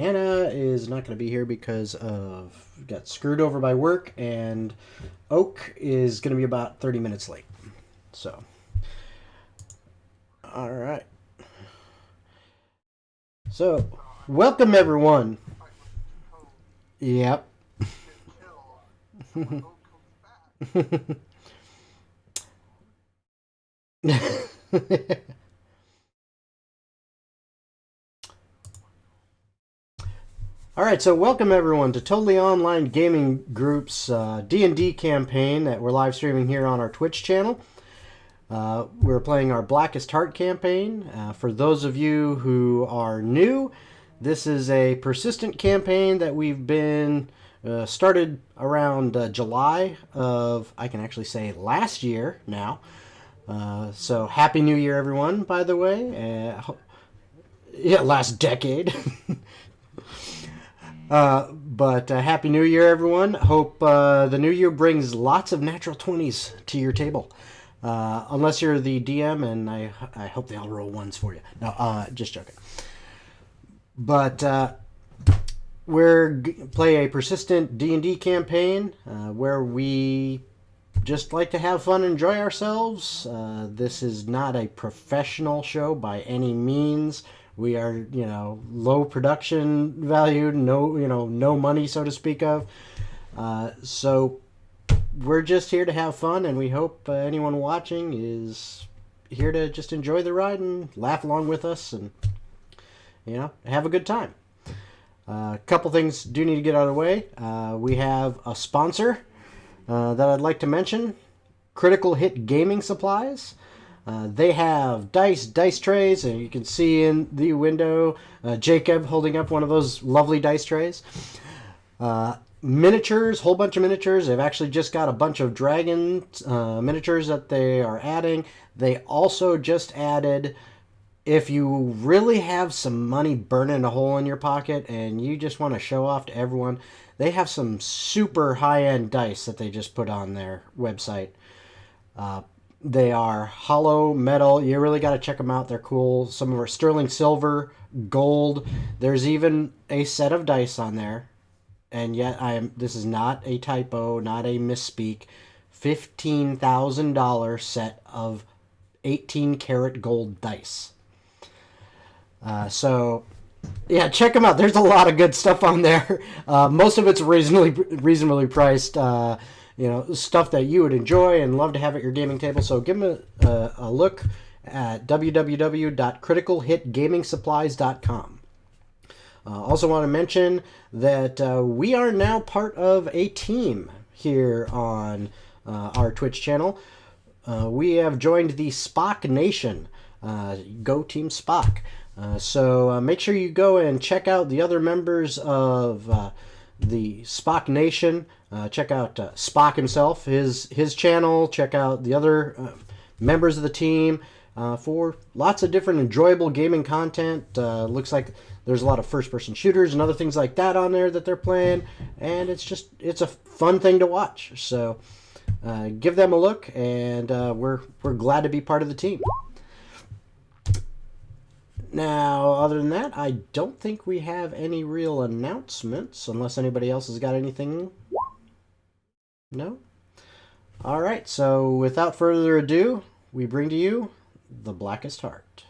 Hannah is not going to be here because of got screwed over by work, and Oak is going to be about 30 minutes late. So, all right. So, welcome everyone. Yep. All right, so welcome everyone to Totally Online Gaming Group's D&D campaign that we're live streaming here on our Twitch channel. We're playing our Blackest Heart campaign. For those of you who are new, this is a persistent campaign that we've been started around July of, I can actually say, last year now. So Happy New Year, everyone, by the way. Yeah, last decade. But Happy New Year, everyone. Hope the new year brings lots of natural 20s to your table. Unless you're the DM, and I hope they all roll ones for you. No, just joking. But we're play a persistent D&D campaign where we just like to have fun and enjoy ourselves. This is not a professional show by any means. We are, low production value, no money, so to speak of. So we're just here to have fun, and we hope anyone watching is here to just enjoy the ride and laugh along with us and, have a good time. A couple things do need to get out of the way. We have a sponsor that I'd like to mention, Critical Hit Gaming Supplies. They have dice trays, and you can see in the window Jacob holding up one of those lovely dice trays. Miniatures, whole bunch of miniatures. They've actually just got a bunch of dragon miniatures that they are adding. They also just added, if you really have some money burning a hole in your pocket and you just want to show off to everyone, they have some super high-end dice that they just put on their website. They are hollow metal. You really got to check them out. They're cool. Some of them are sterling silver, gold. There's even a set of dice on there. And yet, this is not a typo, not a misspeak. $15,000 set of 18-karat gold dice. So, yeah, check them out. There's a lot of good stuff on there. Most of it's reasonably priced. Stuff that you would enjoy and love to have at your gaming table. So give them a look at www.criticalhitgamingsupplies.com. Also want to mention that we are now part of a team here on our Twitch channel. We have joined the Spock Nation. Go Team Spock. So make sure you go and check out the other members of the Spock Nation. Check out Spock himself, his channel. Check out the other members of the team for lots of different enjoyable gaming content. Looks like there's a lot of first-person shooters and other things like that on there that they're playing, and it's a fun thing to watch. So give them a look, and we're glad to be part of the team. Now, other than that, I don't think we have any real announcements, unless anybody else has got anything. No? All right, so without further ado, we bring to you The Blackest Heart.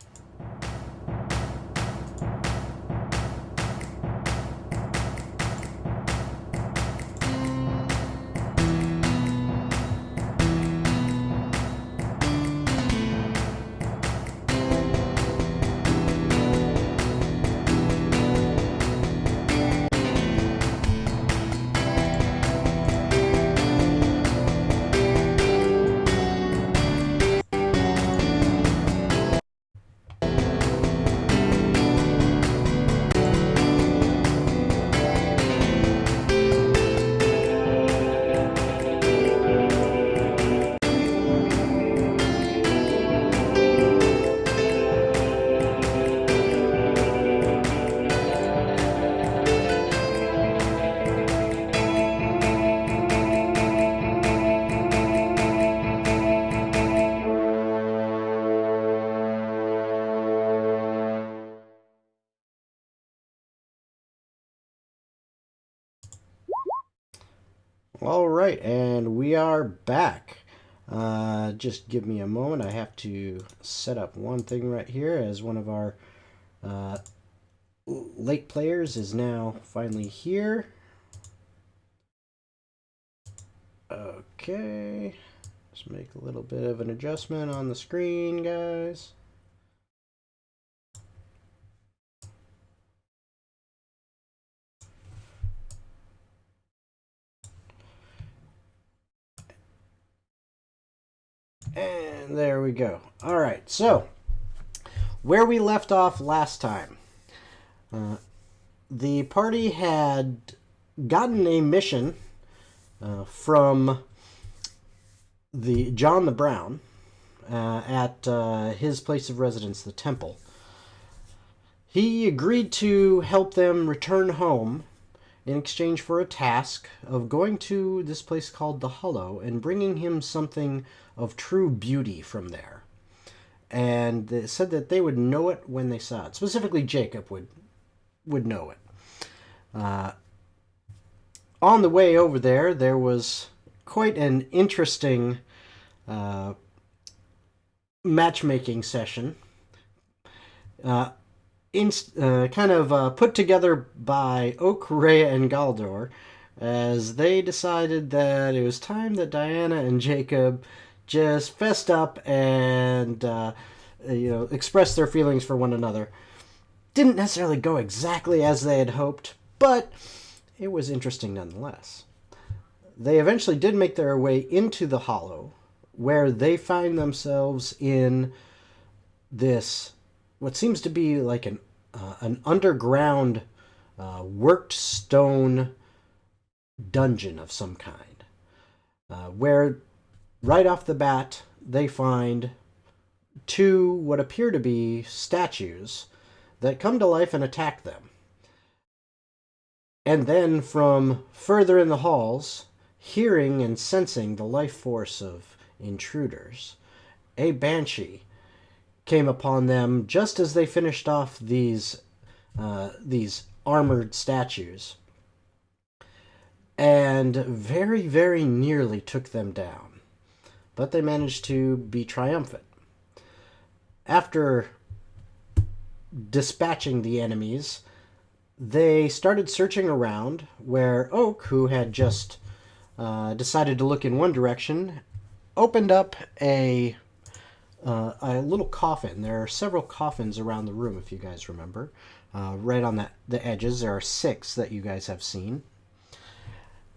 All right, and we are back. Just give me a moment. I have to set up one thing right here as one of our uh, late players is now finally here. Okay, just make a little bit of an adjustment on the screen, guys. And there we go. All right, so where we left off last time, the party had gotten a mission from the John the Brown at his place of residence, the temple. He agreed to help them return home in exchange for a task of going to this place called the Hollow and bringing him something of true beauty from there. And they said that they would know it when they saw it. Specifically, Jacob would know it. On the way over there, there was quite an interesting matchmaking session. Kind of put together by Oak, Rhea, and Galdor, as they decided that it was time that Diana and Jacob just fessed up and expressed their feelings for one another. Didn't necessarily go exactly as they had hoped, but it was interesting nonetheless. They eventually did make their way into the Hollow, where they find themselves in this what seems to be like an underground worked stone dungeon of some kind, where right off the bat they find two what appear to be statues that come to life and attack them. And then from further in the halls, hearing and sensing the life force of intruders, a banshee came upon them just as they finished off these armored statues, and very, very nearly took them down. But they managed to be triumphant. After dispatching the enemies, they started searching around where Oak, who had just decided to look in one direction, opened up a little coffin. There are several coffins around the room, if you guys remember. Right on the edges, there are 6 that you guys have seen.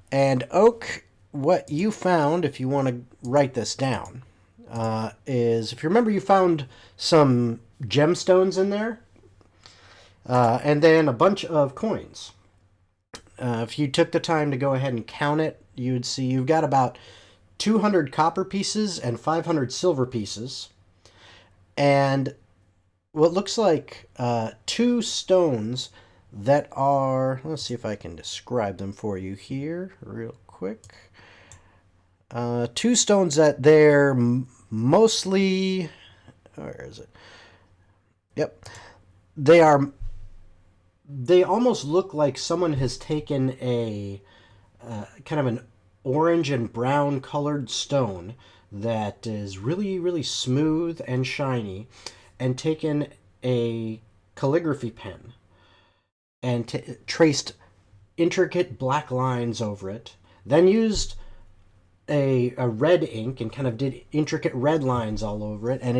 And Oak, what you found, if you want to write this down, is, if you remember, you found some gemstones in there, and then a bunch of coins. If you took the time to go ahead and count it, you would see you've got about 200 copper pieces and 500 silver pieces, and what looks like 2 stones that are, let's see if I can describe them for you here real quick. 2 stones that they're mostly, where is it? Yep. They almost look like someone has taken a kind of an orange and brown colored stone that is really, really smooth and shiny, and taken a calligraphy pen and traced intricate black lines over it, then used a red ink and kind of did intricate red lines all over it, and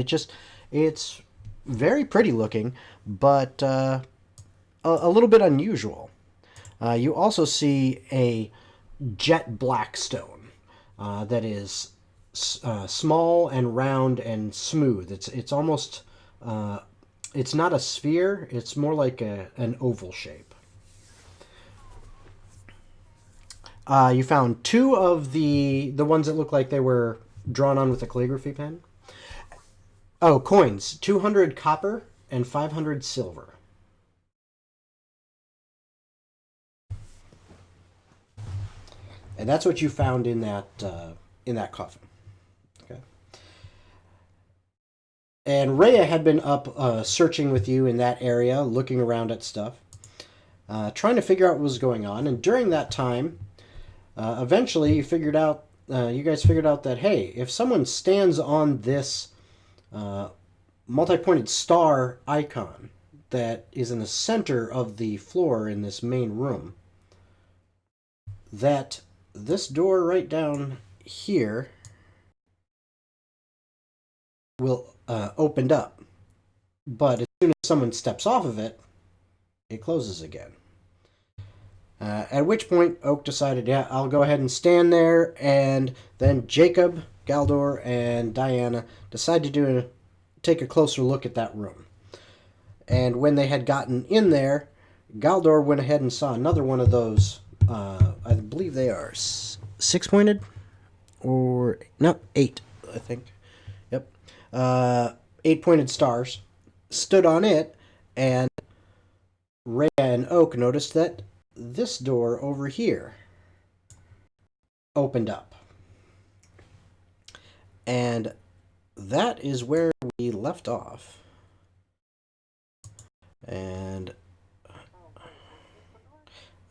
it's very pretty looking, but a little bit unusual. You also see a jet black stone that is small and round and smooth. It's almost it's not a sphere. It's more like an oval shape. You found 2 of the ones that look like they were drawn on with a calligraphy pen. Oh, coins. 200 copper and 500 silver. And that's what you found in that coffin. Okay. And Rhea had been up searching with you in that area, looking around at stuff, trying to figure out what was going on. And during that time, Eventually, you guys figured out that, hey, if someone stands on this uh, multi-pointed star icon that is in the center of the floor in this main room, that this door right down here will opened up. But as soon as someone steps off of it, it closes again. At which point, Oak decided, yeah, I'll go ahead and stand there. And then Jacob, Galdor, and Diana decided to take a closer look at that room. And when they had gotten in there, Galdor went ahead and saw another one of those. I believe they are six-pointed, or no, eight. I think. Yep, 8-pointed stars. Stood on it, and Rhea and Oak noticed that this door over here opened up. And that is where we left off. And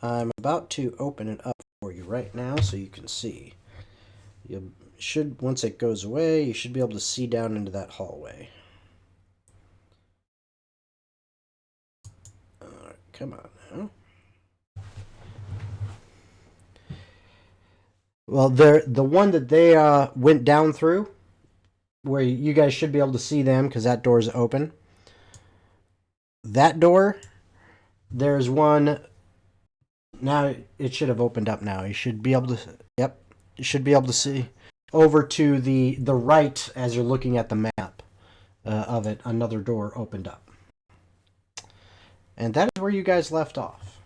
I'm about to open it up for you right now so you can see. You should, once it goes away, you should be able to see down into that hallway. Alright, come on now. Well, the one that they went down through, where you guys should be able to see them because that door is open. That door, there's one. Now it should have opened up. Now you should be able to. Yep, you should be able to see over to the right as you're looking at the map of it. Another door opened up, and that is where you guys left off.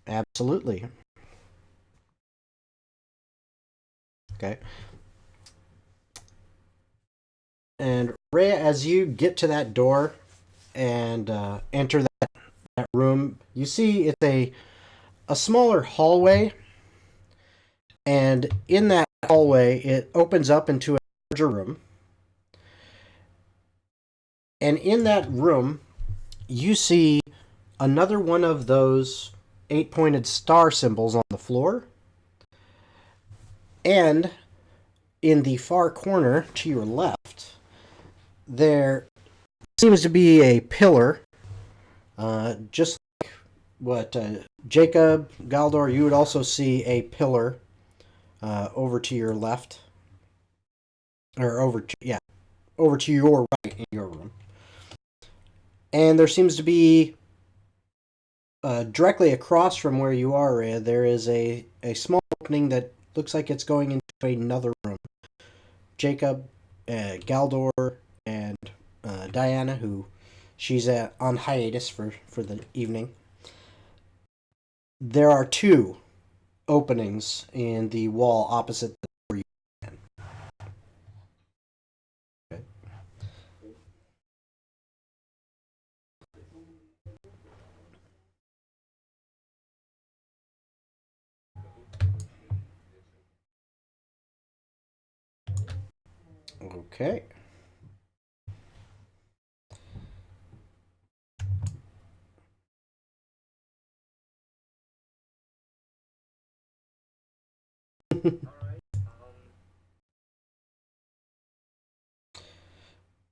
Absolutely. Okay. And Rhea, as you get to that door and enter that room, you see it's a smaller hallway, and in that hallway, it opens up into a larger room. And in that room, you see another one of those 8-pointed star symbols on the floor. And in the far corner to your left, there seems to be a pillar, just like what Jacob, Galdor, you would also see a pillar over to your left, or over to your right in your room. And there seems to be directly across from where you are, there is a small opening that looks like it's going into another room. Jacob, Galdor, and Diana, who she's on hiatus for the evening. There are two openings in the wall opposite the door you in. Okay. Okay.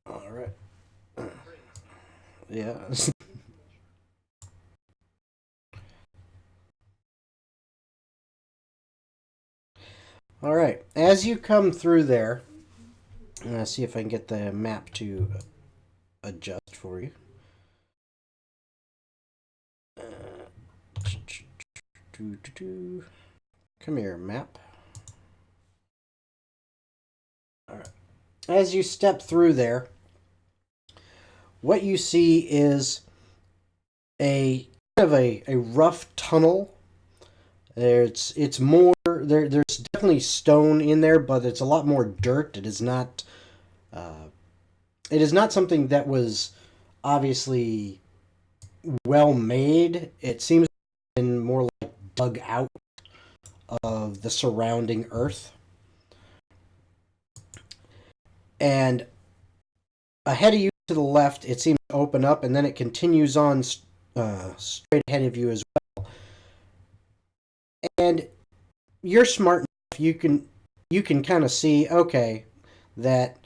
All right. Yeah. All right. As you come through there, see if I can get the map to adjust for you. Come here, map. All right. As you step through there, what you see is a kind of a rough tunnel. It's more there's definitely stone in there, but it's a lot more dirt. Uh, it is not something that was obviously well made. It seems to have been more like dug out of the surrounding earth. And ahead of you to the left, it seems to open up, and then it continues on straight ahead of you as well. And you're smart enough. You can kind of see, okay, that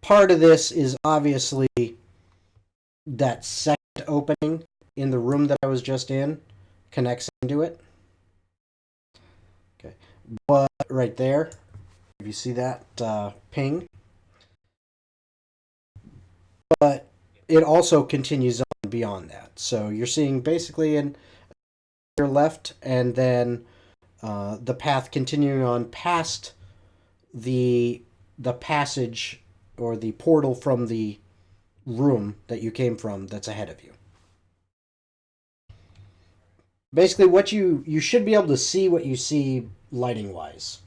part of this is obviously that second opening in the room that I was just in connects into it. Okay, but right there, if you see that ping, but it also continues on beyond that. So you're seeing basically in your left, and then the path continuing on past the passage or the portal from the room that you came from that's ahead of you. Basically, what you should be able to see what you see lighting wise.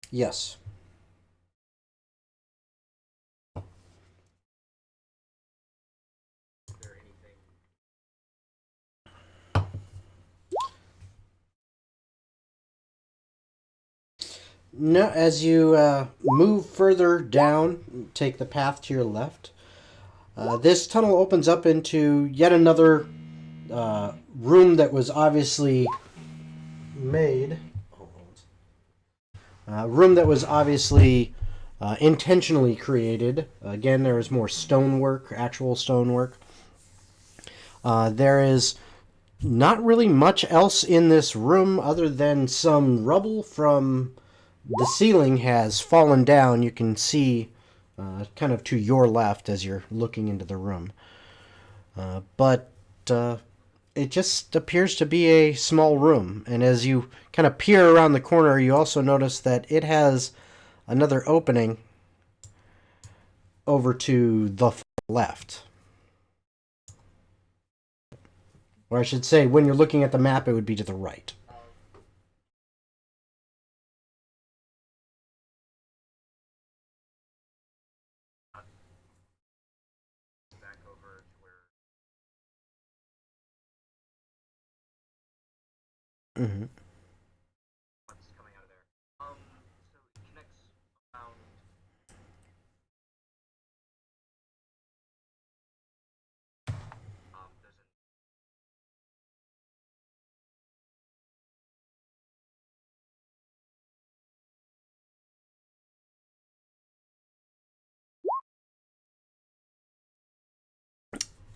Yes. No, as you move further down, take the path to your left. This tunnel opens up into yet another room that was obviously made. Room that was obviously intentionally created. Again, there is more stonework, actual stonework. There is not really much else in this room other than some rubble from the ceiling has fallen down. You can see kind of to your left as you're looking into the room. But it just appears to be a small room. And as you kind of peer around the corner, you also notice that it has another opening over to the left. Or I should say, when you're looking at the map, it would be to the right. Mm-hmm.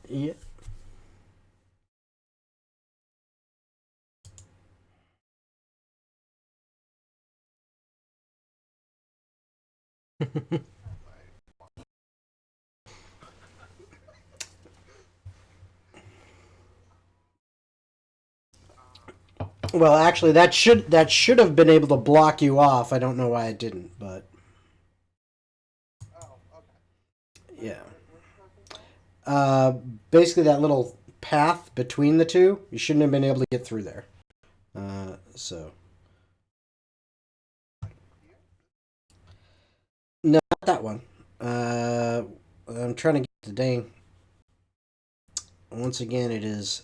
Yeah. Well, actually, that should have been able to block you off. I don't know why it didn't, but yeah. Uh, Basically, that little path between the two, you shouldn't have been able to get through there. So no, not that one. I'm trying to get the dang. Once again, it is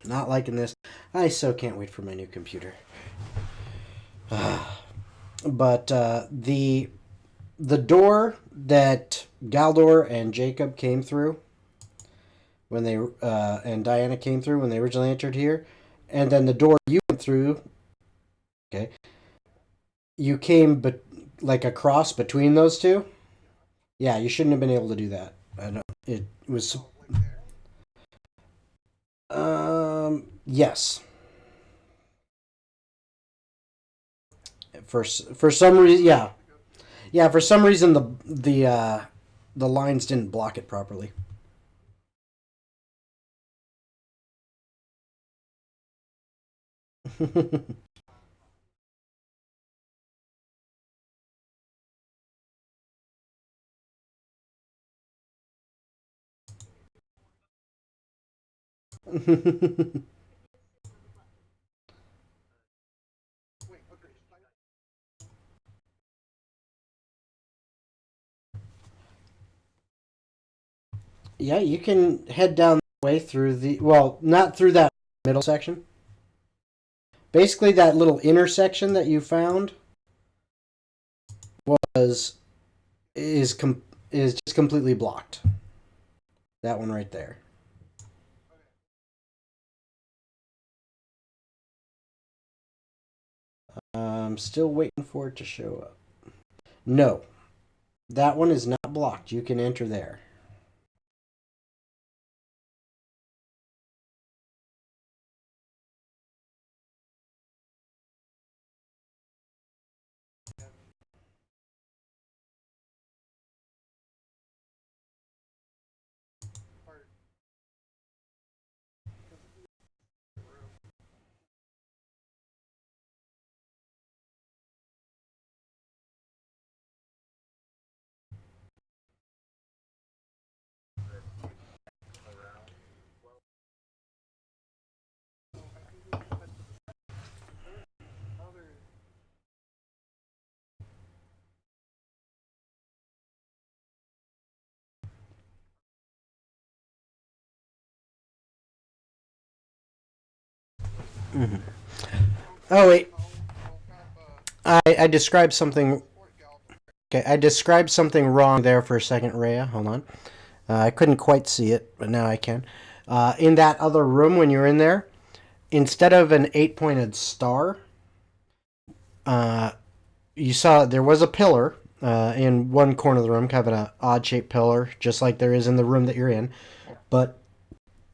not liking this. I so can't wait for my new computer. But the door that Galdor and Jacob came through when they and Diana came through when they originally entered here, and then the door you went through. Okay, you came but like across between those two. Yeah, you shouldn't have been able to do that. I know it was. Yes. For some reason, yeah, yeah. For some reason, the lines didn't block it properly. Yeah, you can head down the way through the not through that middle section. Basically, that little intersection that you found. is is com- is just completely blocked. That one right there. I'm still waiting for it to show up. No, that one is not blocked. You can enter there. Oh wait, I described something. Okay, I described something wrong there for a second, Rhea. Hold on. I couldn't quite see it, but now I can. In that other room, when you're in there, instead of an eight-pointed star, uh, you saw there was a pillar in one corner of the room, kind of an odd-shaped pillar, just like there is in the room that you're in. But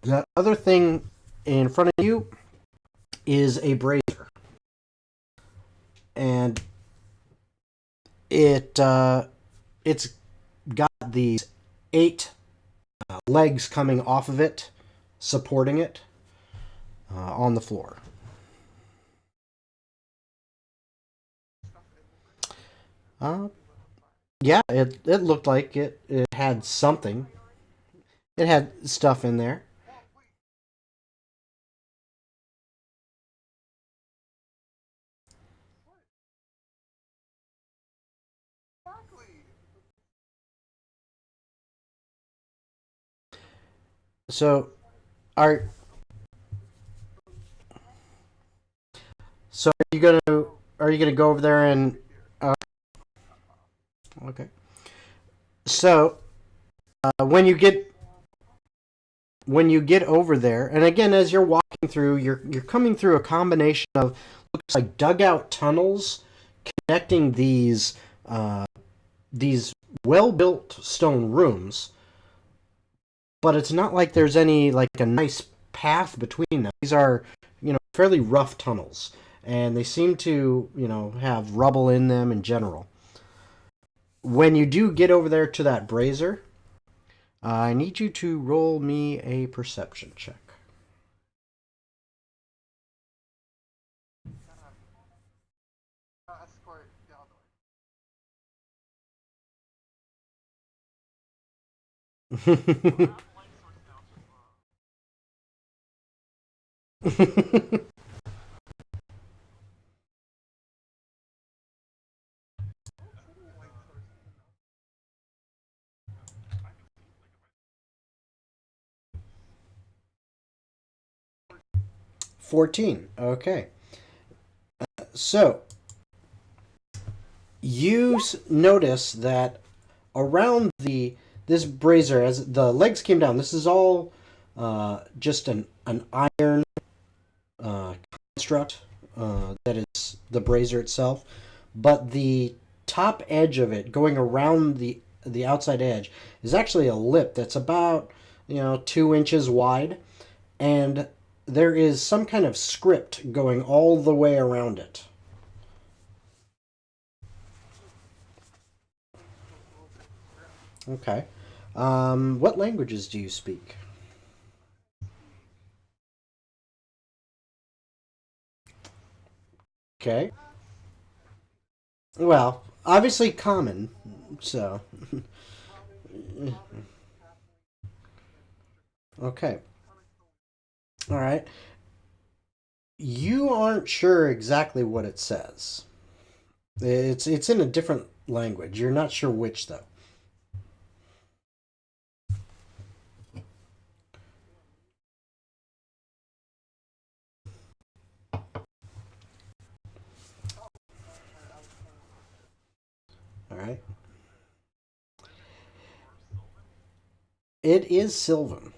the other thing in front of you is a brazier, and it's got these eight legs coming off of it, supporting it on the floor. Uh, yeah, it looked like it had something. It had stuff in there. So are are you gonna go over there and okay. So when you get over there, and again as you're walking through, you're coming through a combination of looks like dugout tunnels connecting these well built stone rooms, but it's not like there's any like a nice path between them. These are, fairly rough tunnels, and they seem to, have rubble in them in general. When you do get over there to that brazier, I need you to roll me a perception check. Mm-hmm. 14. Okay. So, you notice that around the this brazier, as the legs came down, this is all just an iron construct that is the brazier itself, but the top edge of it, going around the outside edge, is actually a lip that's about 2 inches wide, and there is some kind of script going all the way around it. Okay. What languages do you speak? Okay. Well, obviously common. So, okay. All right. You aren't sure exactly what it says. It's in a different language. You're not sure which though. All right. It is Sylvan,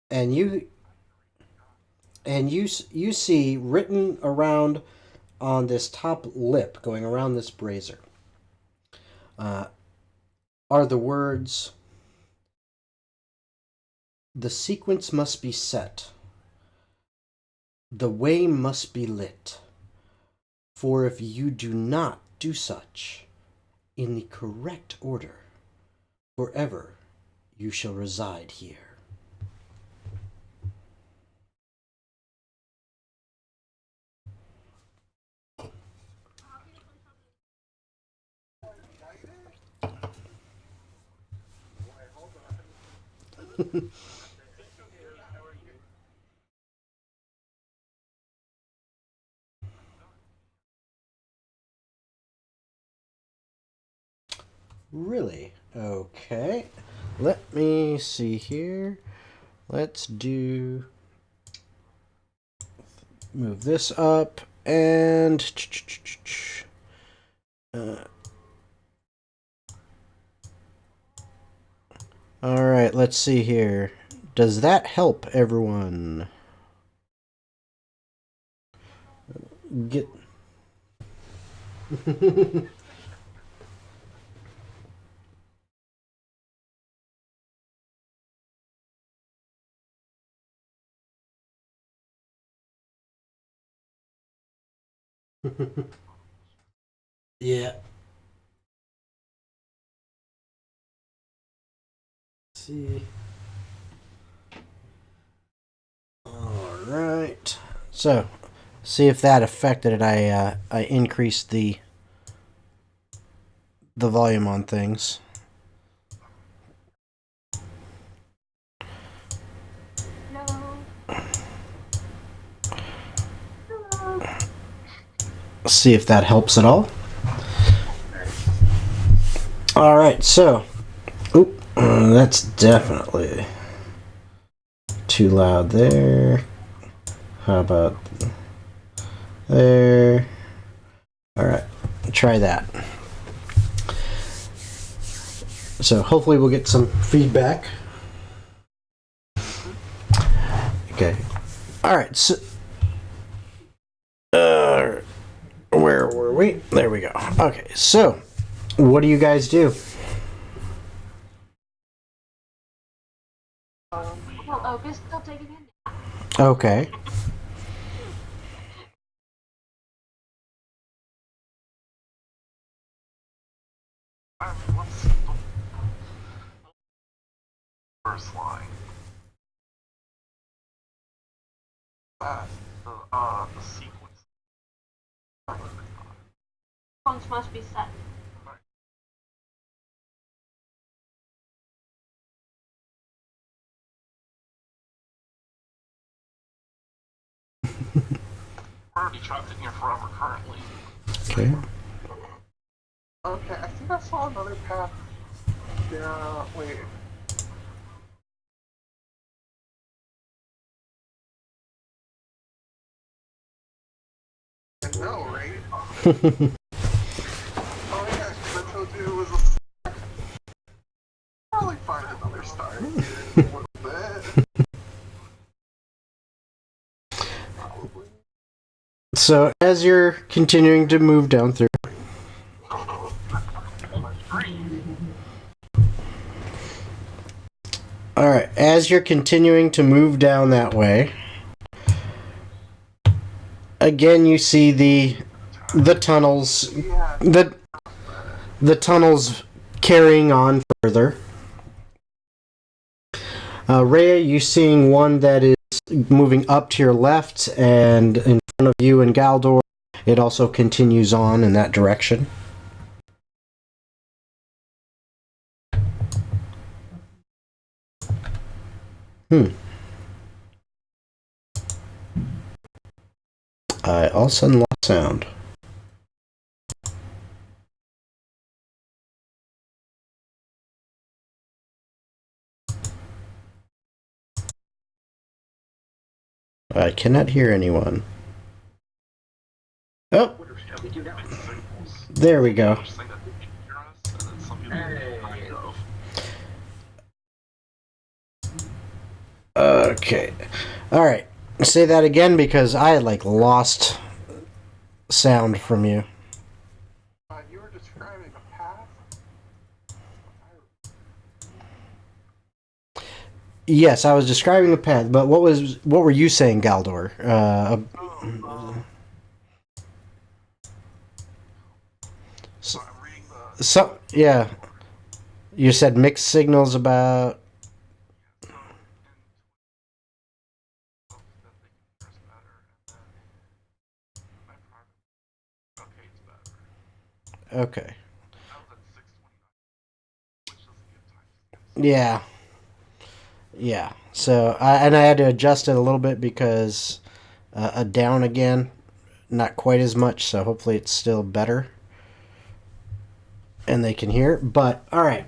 and you see written around on this top lip, going around this brazier, uh, are the words: "The sequence must be set. The way must be lit. For if you do not do such, in the correct order, forever you shall reside here." Really? Okay. Let me see here. Let's do. Move this up and. Alright, let's see here. Does that help everyone? Get. Yeah. Let's see. Alright. So, see if that affected it. I increased the volume on things. See if that helps at all. Alright, so. Oop, that's definitely too loud there. How about there? Alright, try that. So hopefully we'll get some feedback. Okay. Alright, so. Where were we? There we go. Okay, so what do you guys do? Well, Oga's still taking a nap. Okay. What's the first line? That the sequence. Phones must be set. We're already trapped in here forever currently. Okay. Okay, I think I saw another path. Yeah, wait. I know, right? Oh yeah, because I told you it was a... Probably find another star here in a little bit. Probably. So as you're continuing to move down through. Alright, as you're continuing to move down that way, again you see the tunnels the tunnels carrying on further. Rhea, you seeing one that is moving up to your left, and in front of you and Galdor, it also continues on in that direction. I all of a sudden lost sound. I cannot hear anyone. Oh, there we go. Okay. All right. Say that again because I like lost sound from you. You were describing a path. Yes, I was describing the path, but what were you saying, Galdor? So I'm reading the. So yeah, you said mixed signals about. So in hopes that they can hear us better, and then my private. Okay, it's better. Okay. I was at 629, which doesn't give time. Yeah. Yeah. So I had to adjust it a little bit because a down again, not quite as much. So hopefully it's still better, and they can hear. But all right.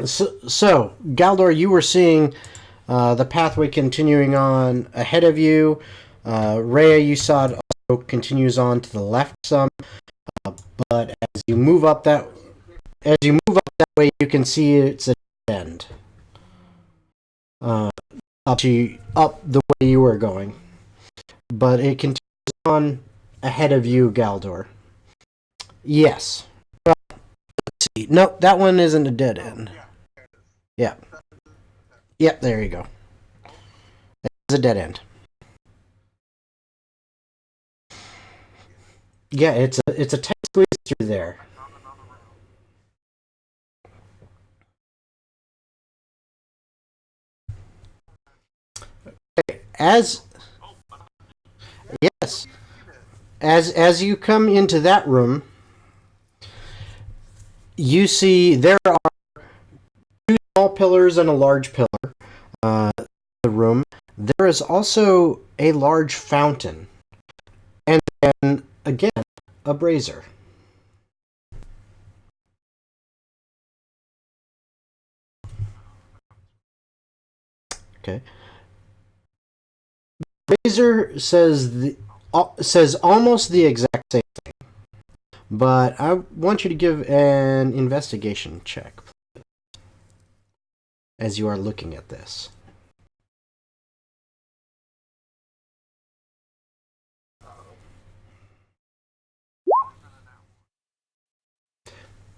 So Galdor, you were seeing the pathway continuing on ahead of you. Rhea, you saw it also continues on to the left some. But as you move up that way, you can see it's a dead end. Uh, up the way you were going, but it continues on ahead of you, Galdor. Yes. Well, let's see. Nope, that one isn't a dead end. Yeah. Yep. There you go. It's a dead end. Yeah, it's a tight squeeze through there. As yes, as you come into that room, you see there are two small pillars and a large pillar. The room. There is also a large fountain, and then again a brazier. Okay. Brazier says almost the exact same thing, but I want you to give an investigation check as you are looking at this.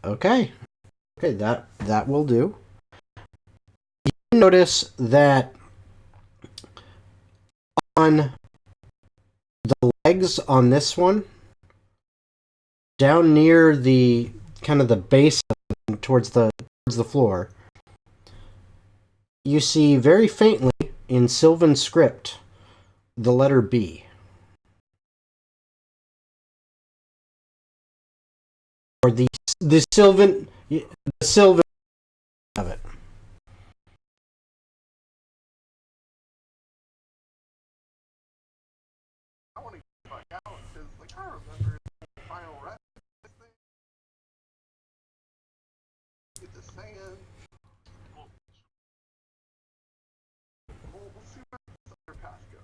Okay. Okay, that will do. You notice that on the legs on this one, down near the kind of the base towards the floor, you see very faintly in Sylvan script the letter B. Or the Sylvan of it. I want to get back out because, like, I remember the final rep. Get the sand. We'll see where this other path goes.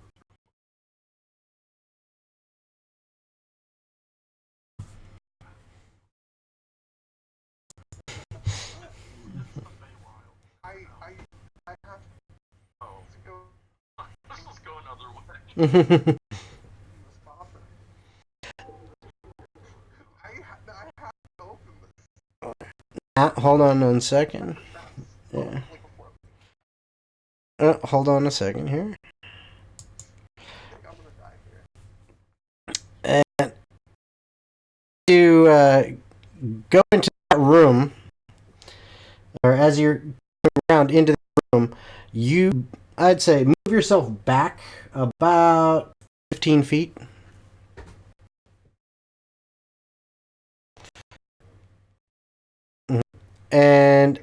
I have to go. Let's just go another way. I have to open this. Hold on 1 second. Yeah. Hold on a second here. And to go into that room, or as you're going around into the room, I'd say, move yourself back about 15 feet. And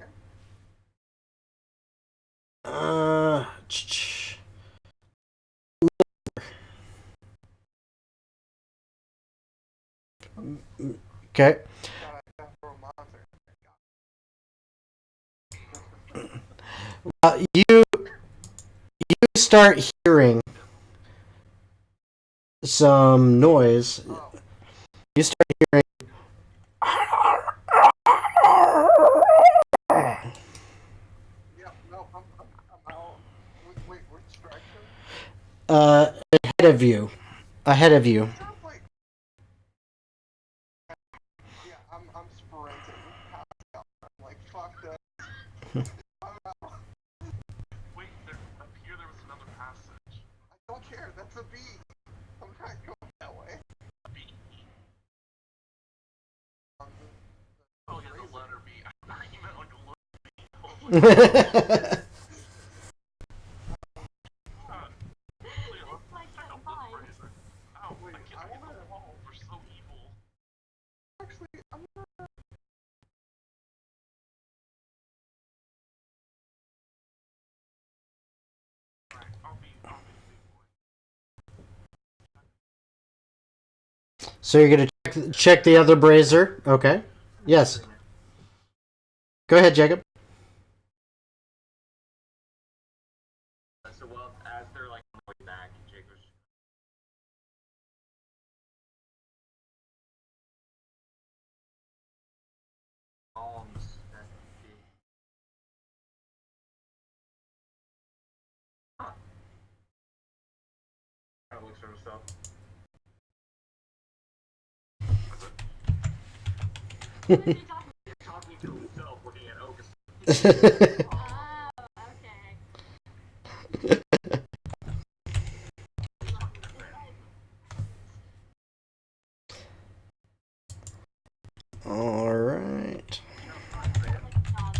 okay. You start hearing some noise. You start hearing of you. Ahead of you. Sounds like. Yeah, I'm sprinting past Galder. I'm like, fuck this. I'm out. Wait, up here there was another passage. I don't care. That's a B. I'm not going that way. B. Um, Oh yeah, the letter B. I thought you meant like a letter B. It's like Check out fine. this brazier. Ow, Wait, I can't I get wanna- the walls. They're so evil. Actually, I'm gonna. Alright, I'll be the big boy. So you're gonna check the other brazier. Okay. Yes. Go ahead, Jacob. So, well, as they're like on the way back, Jacob's. Columns that be. Huh. Kind of looks for himself. What is he talking Talking to himself, looking at Ogus. Oh, okay. All right. Like a dog.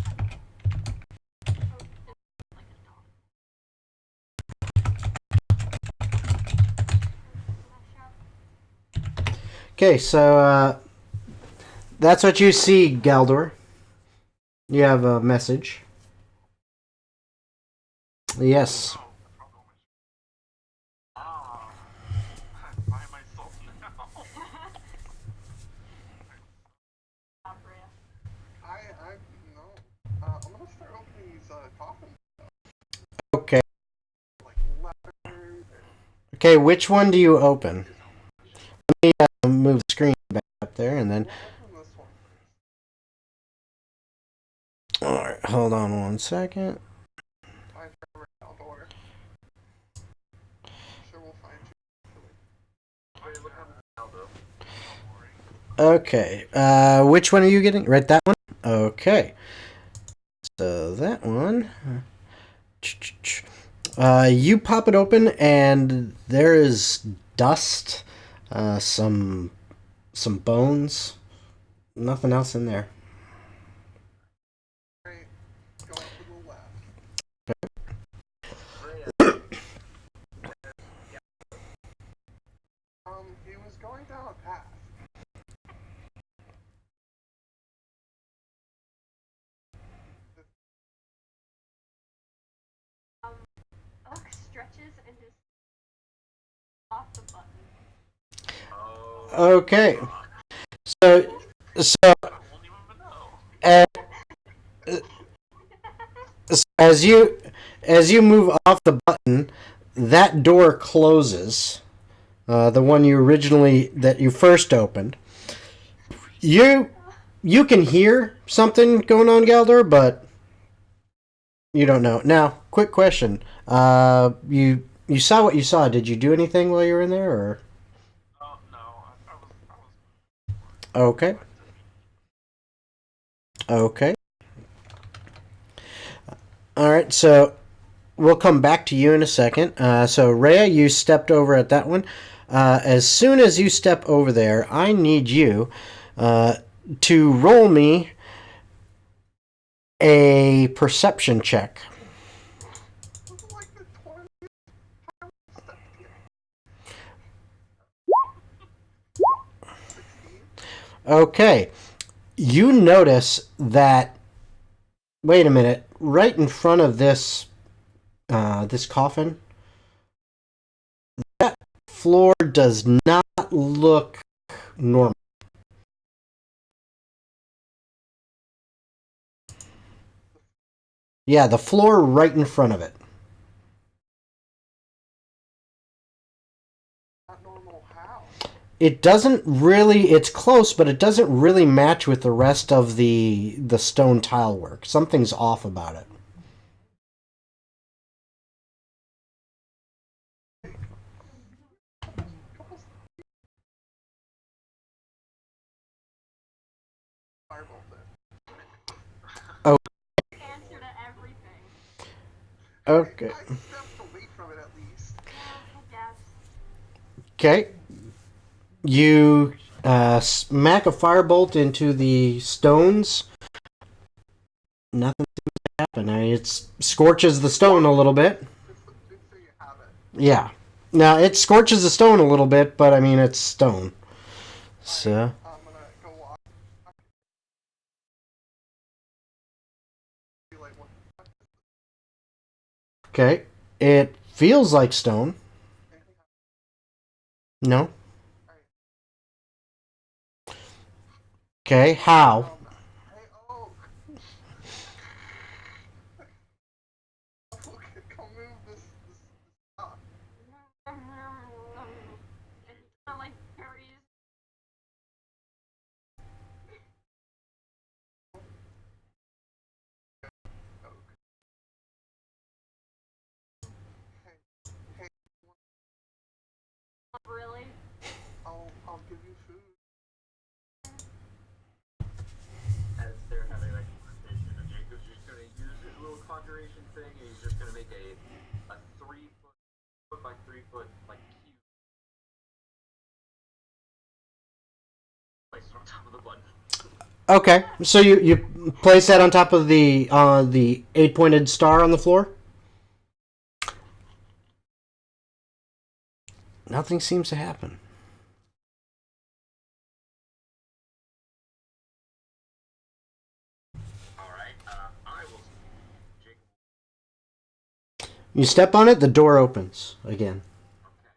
Like a dog. Okay, so that's what you see, Galdor. You have a message. Yes. Oh, the problem is. Ah. I'm by myself now. No. I'm gonna start opening these coffins. Okay. Like leather. Okay, which one do you open? Let me move the screen back up there, and then. We'll open this one first. All right, hold on one second. Find her outdoor. I'm sure we'll find you. Oh, yeah, look how though. Okay. Which one are you getting? Right, that one. Okay. So that one. You pop it open, and there is dust, some bones, nothing else in there. Right. Go up to the left. He was going down a path. Oak stretches and just off the button. Oh. Okay. So I won't even know. as you move off the button, that door closes. The one that you first opened. You can hear something going on, Galdor, but you don't know. Now, quick question. You saw what you saw. Did you do anything while you were in there, or? No, I was. Okay. Okay. All right. So we'll come back to you in a second. So Rhea, you stepped over at that one. As soon as you step over there, I need you to roll me a perception check. This is like the 20th time we stepped here. 16? Okay. You notice that. Wait a minute. Right in front of this coffin, that floor does not look normal. Yeah, the floor right in front of it. Not normal how? It doesn't really. It's close, but it doesn't really match with the rest of the stone tile work. Something's off about it. firebolt then. Answer to everything. Okay. I stepped away from it at least. Yeah, I guess. Okay. You smack a firebolt into the stones. Nothing seems to happen. I mean, it scorches the stone a little bit. Good thing you have it. Yeah. Now, it scorches the stone a little bit, but I mean, it's stone. So, I'm gonna go walk. Be like, what? okay. It feels like stone. Anything No? Alright. Okay. How? Hey, oh! Okay, come move this stuff. And he kind of like carries. Hey, Really? I'll give you food. As they're having that conversation, and Jacob's just gonna use his little conjuration thing, and he's just gonna make a 3 foot by 3 foot like cube. Place it on top of the button. Okay. So you place that on top of the 8-pointed star on the floor? Nothing seems to happen. Alright, I will. Jacob. You step on it, the door opens again. Okay.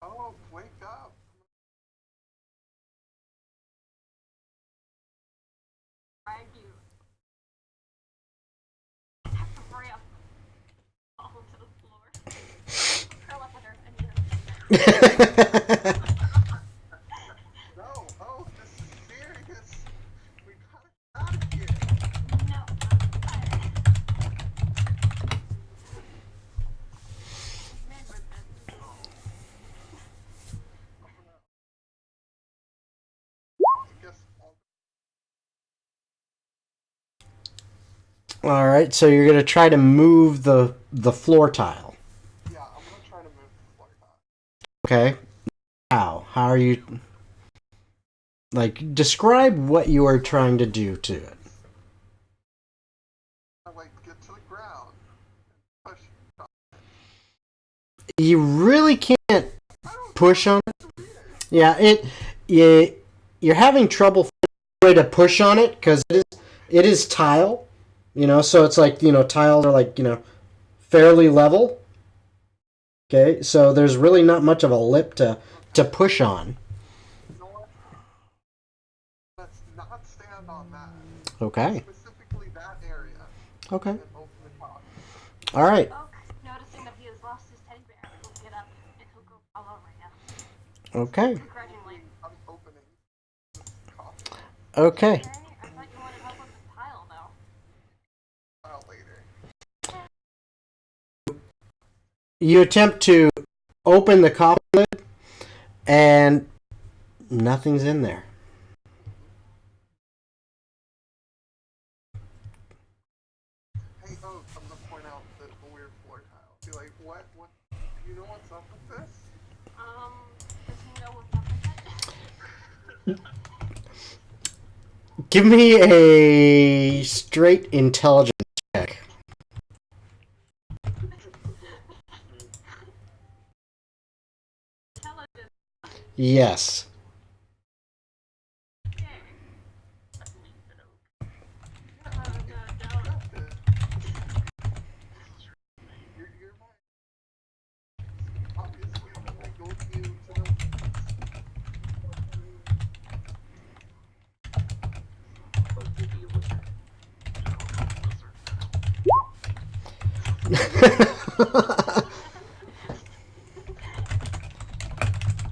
Oh, wake up. Drag you. Have to hurry up. Fall to the floor. Curl up with her and you No, oh, this is serious. We gotta get out of here. No. Man with this. I guess I'll, All right. So you're gonna try to move the floor tile. yeah, I'm gonna try to move the floor tile. Okay. How? How are you? Like, describe what you are trying to do to it. I like get to the ground and push. You really can't I don't push on it. know either. Yeah, you're having trouble finding a way to push on it because it is tile, so it's like, tiles are like, fairly level. Okay, so there's really not much of a lip to push on. You know what? Let's not stand on that. Okay. Specifically that area. Okay. And open the top. All right. Oak, noticing that he has lost his teddy bear, will get up and he'll go all over you. Okay. Begrudgingly. I'm opening this coffin Okay. Okay, I thought you wanted help with the tile, though. file later. You attempt to open the coffin lid, and nothing's in there. Hey, Oak, I'm gonna point out the weird floor tile. Be like, what, do you know what's up with this? Does he know what's up with it? Give me a straight intelligence check. Intelligence. Yes. Okay. No. You're mine. Obviously, I go with you to the... But we'll be a wizard.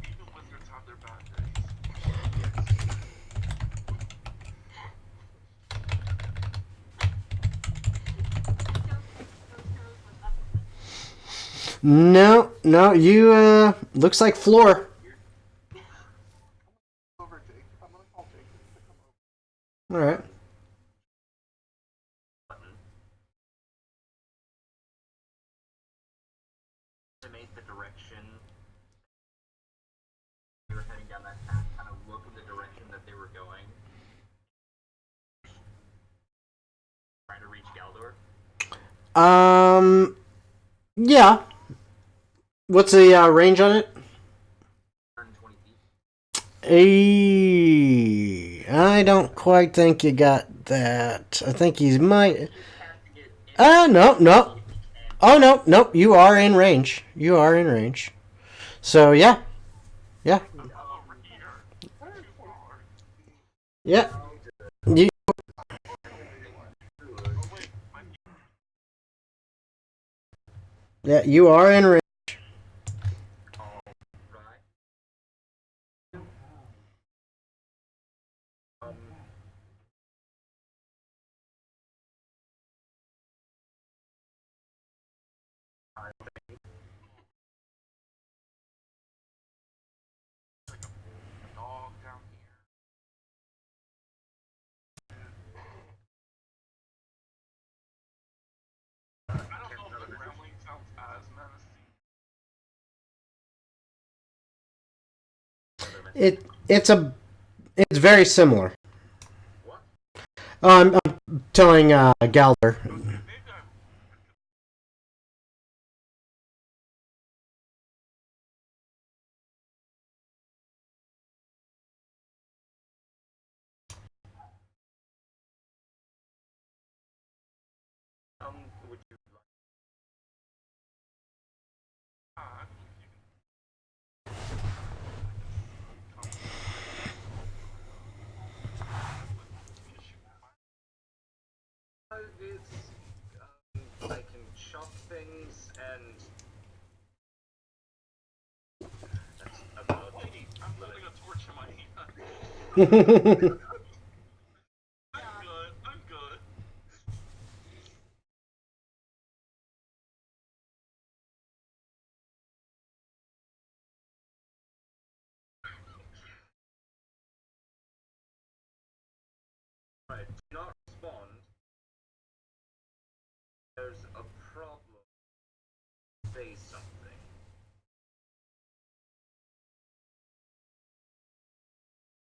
Even wizards have their bad days. No, you looks like floor. over Jake. I'm gonna call Jake to come over. All right. button. Estimate the direction they were heading down that path, kind of look in the direction that they were going. Trying to reach Galdor. Yeah. What's the range on it? 120 feet. I don't quite think you got that. I think he might. Have to get in No. if you can. Oh, no. You are in range. You are in range. So, yeah. Yeah. Over here. Too far. Yeah. You, Oh wait, my yeah, you are in range. Right. I think dog down here. I don't know if the gremlin sounds as menacing. It's very similar. what? I'm telling Galder. Maybe I'm Would you like? I mean, you can It's I can chop things and that's about it. Lady, I'm holding a torch in my hand. I'm good. Right, do not respond. There's a problem. Say something.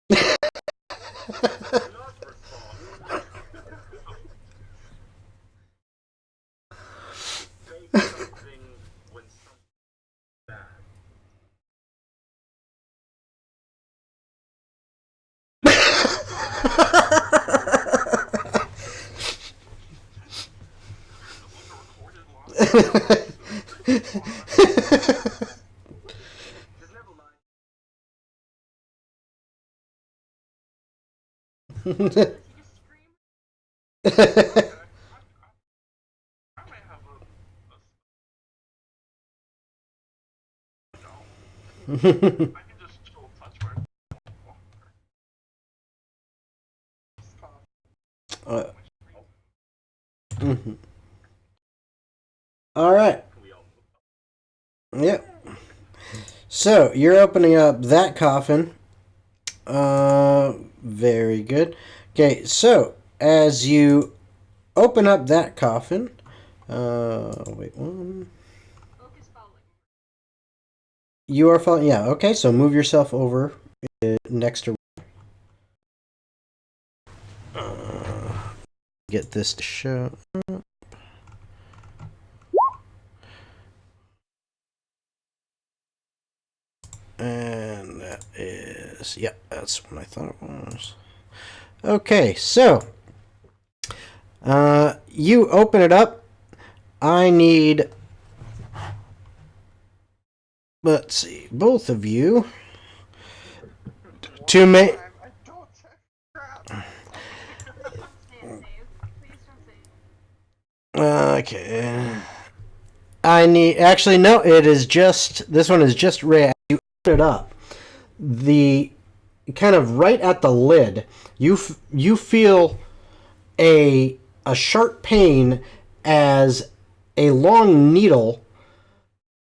Do not respond. Say something when something's bad. This is like a recorded line. Just never mind. Does he just scream? Okay. I may have no. I can just chill touch where Mhm. All right. We all Yep. So you're opening up that coffin. Very good. Okay, so as you open up that coffin, wait one. Oak is following. You are following. Yeah. Okay. So move yourself over next to. Get this to show. And that is, yeah, that's what I thought it was. Okay, so you open it up. I need, let's see, both of you to make. I don't check crap. Don't say it, save. Please don't say it. Okay. I need, actually, no, it is just, this one is just red. You open it up. The kind of right at the lid, you feel a sharp pain as a long needle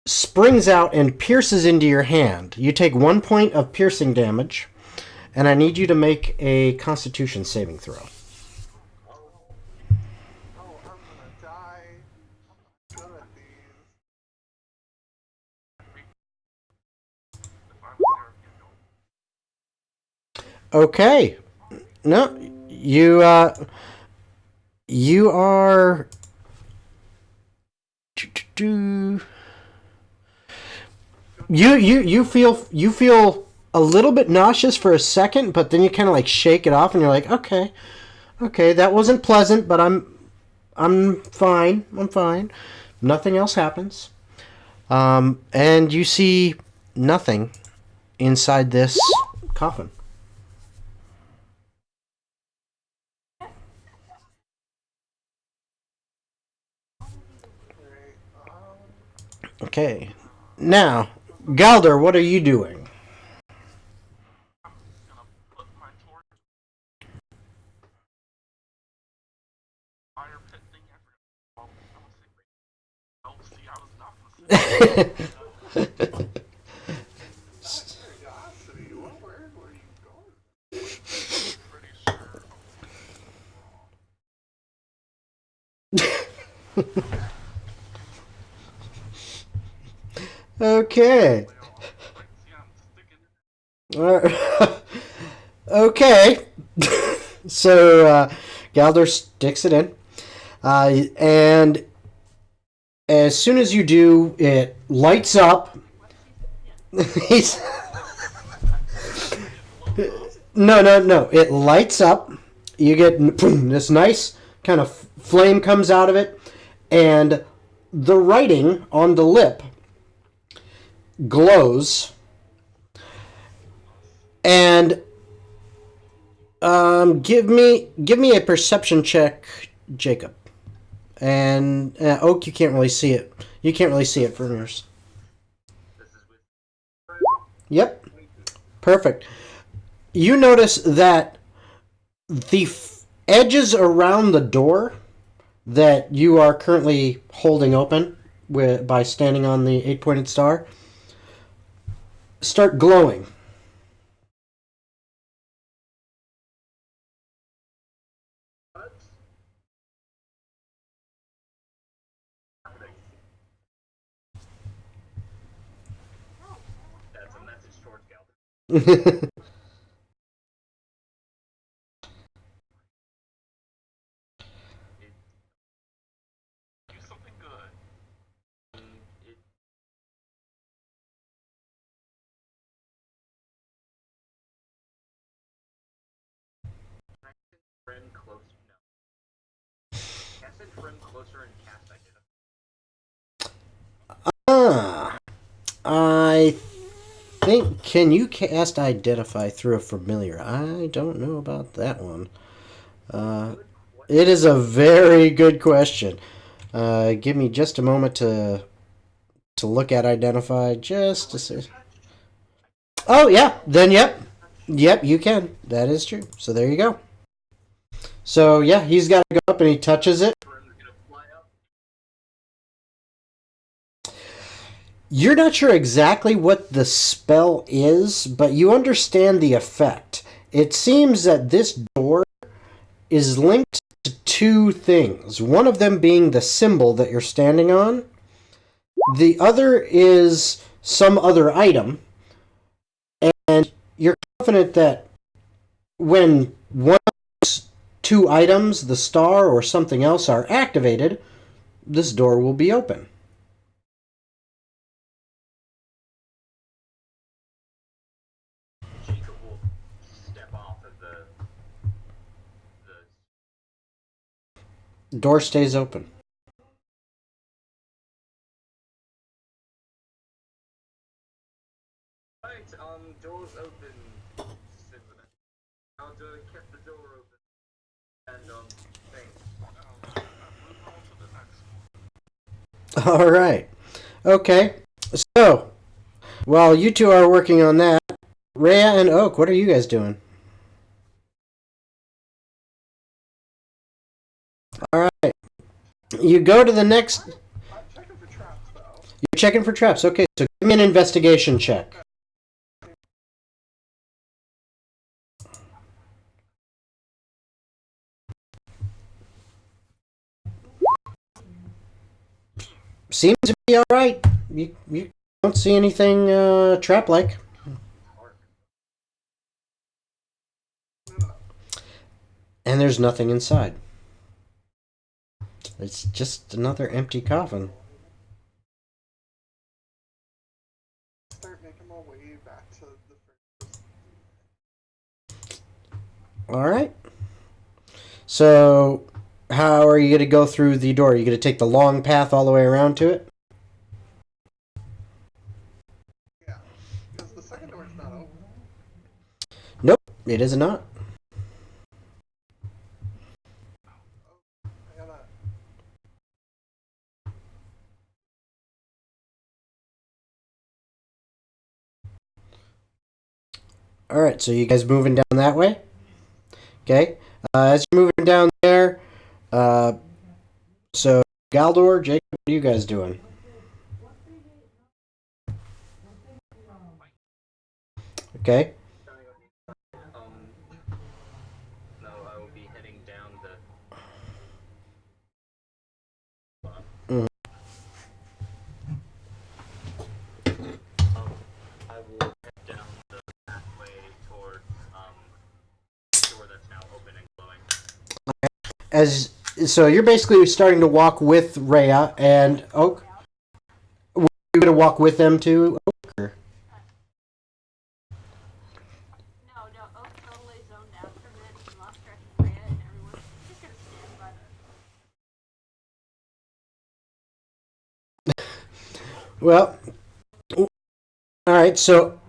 springs out and pierces into your hand. You take 1 point of piercing damage, and I need you to make a Constitution saving throw. Oh, I'm gonna die. I'm not good at these. If I was there, Okay. No, you are. You feel a little bit nauseous for a second, but then you kind of like shake it off, and you're like, okay, that wasn't pleasant, but I'm fine. I'm fine. Nothing else happens. And you see nothing inside this coffin. Alright, Okay. Now, Galder, what are you doing? I'm gonna put my torch fire pit thing after. Oh, I was see, I was not gonna say. curiosity, where were you going? Pretty sure. Okay. Like, see, I'm sticking it. Okay. So, Galder sticks it in. And as soon as you do, it lights up. He's... No. It lights up. You get this nice kind of flame comes out of it. And the writing on the lip glows. And give me a perception check, Jacob. And Oak, you can't really see it. You can't really see it from yours. This is with Yep, perfect. You notice that the edges around the door that you are currently holding open by standing on the 8-pointed star start glowing. what? That's a message towards Galder. Do something good. It friend close. No. Cast a friend closer and cast identify. I think, can you cast Identify through a familiar? I don't know about that one. It is a very good question. Give me just a moment to look at Identify just to see. Oh yeah, then yep, you can. That is true. So there you go. So yeah, he's got to go up and he touches it. Friend's gonna fly up. You're not sure exactly what the spell is, but you understand the effect. It seems that this door is linked to two things. One of them being the symbol that you're standing on. The other is some other item. And you're confident that when one of those two items, the star or something else, are activated, this door will be open. Jacob will step off of the Door stays open. right, door's open. I'll kept the door open. And things. Move on to the next one. All right. Okay. So, while you two are working on that, Rhea and Oak, what are you guys doing? All right. You go to the next. I'm checking for traps, though. You're checking for traps. Okay, so give me an investigation check. Seems to be all right. You don't see anything trap like, No. and there's nothing inside. It's just another empty coffin. Start making my way back to the first. All right. So, how are you going to go through the door? Are you going to take the long path all the way around to it? Yeah, because the second door's not open. Nope, it is not. I gotta. All right, so you guys moving down that way? Okay. As you're moving down there, uh, so Galdor, Jacob, what are you guys doing? Okay. No, I will be heading down the. Mhm. I will head down the pathway towards the door that's now open and glowing. As so, you're basically starting to walk with Rhea and Oak. Were you going to walk with them too, Oak? Or? No, Oak totally zoned out for a minute. He lost track of Freya, and everyone's just gonna stand by the. Well, all right. So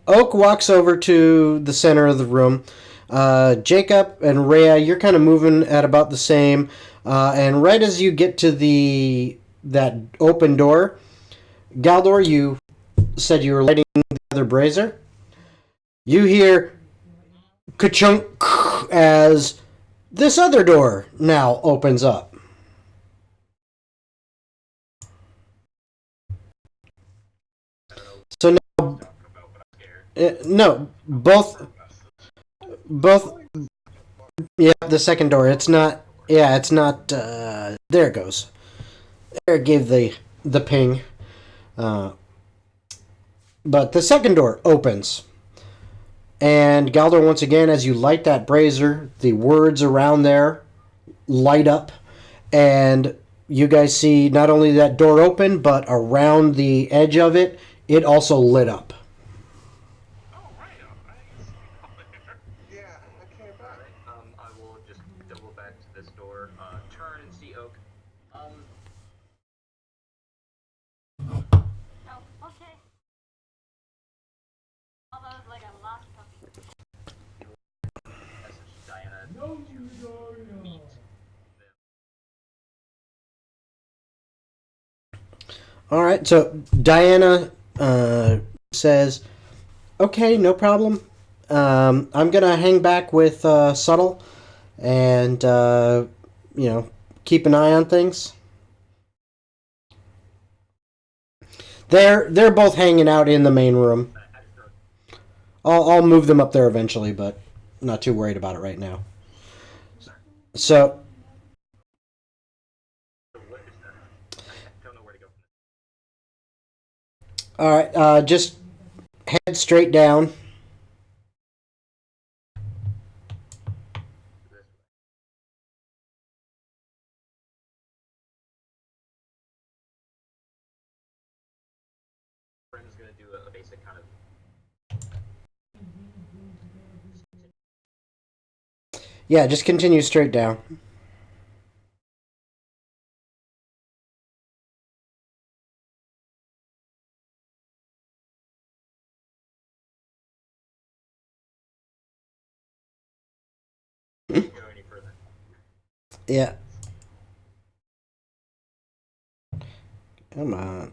Oak walks over to the center of the room. Jacob and Rhea, you're kind of moving at about the same. And right as you get to that open door, Galdor, you said you were lighting the other brazier. You hear ka-chunk as this other door now opens up. So now, no, both. Yeah, the second door. It's not. Yeah, it's not. There it goes. There it gave the ping. Uh, but the second door opens. And Galdor, once again, as you light that brazier, the words around there light up. And you guys see not only that door open, but around the edge of it, it also lit up. Oh, right. I see you all there. Yeah, I came back. Alright, I will just double back to this door, turn and see Oak. Oh, okay. Although it's like a lost puppy. Message Diana to meet them. All right, so Diana says, okay, no problem. I'm going to hang back with Subtle and, keep an eye on things. They're both hanging out in the main room. I'll move them up there eventually, but I'm not too worried about it right now. So, What is that? I don't know where to go from all right, just head straight down. this way. Bren's gonna do a basic kind of. Yeah, just continue straight down. Go any further. Yeah. Come on.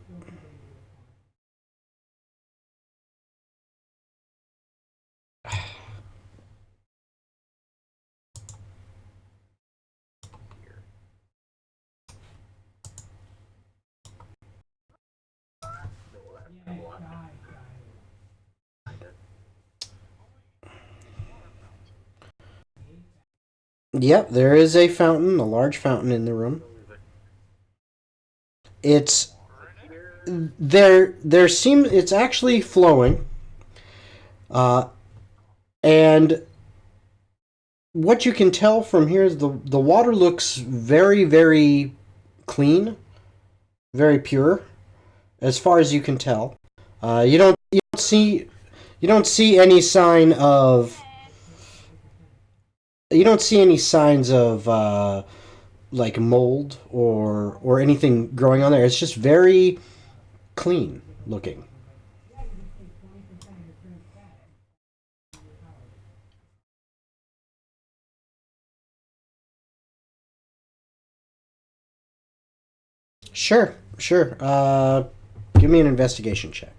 Yep, there is a fountain, a large fountain in the room. It's it's actually flowing, and what you can tell from here is the water looks very, very clean, very pure, as far as you can tell. You don't see any sign of you don't see any signs of like mold or anything growing on there. It's just very clean looking. Sure, sure. Give me an investigation check.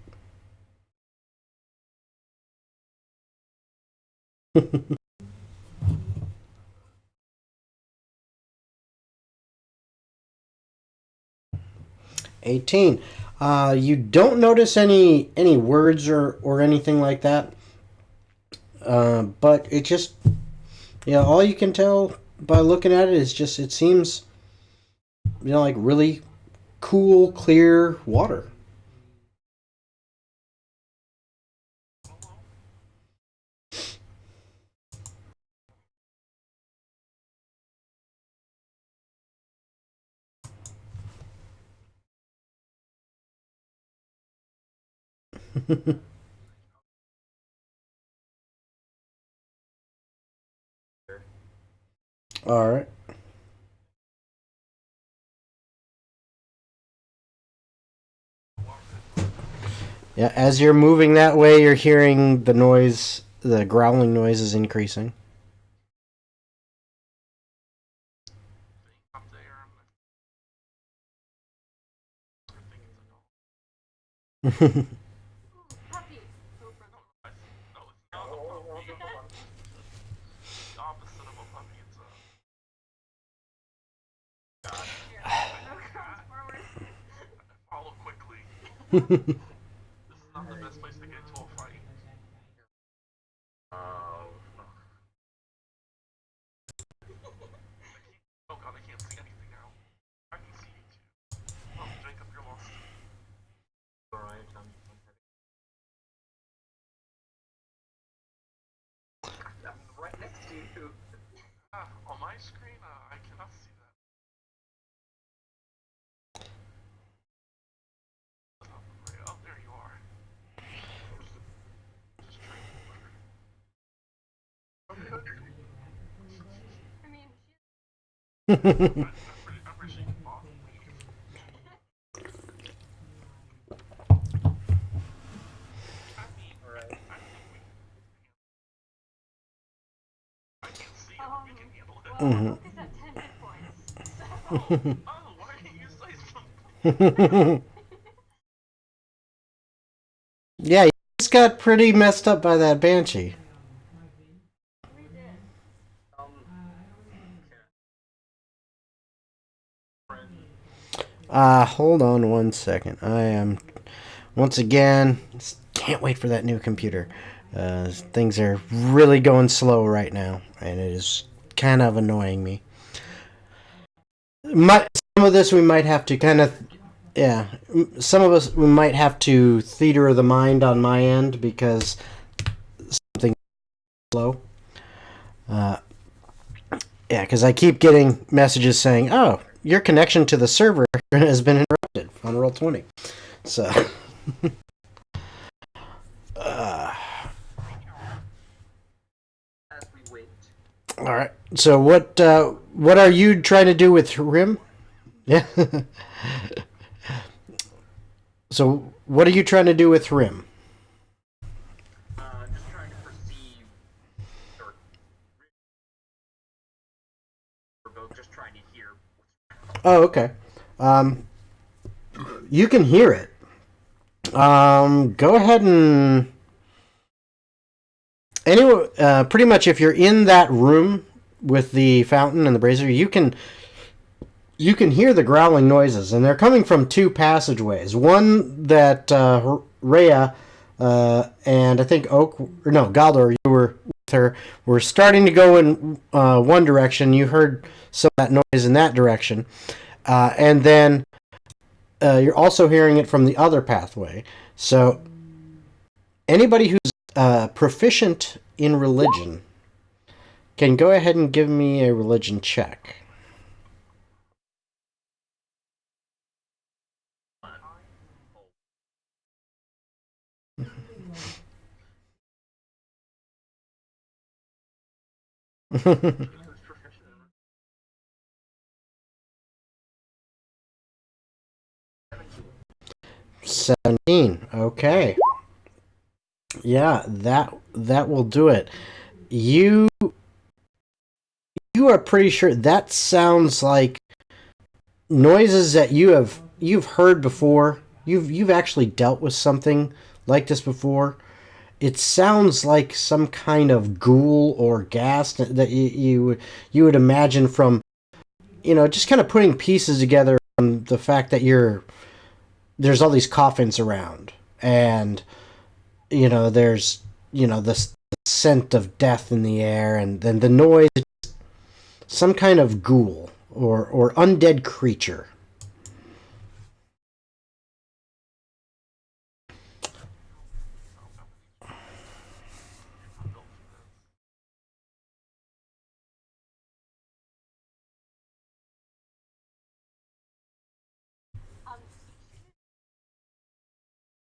18. You don't notice any words or anything like that. But it just, all you can tell by looking at it is just it seems, like really cool, clear water. All right. Yeah, as you're moving that way, you're hearing the noise, the growling noise is increasing. Up there, I think it's a dog. Puppy. No, it's not a puppy. The opposite of a puppy. It's a. No comes forward. Follow quickly. This is not the best place to get into a fight. Oh god, I can't see anything now. I can see you too. Oh, Jacob, you're lost. Alright, I'm right next to you. On my screen, I cannot see that. Oh, there you are. Just trying I mean, I'm pretty sure you can walk. Alright. I can see it, we can handle it. well, Oak is at 10 hit points. So, Oh, why didn't you say something? Yeah, you just got pretty messed up by that banshee. we did. Hold on one second. I am once again can't wait for that new computer. Things are really going slow right now, and it is kind of annoying me. Some of this we might have to kind of, yeah. Some of us we might have to theater of the mind on my end because something slow. Yeah, because I keep getting messages saying, "Oh, your connection to the server has been interrupted on Roll20." So, As we wait. all right. So what are you trying to do with Rim? Yeah. So what are you trying to do with Rim? Just trying to perceive or we're both just trying to hear. Oh, okay. You can hear it. Go ahead and anyway, pretty much if you're in that room with the fountain and the brazier, you can hear the growling noises, and they're coming from two passageways. One that Rhea and I think Galdor, you were with her, were starting to go in one direction. You heard some of that noise in that direction, and then you're also hearing it from the other pathway. So anybody who's proficient in religion can go ahead and give me a religion check. Who's proficient in 17. Okay. Yeah, that will do it. You are pretty sure that sounds like noises that you've heard before. You've actually dealt with something like this before. It sounds like some kind of ghoul or ghast that you would imagine from, just kind of putting pieces together on the fact that there's all these coffins around, and there's the scent of death in the air, and then the noise, some kind of ghoul or undead creature.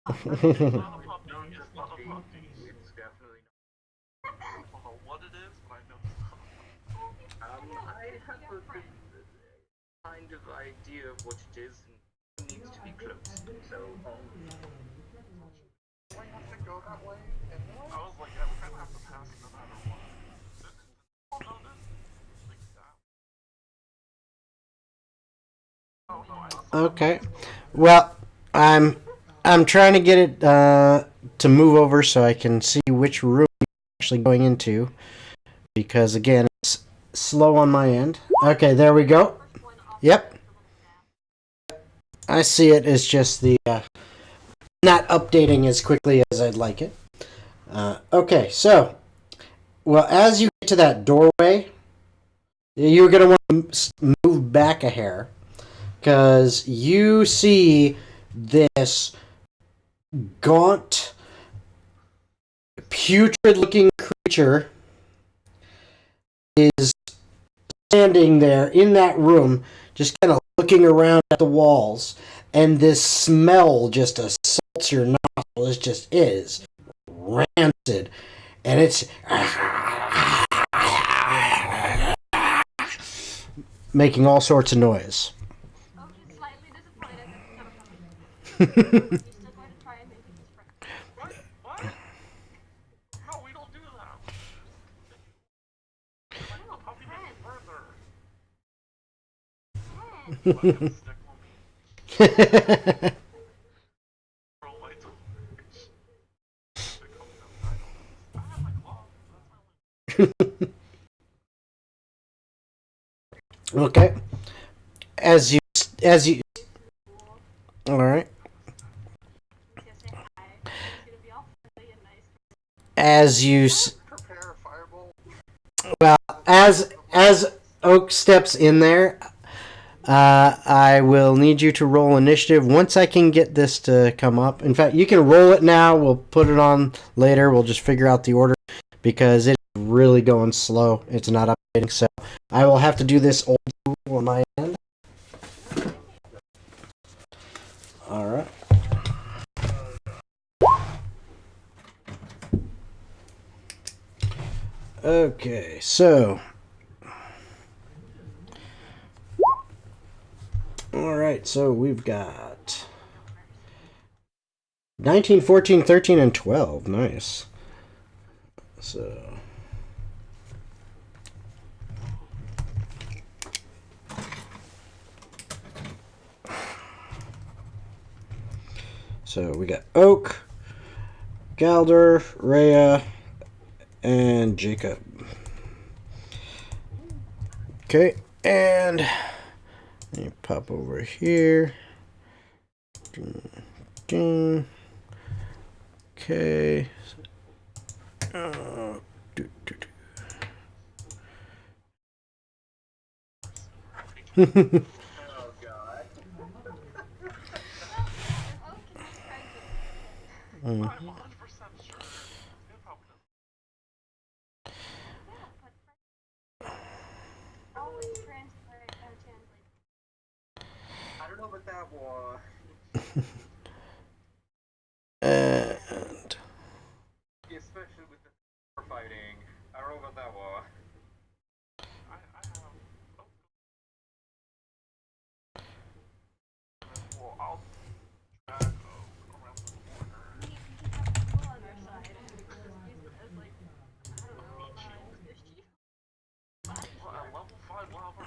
Not a puppy. Don't It's just not a be. puppy. It's definitely I don't know what it is, but I know it's not a puppy. I have a good kind of idea of what it is and needs to be close. So, Why have to go that way? I was like, yeah, we kind of have to pass no matter what. Oh no, this like that. Oh no, I saw Okay. Well, I'm trying to get it to move over so I can see which room you're actually going into, because again, it's slow on my end. Okay, there we go. Yep, I see it. It's just the not updating as quickly as I'd like it. Okay, so as you get to that doorway, you're gonna want to move back a hair because you see this gaunt, putrid-looking creature is standing there in that room, just kind of looking around at the walls, and this smell just assaults your nostrils. It just is rancid, and it's making all sorts of noise. Okay, slightly disappointed that it's not a puppy. He's still going to try and make it his friend. What? No, we don't do that. Like the puppy makes it further. Let him stick with me. Roll my torch. It comes outside. I have my claw. That's my Okay, as you, all right. He's gonna say hi. He's gonna be all friendly and nice. As you, Prepare a fireball. well, as Oak steps in there, I will need you to roll initiative once I can get this to come up. In fact, you can roll it now. We'll put it on later. We'll just figure out the order because it's really going slow. It's not updating, so I will have to do this old school on my end. All right. Okay, so. All right, so we've got 19, 14, 13, and 12. Nice. So we got Oak, Galder, Rhea, and Jacob. Okay, and let me pop over here. Okay. oh god. I'm 100% sure. It probably doesn't. Yeah, but always translate. I don't know about that one. And Especially with the fighting. I don't know about that one. I have. Oh. Well, I'll drag around the corner. We have people on our side. Just as like, I don't know, this chief. Well, at level 5 lava.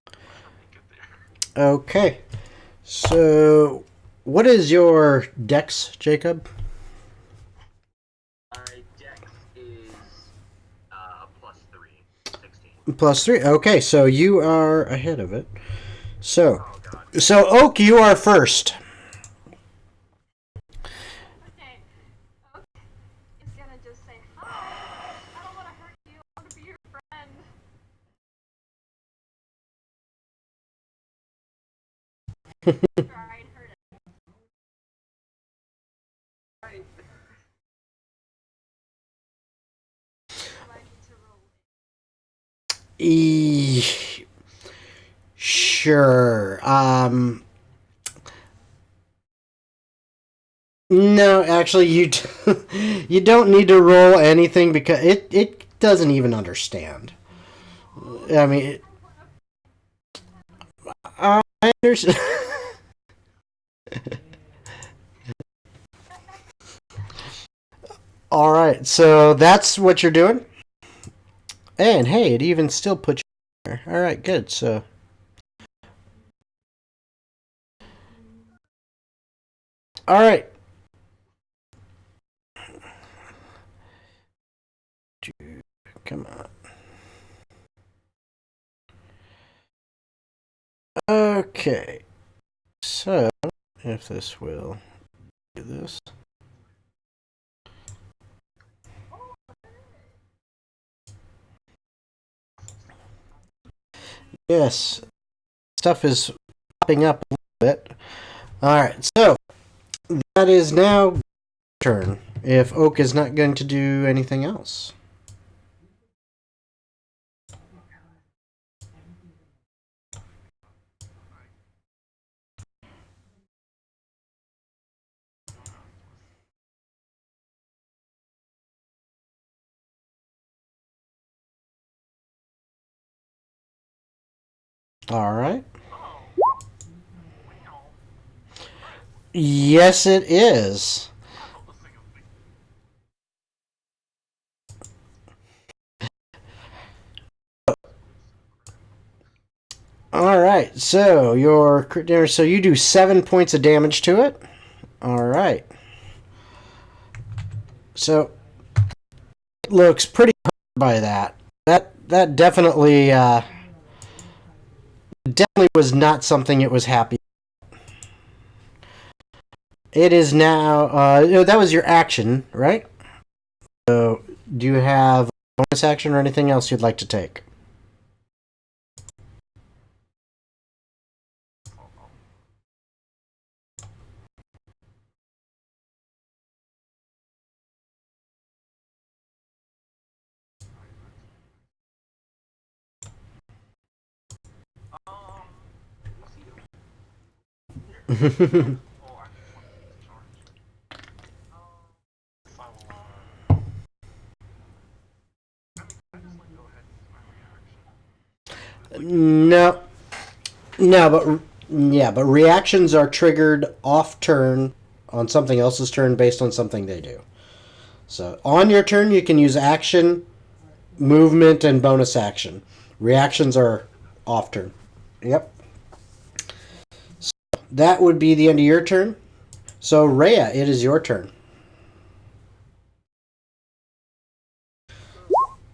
Let me get there. okay. So, what is your dex, Jacob? My dex is +3, 16. +3. Okay, so you are ahead of it. So, Oh god. so Oak, you are first. Okay. Oak is gonna just say, hi. I don't want to hurt you. I want to be your friend. Try and hurt it. Right. I need to roll it. Sure. No, actually, you don't need to roll anything because it doesn't even understand. I mean, I understand. All right, so that's what you're doing. And hey, it even still puts you there. All right, good. So, all right. Come on. Okay. So, if this will do this. Yes. Stuff is popping up a little bit. Alright, so that is now turn. If Oak is not going to do anything else. Alright. Yes, it is. Alright, so so you do 7 points of damage to it. Alright. So it looks pretty hurt by that. That definitely was not something it was happy. It is now that was your action, right? So do you have a bonus action or anything else you'd like to take? No, no, but reactions are triggered off turn on something else's turn based on something they do. So on your turn, you can use action, movement, and bonus action. Reactions are off turn. Yep. So that would be the end of your turn. So Rhea, it is your turn.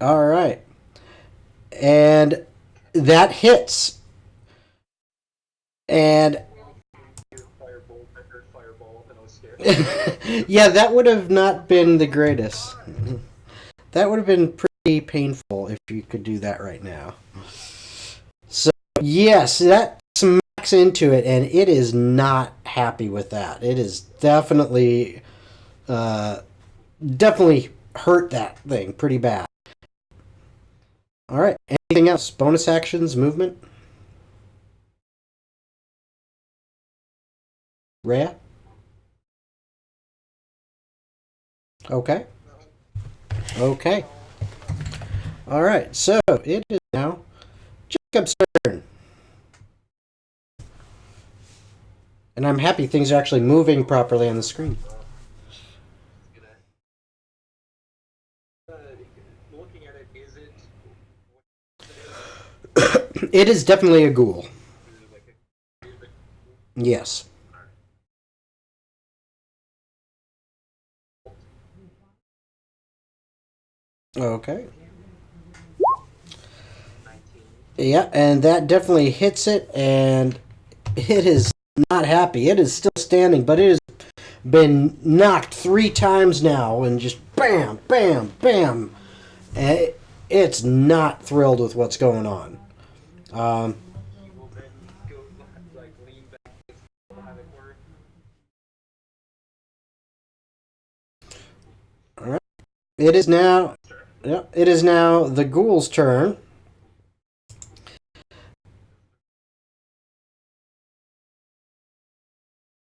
All right, and that hits. And Firebolt, I heard fireball, and I was scared. yeah, that would have not been the greatest. That would have been pretty painful if you could do that right now. So, yes, that smacks into it, and it is not happy with that. It is definitely definitely hurt that thing pretty bad. All right. Anything else? Bonus actions, movement? Rhea? Okay. Okay. All right. So it is now Jacob's turn. And I'm happy things are actually moving properly on the screen. Looking at it, is it It is definitely a ghoul. like Yes. Okay. 19? Yeah, and that definitely hits it, and it is not happy. It is still standing, but it has been knocked 3 times now, and just bam, bam, bam. And it's not thrilled with what's going on. He will then go like lean back behind the corner. All right. It is now. Yeah, it is now the ghoul's turn.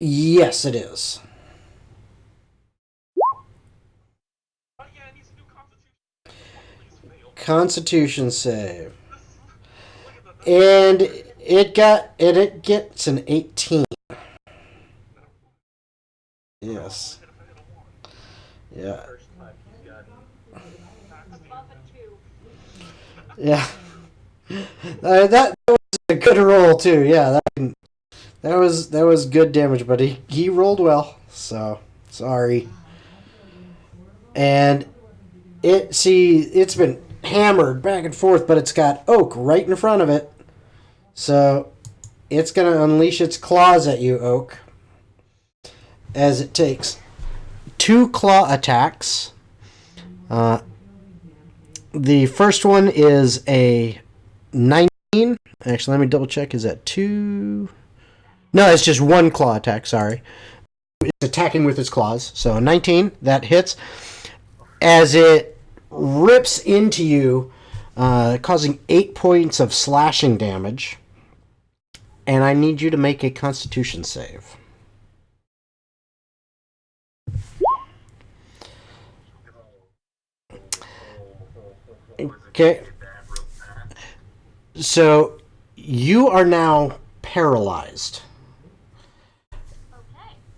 Yes, it is. Oh yeah, it needs a new constitution. Please fail. Constitution save, Look at that. and it gets an 18. Yes. Yeah. First time he's got Above a 2. Yeah. That was a good roll too. Yeah, that was good damage, but he rolled well. So sorry. And it's been hammered back and forth, but it's got oak right in front of it. So it's gonna unleash its claws at you, Oak. As it takes 2 claw attacks. The first one is a 19. Actually, let me double check. Is that 2? No, it's just 1 claw attack. Sorry. It's attacking with its claws. So a 19, that hits. As it rips into you, causing 8 points of slashing damage. And I need you to make a Constitution save. Okay. So you are now paralyzed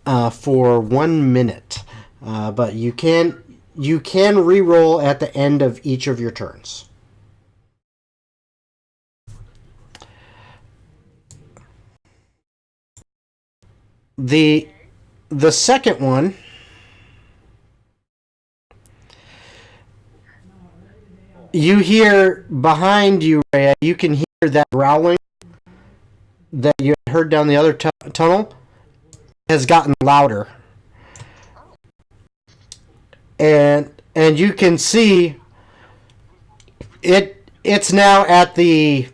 Okay. for 1 minute, but you can re-roll at the end of each of your turns. The second one, you hear behind you, Rhea, you can hear that growling that you heard down the other tunnel has gotten louder. And you can see it's now at the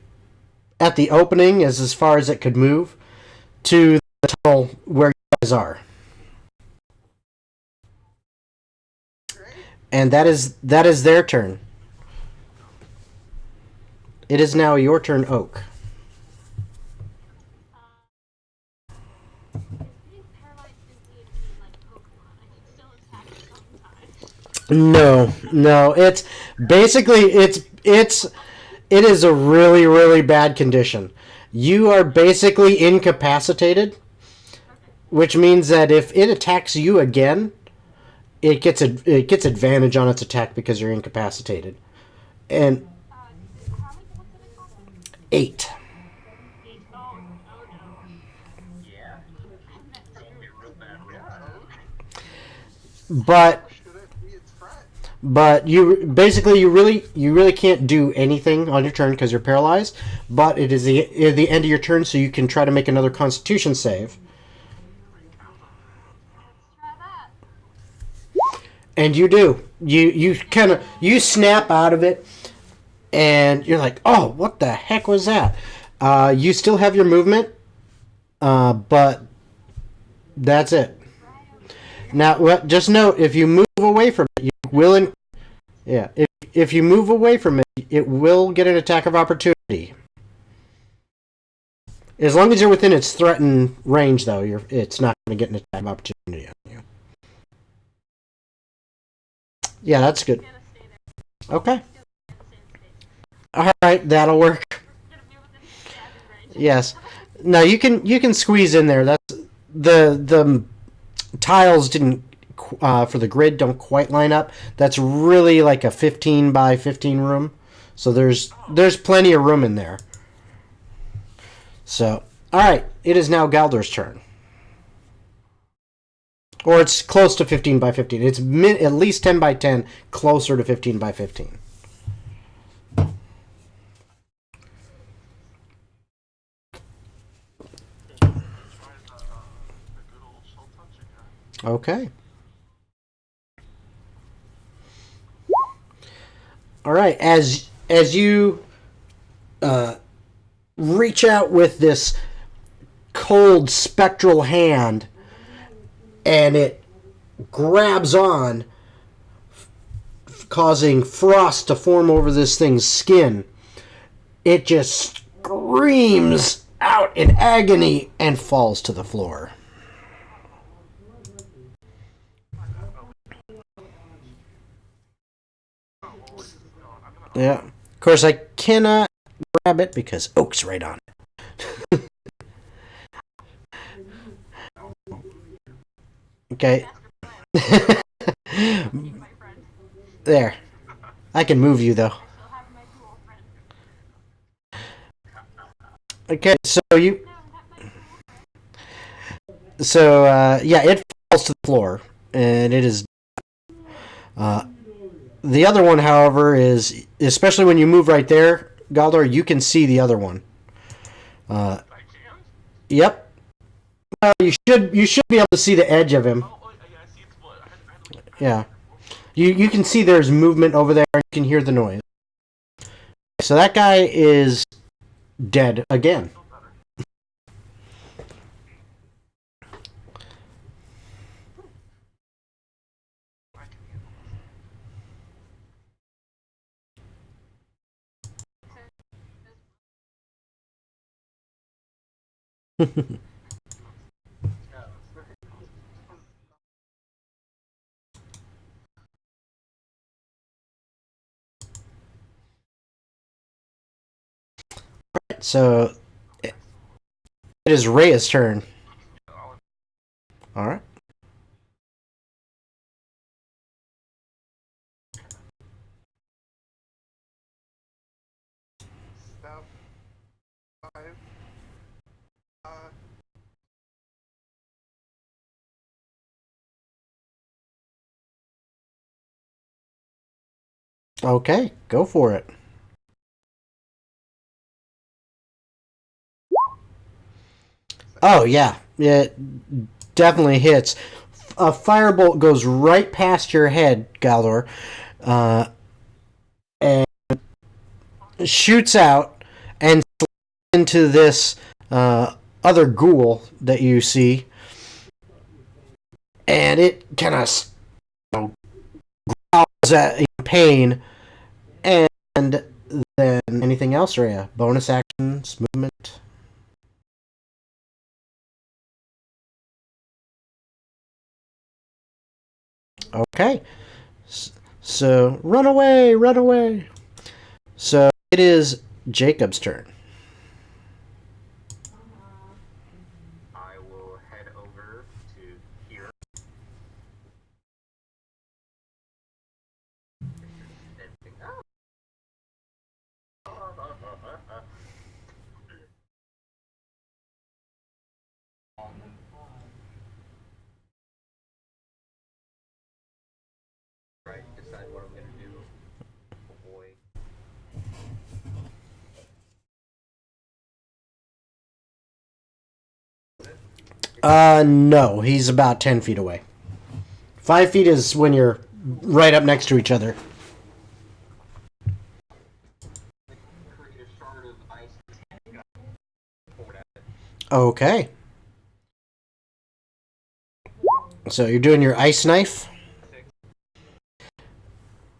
opening as far as it could move to the tunnel where you guys are. And that is their turn. It is now your turn, Oak. Being paralyzed in D&D like Pokemon, I can still attack sometimes. No. It's basically it is a really, really bad condition. You are basically incapacitated, which means that if it attacks you again, it gets advantage on its attack because you're incapacitated. And How many what's it called? 8. 8. Oh no. yeah. It's gonna be a real bad roll. But Should it be its friend? But you basically you really can't do anything on your turn because you're paralyzed. But it is the end of your turn, so you can try to make another Constitution save. Let's try that. And you do. You kind of snap out of it, and you're like, oh, what the heck was that? You still have your movement, but that's it. Now, just note, if you move away from it, you will. Yeah, if you move away from it, it will get an attack of opportunity. As long as you're within its threatened range, though, it's not going to get an attack of opportunity on you. Yeah, that's good. Okay. All right, that'll work. Yes. No, you can squeeze in there. That's the tiles didn't for the grid don't quite line up. That's really like a 15 by 15 room. So there's plenty of room in there. So, all right, it is now Galdor's turn. Or it's close to 15 by 15. It's at least 10 by 10, closer to 15 by 15. Okay. All right, as you reach out with this cold spectral hand, and it grabs on, causing frost to form over this thing's skin. It just screams out in agony and falls to the floor. Yeah. Of course, I cannot grab it because Oak's right on it. Okay. There. I can move you, though. Okay, yeah, it falls to the floor, and it is. The other one, however, is especially when you move right there, Galdor, you can see the other one. Yep. You should be able to see the edge of him. Yeah. You can see there's movement over there, and you can hear the noise. So that guy is dead again. So it is Rhea's turn. All right. Step 5. Okay, go for it. Oh yeah, it definitely hits. A firebolt goes right past your head, Galdor, and shoots out and into this other ghoul that you see, and it kind of growls in pain. And then anything else, Rhea? Bonus actions, movement. Okay. So, run away, run away. So, it is Jacob's turn. I will head over to here. Right, decide what I'm gonna do. Oh boy. No, he's about 10 feet away. 5 feet is when you're right up next to each other. Create a shard of ice and Okay. So you're doing your ice knife?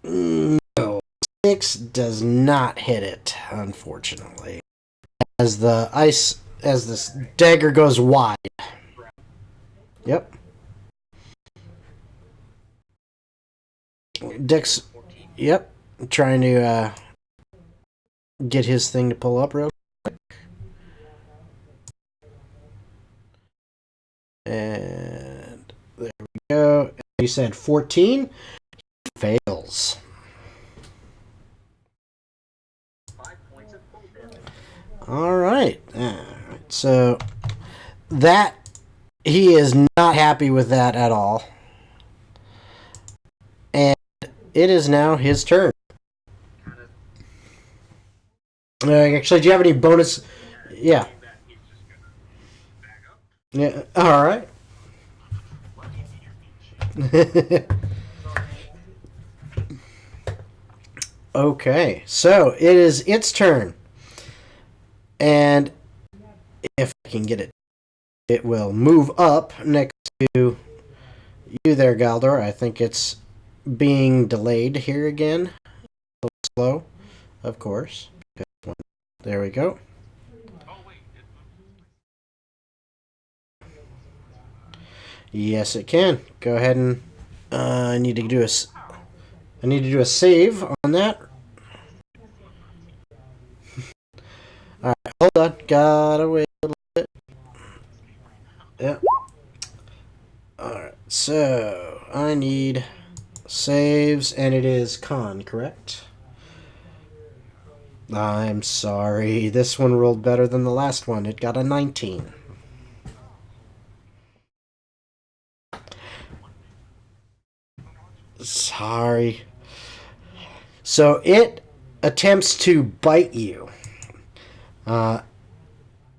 No. 6 does not hit it, unfortunately. As this dagger goes wide. Yep. Dex, yep. Trying to get his thing to pull up real quick. And there we go. You said 14. Fails. 5 points of full damage. All right. So that he is not happy with that at all. And it is now his turn. Actually, do you have any bonus? Yeah. Yeah. All right. Okay. So it is its turn. And if I can get it, it will move up next to you there, Galdor. I think it's being delayed here again. A little slow, of course. There we go. Yes, it can. Go ahead and I need to do a save on that. All right, hold on. Gotta wait a little bit. Yeah. All right. So I need saves, and it is con, correct? I'm sorry. This one rolled better than the last one. It got a 19. Sorry. So it attempts to bite you.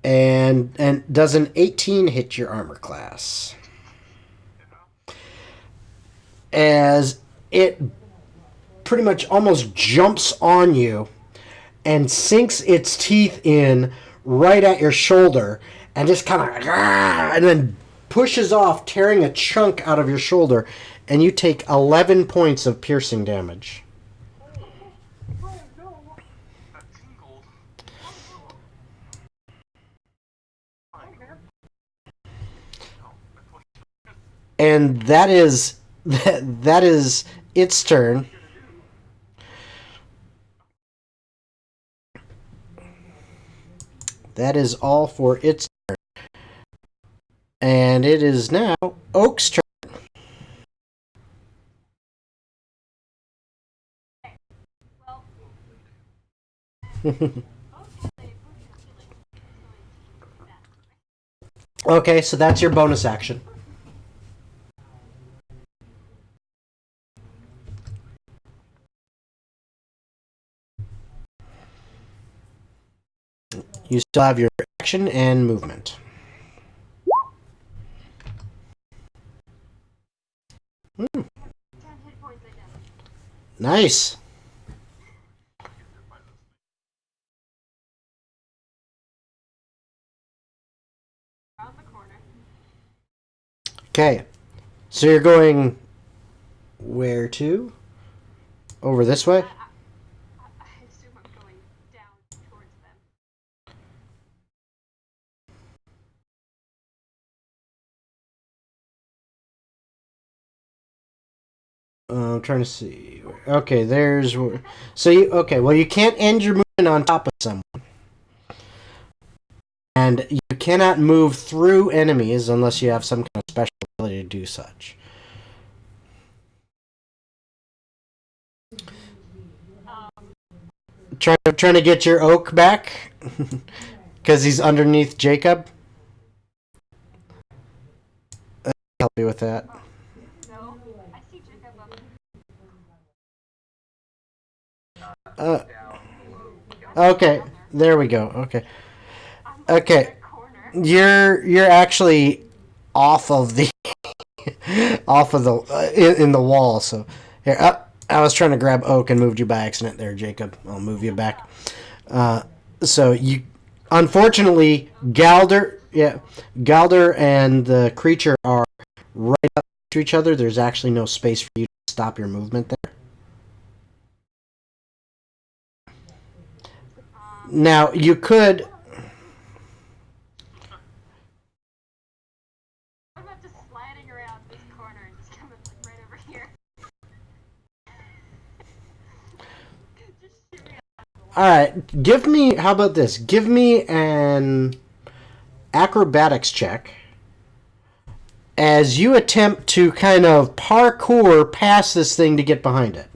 And does an 18 hit your armor class? As it pretty much almost jumps on you and sinks its teeth in right at your shoulder and just kind of and then pushes off, tearing a chunk out of your shoulder, and you take 11 points of piercing damage. And that is its turn. That is all for its turn. And it is now Oak's turn. Okay, so that's your bonus action. You still have your action and movement. Nice. Around the corner. Okay. So you're going where to? Over this way? I assume I'm going down towards them. I'm trying to see. Okay, there's... So you... Okay, well, you can't end your movement on top of someone. And you cannot move through enemies unless you have some kind of special ability to do such. Trying to get your oak back? Because he's underneath Jacob? I'll help you with that. No, I see Jacob up. Okay, there we go. Okay. I'm Okay. in the corner. You're actually off of the in the wall. So here, I was trying to grab Oak and moved you by accident there, Jacob. I'll move you back. So you, unfortunately, Galder and the creature are right up to each other, there's actually no space for you to stop your movement there. Now, you could... What about just sliding around this corner and just coming like right over here? Just shoot me out. Alright, give me... How about this? Give me an acrobatics check as you attempt to kind of parkour past this thing to get behind it.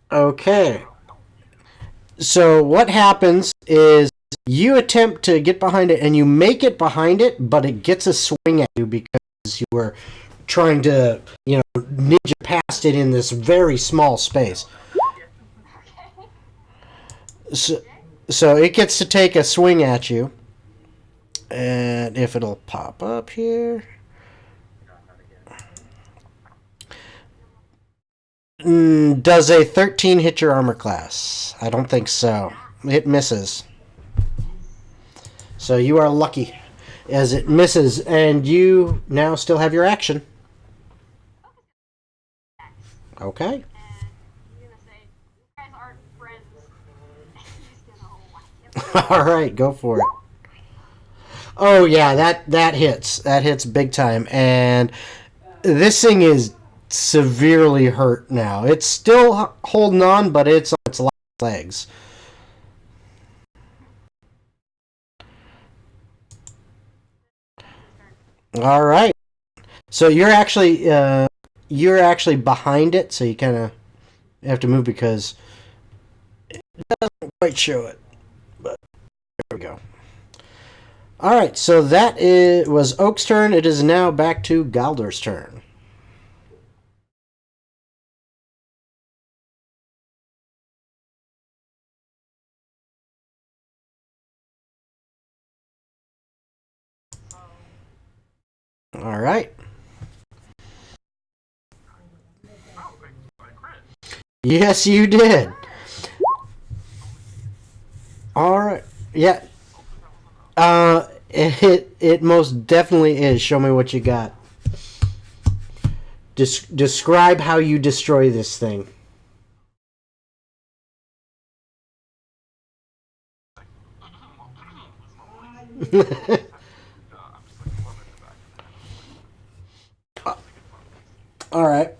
Okay. So what happens is you attempt to get behind it and you make it behind it, but it gets a swing at you because you were trying to, ninja past it in this very small space. So it gets to take a swing at you. And if it'll pop up here. Does a 13 hit your armor class? I don't think so. It misses. So you are lucky as it misses, and you now still have your action. Okay. And he's gonna say, "You guys aren't friends." And he's gonna whack him. All right, go for it. Oh yeah, that hits. That hits big time, and this thing is severely hurt now. It's still holding on, but it's on its last legs. All right. So you're actually behind it, so you kind of have to move because it doesn't quite show it. But there we go. All right. So that was Oak's turn. It is now back to Galdor's turn. All right. Yes, you did. All right. Yeah. It most definitely is. Show me what you got. Describe how you destroy this thing. All right.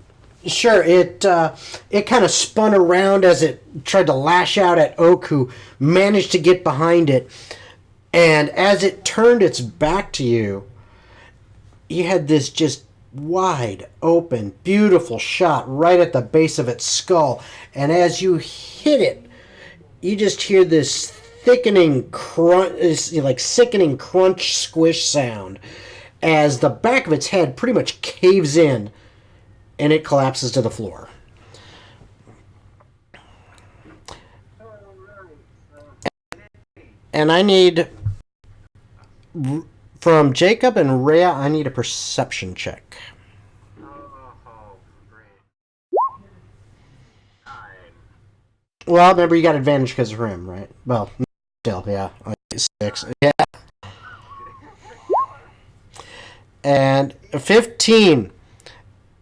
Sure, it kind of spun around as it tried to lash out at Oak, who managed to get behind it. And as it turned its back to you, you had this just wide open, beautiful shot right at the base of its skull. And as you hit it, you just hear this thickening crunch, like sickening crunch squish sound as the back of its head pretty much caves in and it collapses to the floor. And I need, from Jacob and Rhea, I need a perception check. Oh, great. 9. Well, remember you got advantage because of him, right? Well, still, yeah. 6. Yeah. And 15.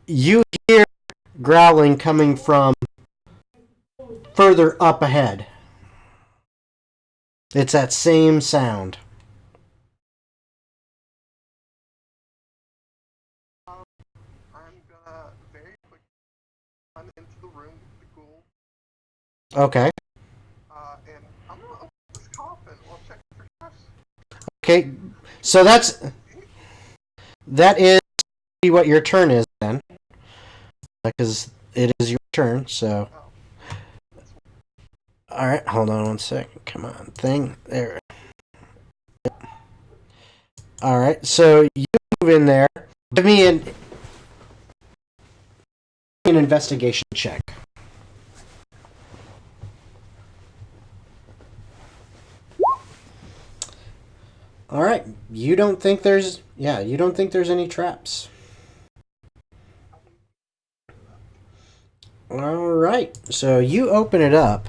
You hear growling coming from further up ahead. It's that same sound. I'm gonna very quickly run into the room with the ghoul, Okay. and I'm gonna open this coffin while checking for trash. Okay. So that is what your turn is then. Because it is your turn, so. Alright, hold on one second. Come on, thing. There. Alright, so you move in there. Give me an investigation check. Alright, you don't think there's any traps. Alright, so you open it up,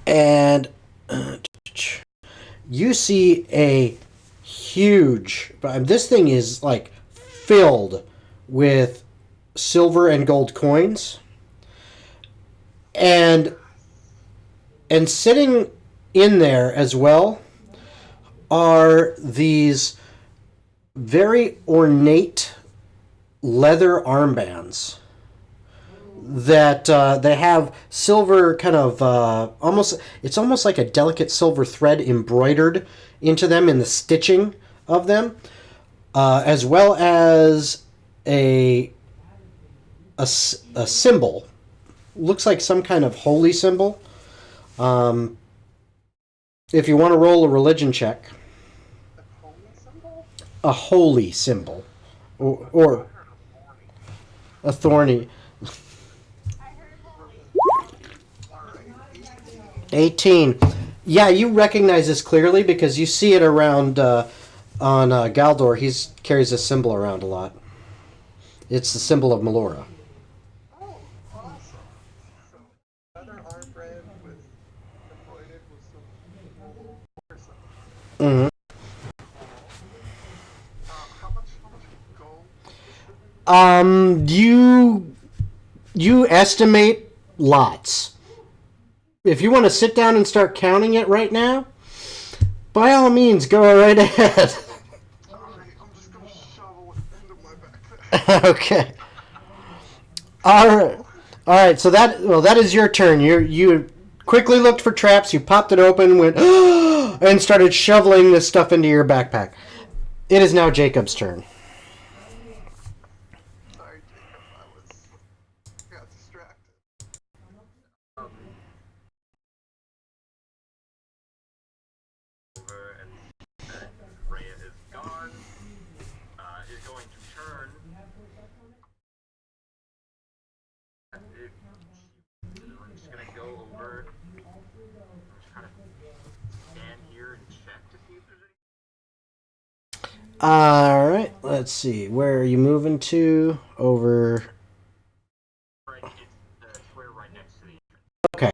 And you see a huge. This thing is like filled with silver and gold coins, and sitting in there as well are these very ornate leather armbands that they have silver kind of it's almost like a delicate silver thread embroidered into them in the stitching of them, as well as a symbol. Looks like some kind of holy symbol. If you want to roll a religion check. A holy symbol. Or a thorny. I heard holy. 18. Yeah, you recognize this clearly because you see it around on Galdor. He carries this symbol around a lot. It's the symbol of Melora. Oh, awesome. So, another armband with embroidered with some person. Mm-hmm. How much gold? You estimate lots. If you want to sit down and start counting it right now, by all means, go right ahead. Alright, I'm just gonna shovel it into my backpack. Okay. All right. So that is your turn. You quickly looked for traps. You popped it open, went and started shoveling this stuff into your backpack. It is now Jacob's turn. Sorry, Jacob, I got distracted. Over and Rhea is gone. Is going to turn. I'm just gonna go over. Just kind of stand here and check to see if there's any. All right. Let's see. Where are you moving to? Over. Right, it's the square right next to the Okay.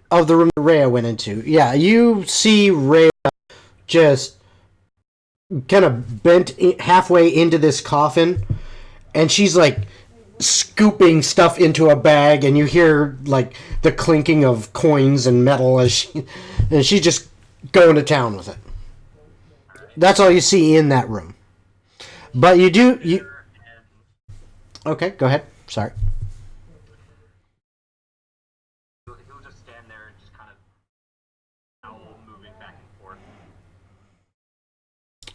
Of the room that Rhea went into. Yeah, you see Rhea just kind of bent halfway into this coffin, and she's like scooping stuff into a bag, and you hear like the clinking of coins and metal as she's just going to town with it. That's all you see in that room. But you do you. Okay, go ahead. Sorry. He'll just stand there and just kind of owl moving back and forth.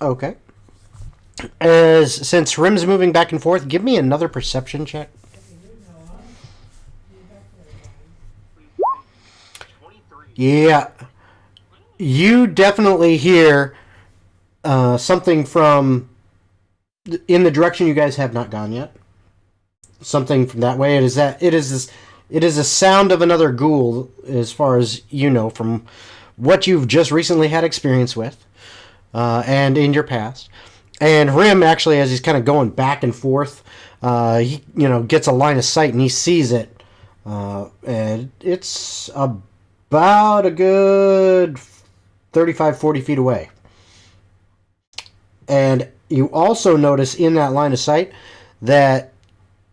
Okay. Since Rim's moving back and forth, give me another perception check. 23. Yeah. You definitely hear something from in the direction you guys have not gone yet. Something from that way. It is a sound of another ghoul, as far as you know from what you've just recently had experience with, and in your past. And Rim, actually, as he's kind of going back and forth, he gets a line of sight and he sees it, and it's about a good 35, 40 feet away. And you also notice in that line of sight that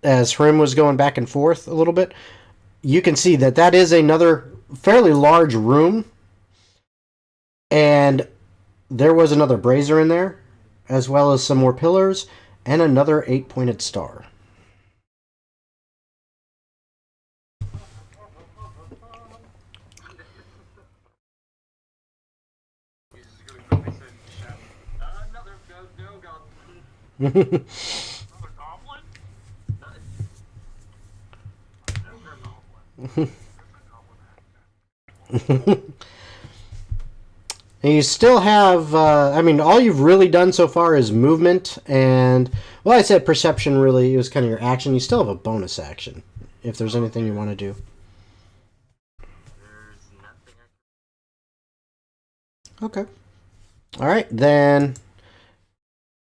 as Rim was going back and forth a little bit, you can see that is another fairly large room, and there was another brazier in there, as well as some more pillars, and another 8-pointed star. He's just gonna quickly sit and shout, another go goblin. Another goblin? Another goblin. And you still have, all you've really done so far is movement, and, well, I said perception really, it was kind of your action. You still have a bonus action, if there's anything you want to do. There's nothing I Okay. Alright, then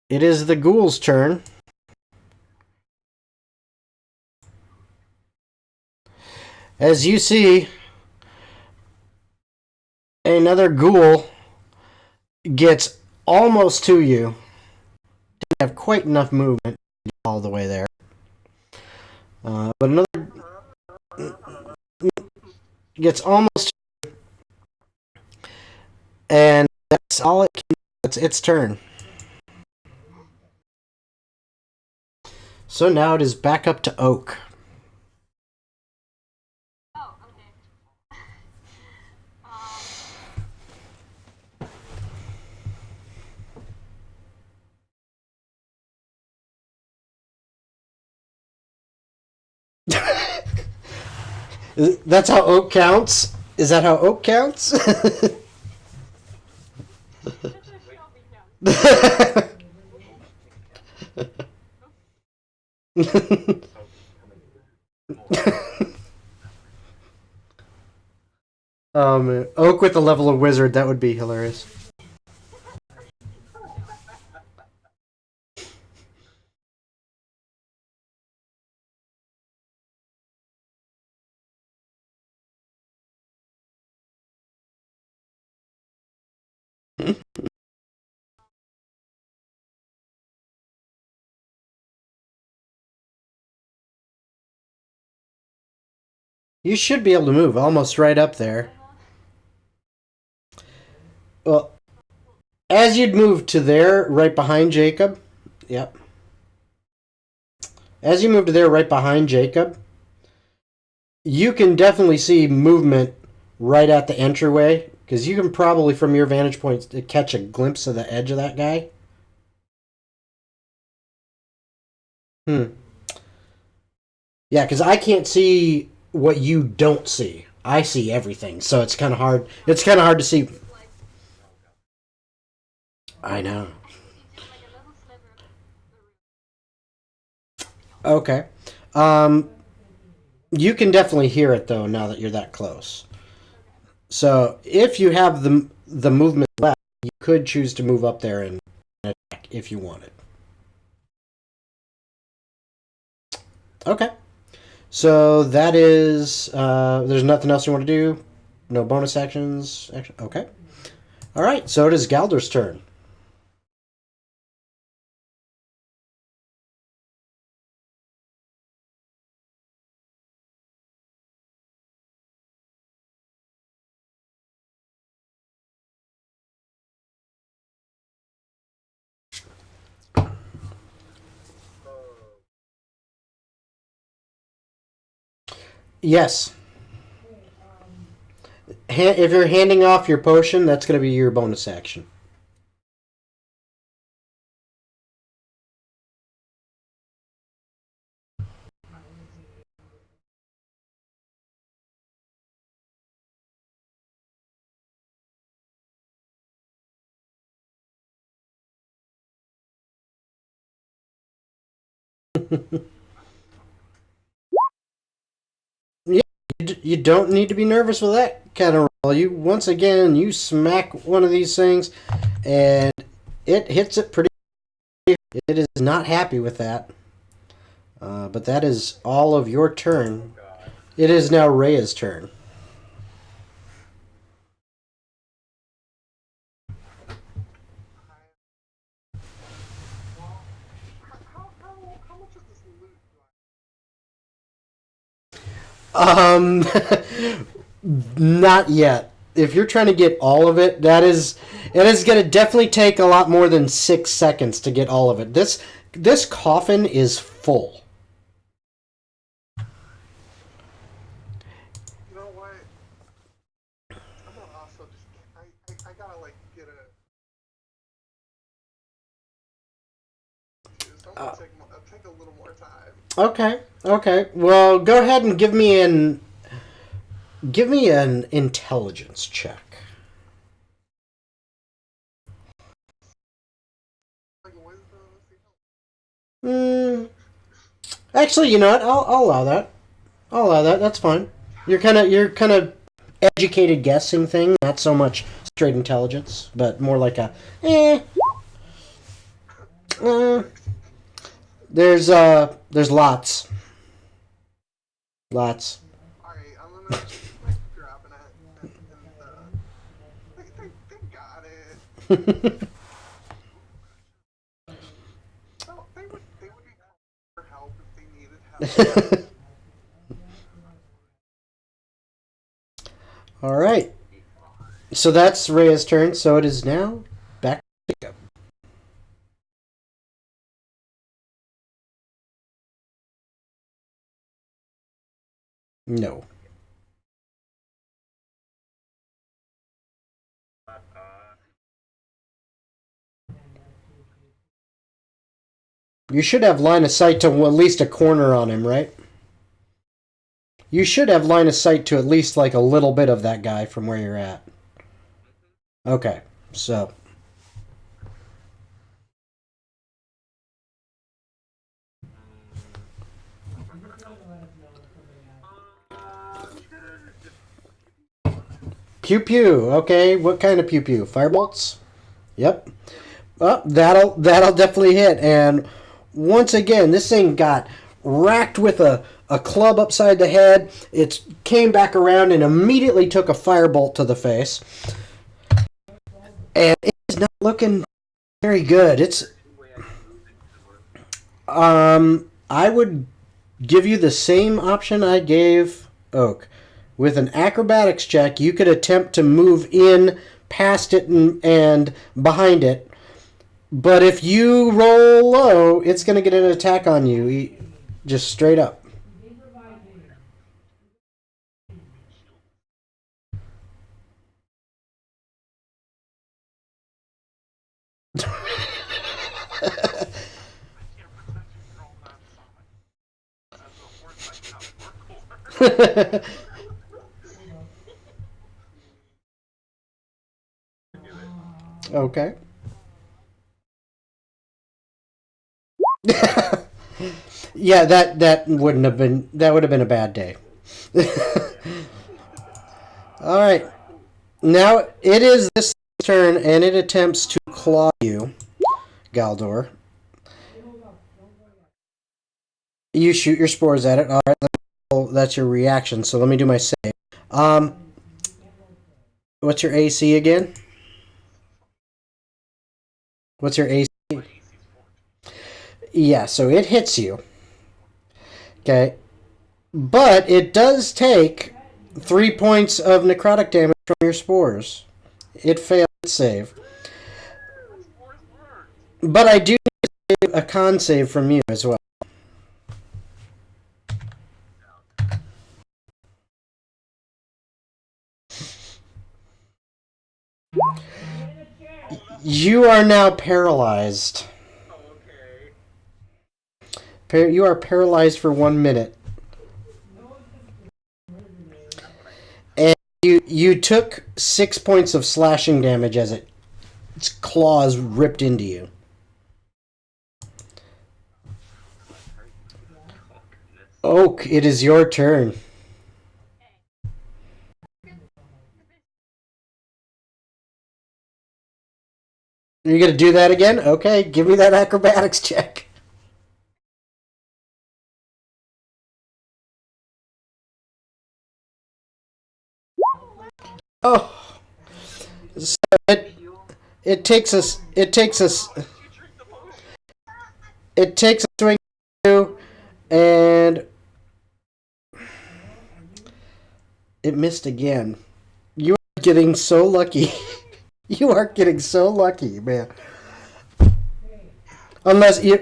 it is the ghoul's turn. As you see, another ghoul gets almost to you. Didn't have quite enough movement to get all the way there. But another gets almost, and that's all it can do. It's its turn. So now it is back up to Oak. Oh, okay. That's how Oak counts? Is that how Oak counts? Oak with the level of wizard, that would be hilarious. You should be able to move almost right up there. Well, as you'd move to there, right behind Jacob. Yep. As you move to there, right behind Jacob, you can definitely see movement right at the entryway, because you can probably, from your vantage point, catch a glimpse of the edge of that guy. Yeah, because I can't see what you don't see. I see everything, so it's kind of hard. It's kind of hard to see. I know. Okay. You can definitely hear it though now that you're that close. So if you have the movement left, you could choose to move up there and attack if you wanted. Okay. So that is. There's nothing else you want to do. No bonus actions. Okay. All right. So it is Galder's turn. Yes. If you're handing off your potion, that's going to be your bonus action. Yeah, you don't need to be nervous with that kind of roll. You smack one of these things, and it hits it pretty. It is not happy with that. But that is all of your turn. It is now Rhea's turn. How much of this loot do Not yet. If you're trying to get all of it, it is going to definitely take a lot more than 6 seconds to get all of it. This coffin is full. You know what? I'm gonna also just. I gotta, like, get a. So I'm gonna take a little more time. Okay. Well, go ahead and give me an intelligence check. Like, wisdom. Actually, you know what? I'll allow that. I'll allow that. That's fine. You're kind of educated guessing thing, not so much straight intelligence, but more like a There's lots. Alright, I'm like grabbing it, and they got it. No, they would be calling for help if they needed help. All right. So that's Rhea's turn. So it is now back to Jacob. No. You should have line of sight to at least a corner on him, right? You should have line of sight to at least like a little bit of that guy from where you're at. Okay, so. Pew pew. Okay, what kind of pew pew? Firebolts? Yep. Oh, that'll definitely hit. And once again, this thing got racked with a club upside the head. It came back around and immediately took a firebolt to the face. And it's not looking very good. It's I would give you the same option I gave Oak. With an acrobatics check, you could attempt to move in past it and behind it. But if you roll low, it's going to get an attack on you. Just straight up. Okay. Yeah, that would have been a bad day. All right. Now it is this turn, and it attempts to claw you, Galdor. You shoot your spores at it. All right. That's your reaction. So let me do my save. What's your AC again? What's your AC? Yeah, so it hits you. Okay. But it does take 3 points of necrotic damage from your spores. It failed its save. But I do need a con save from you as well. You are now paralyzed. You are paralyzed for 1 minute. And you took 6 points of slashing damage as its claws ripped into you. Oak, it is your turn. You're going to do that again? Okay, give me that acrobatics check. Oh. So it takes a swing and it missed again. You are getting so lucky. You are getting so lucky, man. Unless your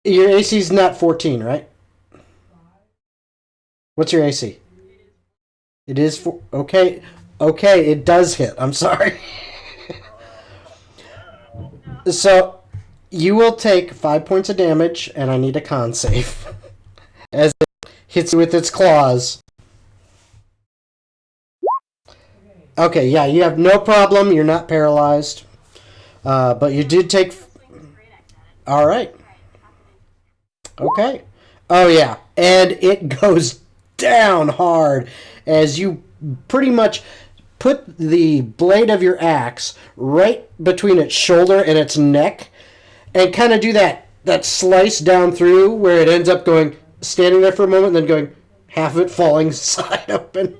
AC's not 14, right? What's your AC? It is for okay. Okay, it does hit. I'm sorry. So you will take 5 points of damage, and I need a con save as it hits you with its claws. Okay, yeah, you have no problem. You're not paralyzed. But you did take... All right. Okay. Oh, yeah. And it goes down hard as you pretty much put the blade of your axe right between its shoulder and its neck and kind of do that slice down through where it ends up going, standing there for a moment and then going half of it falling side open.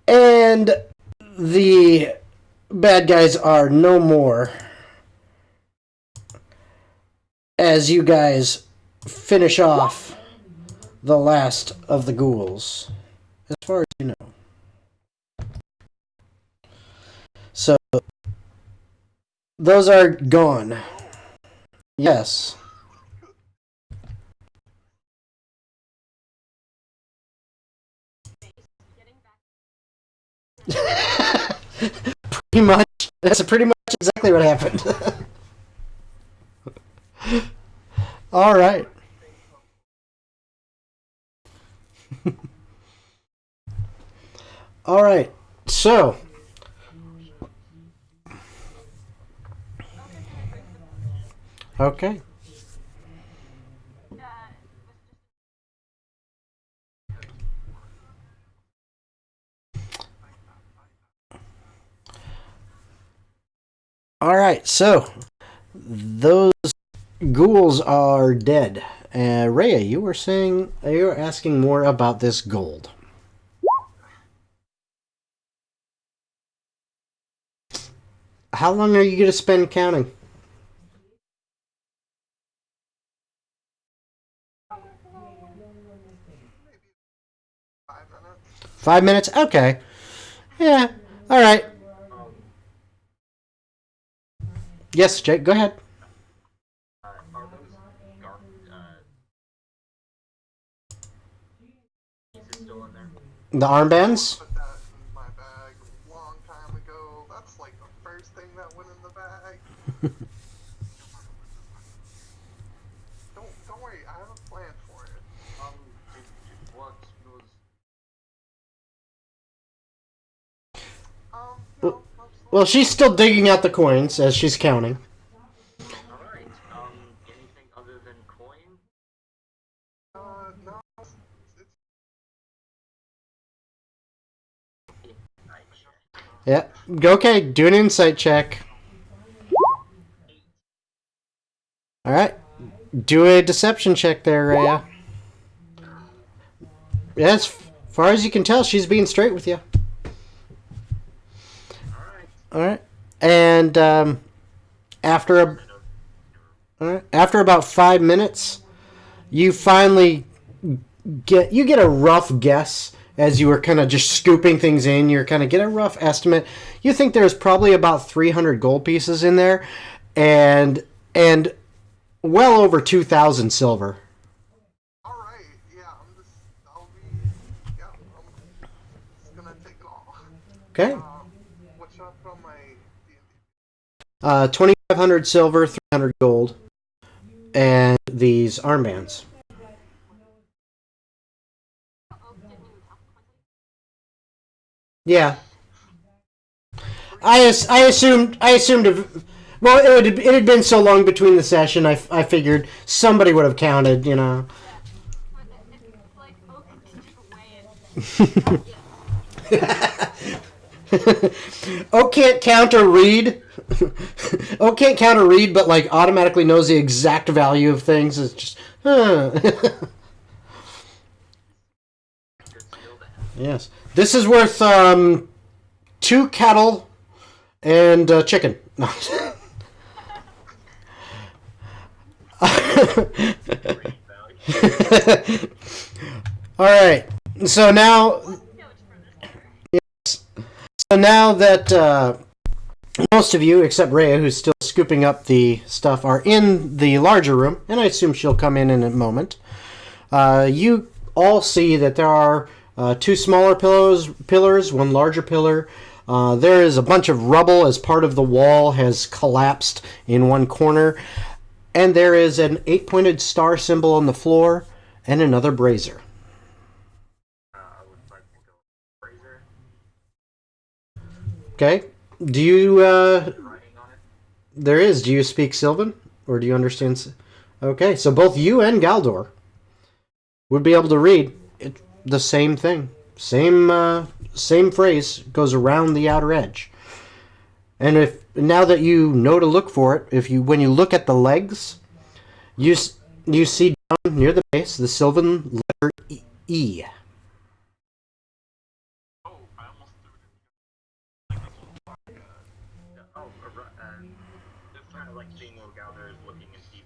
And the bad guys are no more as you guys finish off the last of the ghouls, as far as you know. So, those are gone. Yes. Pretty much. That's pretty much exactly what happened. All right. All right. So. Okay. All right. So those ghouls are dead. Rhea, you were asking more about this gold. How long are you going to spend counting? 5 minutes? Okay. Yeah. All right. Yes, Jake, go ahead. Are those pieces still in there? The armbands? Put that in my bag a long time ago. That's like the first thing that went in the bag. Don't worry, I have a plan for it. What was... No, Well, she's still digging out the coins as she's counting. Alright, anything other than coin? no, Yeah. Okay, do an insight check. All right. Do a deception check there, Rhea. Yeah, as far as you can tell, she's being straight with you. All right. And after about 5 minutes, you finally get a rough guess as you were kind of just scooping things in. You're kind of get a rough estimate. You think there's probably about 300 gold pieces in there, and well over 2,000 silver. alright, yeah, I'm just gonna take it all. Okay. What should I put on my D&D? 2,500 silver, 300 gold, and these armbands. Yeah. I assumed. Well, it had been so long between the session. I figured somebody would have counted. You know. It's like Oak just weigh it. Oak can't count or read. Oak can't count or read, but like automatically knows the exact value of things. It's just. Yes. This is worth 2 cattle and chicken. No. All right. So now, yes. So now that most of you, except Rhea, who's still scooping up the stuff, are in the larger room, and I assume she'll come in a moment. You all see that there are 2 smaller pillars, 1 larger pillar. There is a bunch of rubble as part of the wall has collapsed in one corner. And there is an 8-pointed star symbol on the floor and another brazier. I would like to go brazier. Okay. Do you... Writing on it? There is. Do you speak Sylvan? Or do you understand... Okay, so both you and Galdor would be able to read the same thing. Same phrase goes around the outer edge. And now that you know to look for it, when you look at the legs, you see near the base the Sylvan letter E. Oh, I almost threw it. It's kind of like seeing where Gowder is looking and see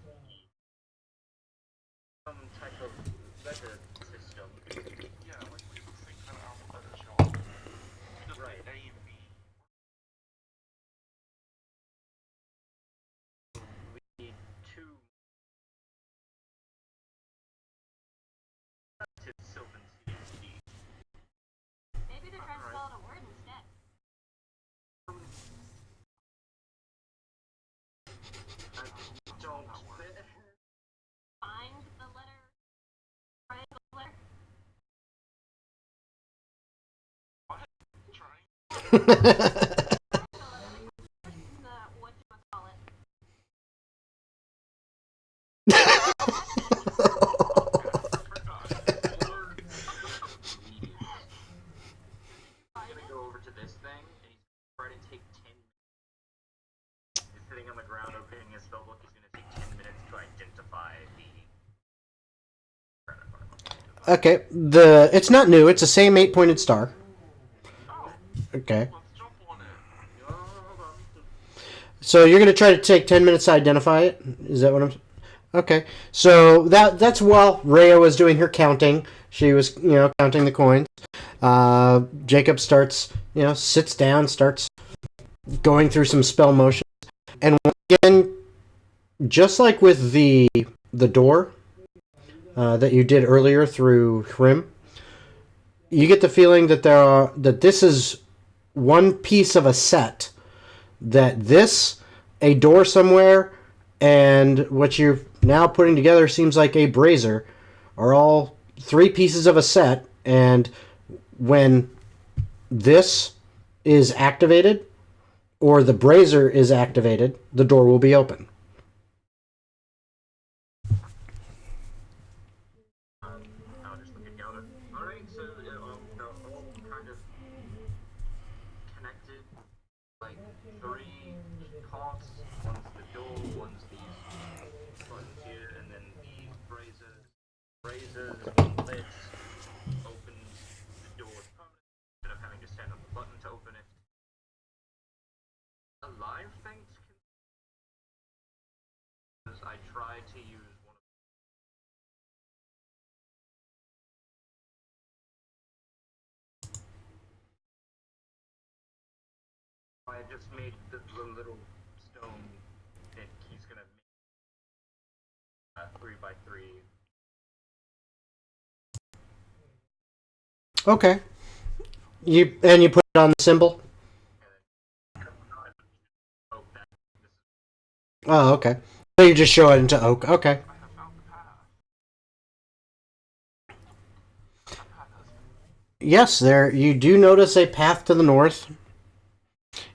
some type of letter system. Yeah, like we have the same kind of alphabet as y'all. We just Right. say A and B. We need two to Sylvan CSD. Maybe they're trying to spell out a word instead. I don't. Find the letter. Triangle letter. What? Trying? Whatchamacallit. He's gonna go over to this thing and he's gonna try to take 10 minutes. He's sitting on the ground opening his spellbook. He's gonna take 10 minutes to identify the. Okay, it's not new. It's the same 8-pointed star. Okay. Let's jump on it. Oh, hold on. So you're gonna try to take 10 minutes to identify it. Is that what I'm? Okay. So that's while Rhea was doing her counting. She was counting the coins. Jacob starts sits down, starts going through some spell motions, and once again, just like with the door that you did earlier through Hrim, you get the feeling that this is one piece of a set. That a door somewhere, and what you're now putting together seems like a brazier, are all 3 pieces of a set, and when this is activated, or the brazier is activated, the door will be open. I'll just look at Gowder. Alright, so they're all kind of connected. Like 3 parts. One's the door, one's these buttons here, and then these braziers. Braziers, lets opens the door permanently instead of having to stand on the button to open it. Alive things can. I tried to use one of. I just made the little stone that he's gonna make 3 by 3. Okay. You put it on the symbol? Oh, okay. So you just show it into oak. Okay. I have found the path. That path has Yes, there you do notice a path to the north.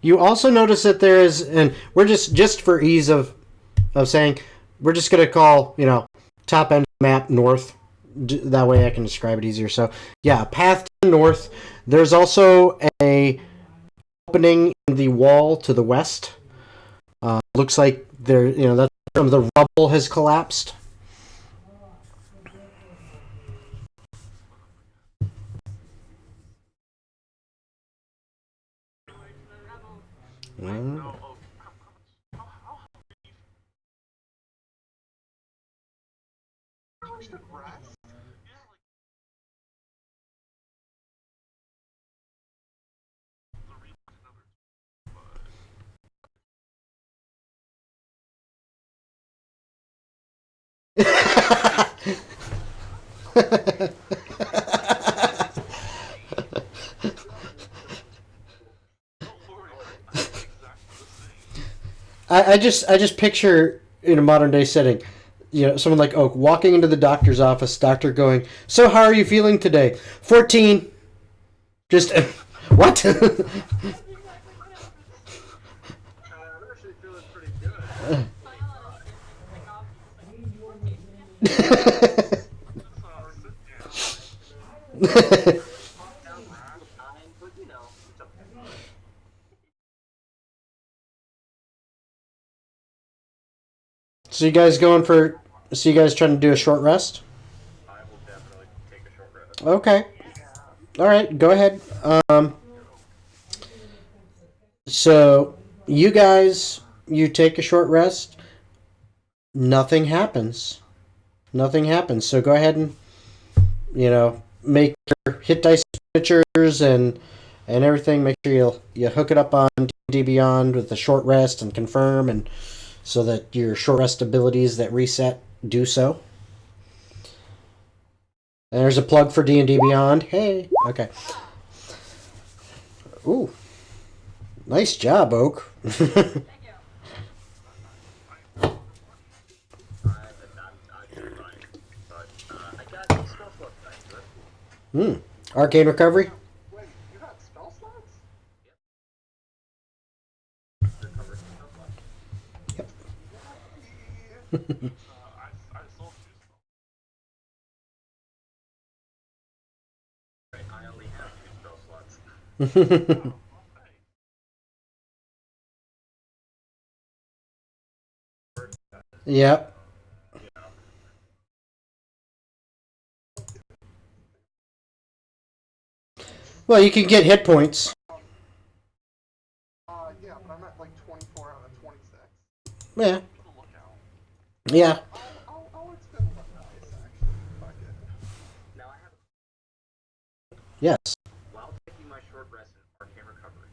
You also notice that there is, and we're just for ease of saying, we're just going to call top end of the map north. That way I can describe it easier. So yeah, a path to the north. There's also a opening in the wall to the west. Looks like that some of the rubble has collapsed. no. Oh, how We should rest. yeah, like the reason another. Don't worry, I did exactly the same. I just picture in a modern day setting, someone like Oak walking into the doctor's office, doctor going, "So how are you feeling today?" 14. Just what? I'm actually feeling pretty good. But it's okay. So you guys going for So you guys trying to do a short rest? I will definitely take a short rest. Okay. All right. Go ahead. So you guys, you take a short rest. Nothing happens. Nothing happens. So go ahead and make your hit dice signatures and everything. Make sure you hook it up on D Beyond with the short rest and confirm, and so that your short rest abilities that reset do so. And there's a plug for D&D Beyond. Hey, okay. Ooh, nice job, Oak. Thank you. I did fine, but I got some spell slot dice. Arcane recovery. Wait, you got spell slots? Recover some spell slots. I sold you stuff. Right, I only have 2 spell slots. Oh, Yep. Well, you can get hit points. Yeah, but I'm at like 24 out of 26. Yeah. keep a lookout. Yeah. I'll expend one dice, actually. Fuck it. Now I have Yes. while taking my short rest in arcane recovery.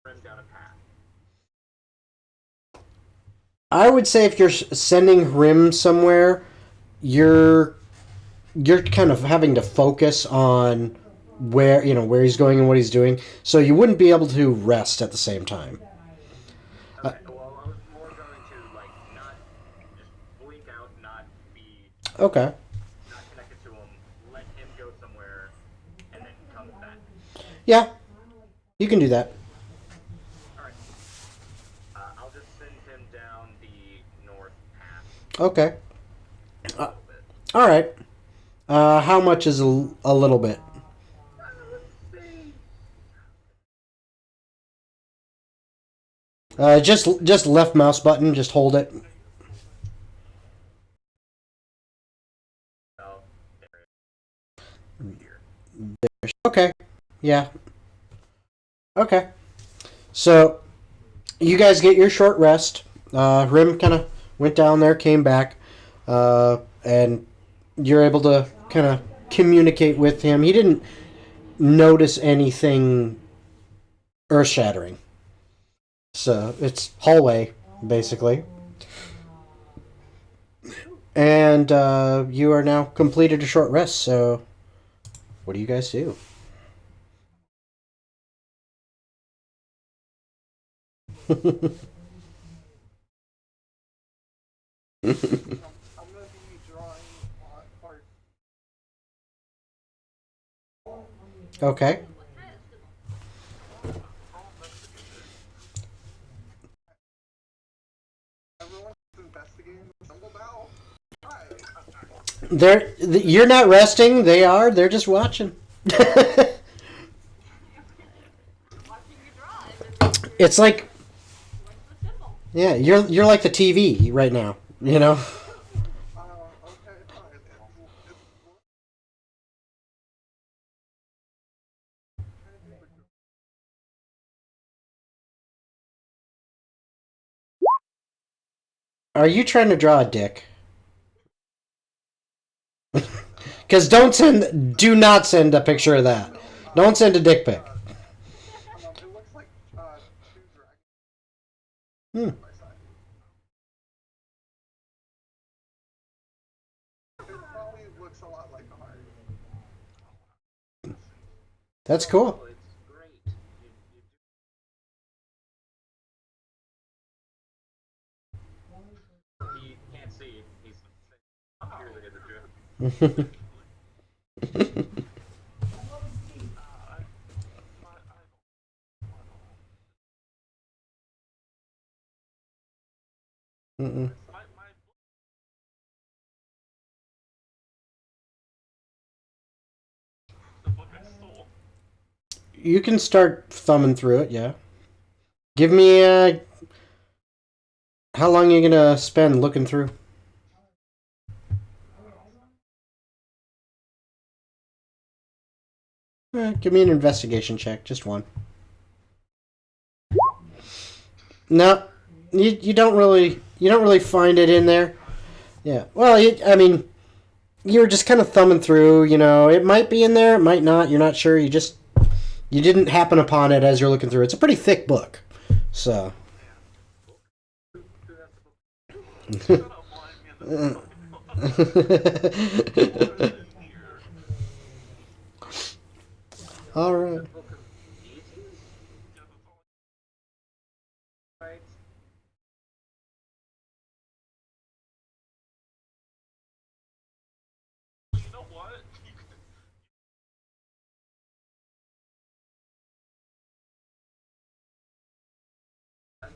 Trim down a path. I would say if you're sending Rim somewhere, you're kind of having to focus on where he's going and what he's doing. So you wouldn't be able to rest at the same time. Okay, well, I was more going to, like, not just blink out, not be Okay. not connected to him, let him go somewhere, and then come back. Yeah. You can do that. Alright. I'll just send him down the north path Okay. a little bit. All right. How much is a little bit? Let's see. Just left mouse button. Just hold it. Oh, there it is. Here. Okay. Yeah. Okay. So you guys get your short rest. Rim kind of went down there, came back, and you're able to kind of communicate with him. He didn't notice anything earth-shattering. So it's hallway, basically. And you are now completed a short rest. So what do you guys do? I'm gonna be drawing art. Okay. Everyone's investigating the symbol now. Right. You're not resting. They are. They're just watching. Watching you drive. It's like, What's the symbol? yeah, you're like the TV right now. You know. Okay, fine. Are you trying to draw a dick? Because do not send a picture of that. Don't send a dick pic. It looks like 2 dragons Hmm. by side. It probably looks a lot like a heart. That's cool. Oh, it's great. He can't see. He's here to get the joke. Mm-mm. The book I stole. You can start thumbing through it. Yeah. Give me How long are you gonna spend looking through? Give me an investigation check, just one. No, you don't really find it in there. Yeah. Well, I mean, you're just kind of thumbing through. You know, it might be in there, it might not. You're not sure. You didn't happen upon it as you're looking through. It's a pretty thick book, so. Shut up, blind man. All right. Right. You know what? I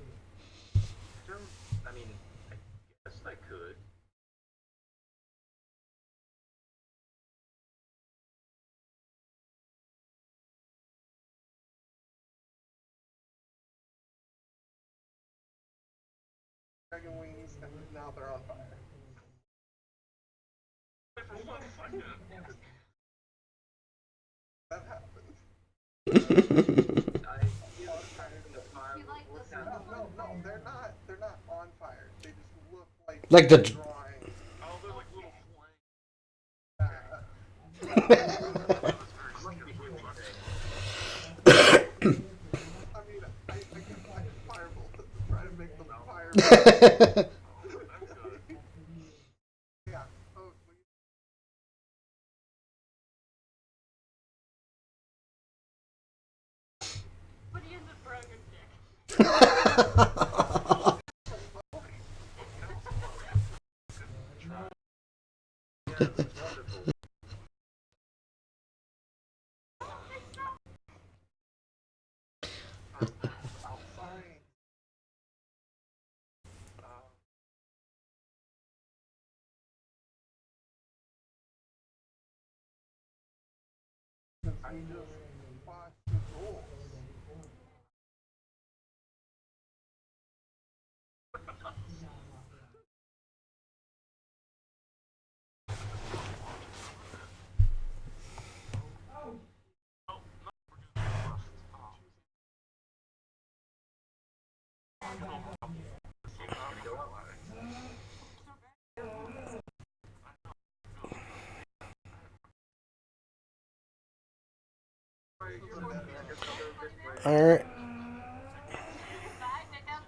mean, I guess I could. Dragon wings, and now they're on fire. Wait for 1 second. That happened. I give the fire. You like What this kind one? of- No, they're not. They're not on fire. They just look like Like the- drawing. Oh, they're like little flames. That's very scary. I mean, I can fly firebolts to try to make them fire. Oh, that's good. Yeah. Oh, But he is a broken dick. Yeah, it's wonderful. outside. I just watched the rules. All right. Bye, Jacob.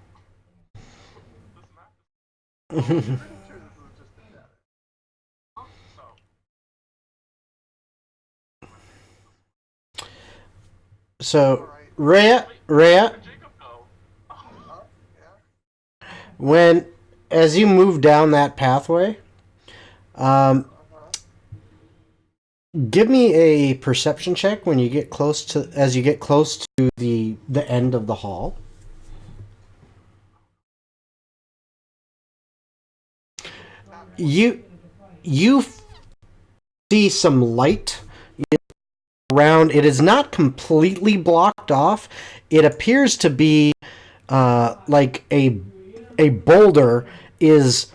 I'm pretty sure this is just a data. So, Rhea, Jacob, no. Oh, yeah. when as you move down that pathway, give me a perception check when you get close to as you get close to the end of the hall. You see some light around. It is not completely blocked off. It appears to be like a boulder is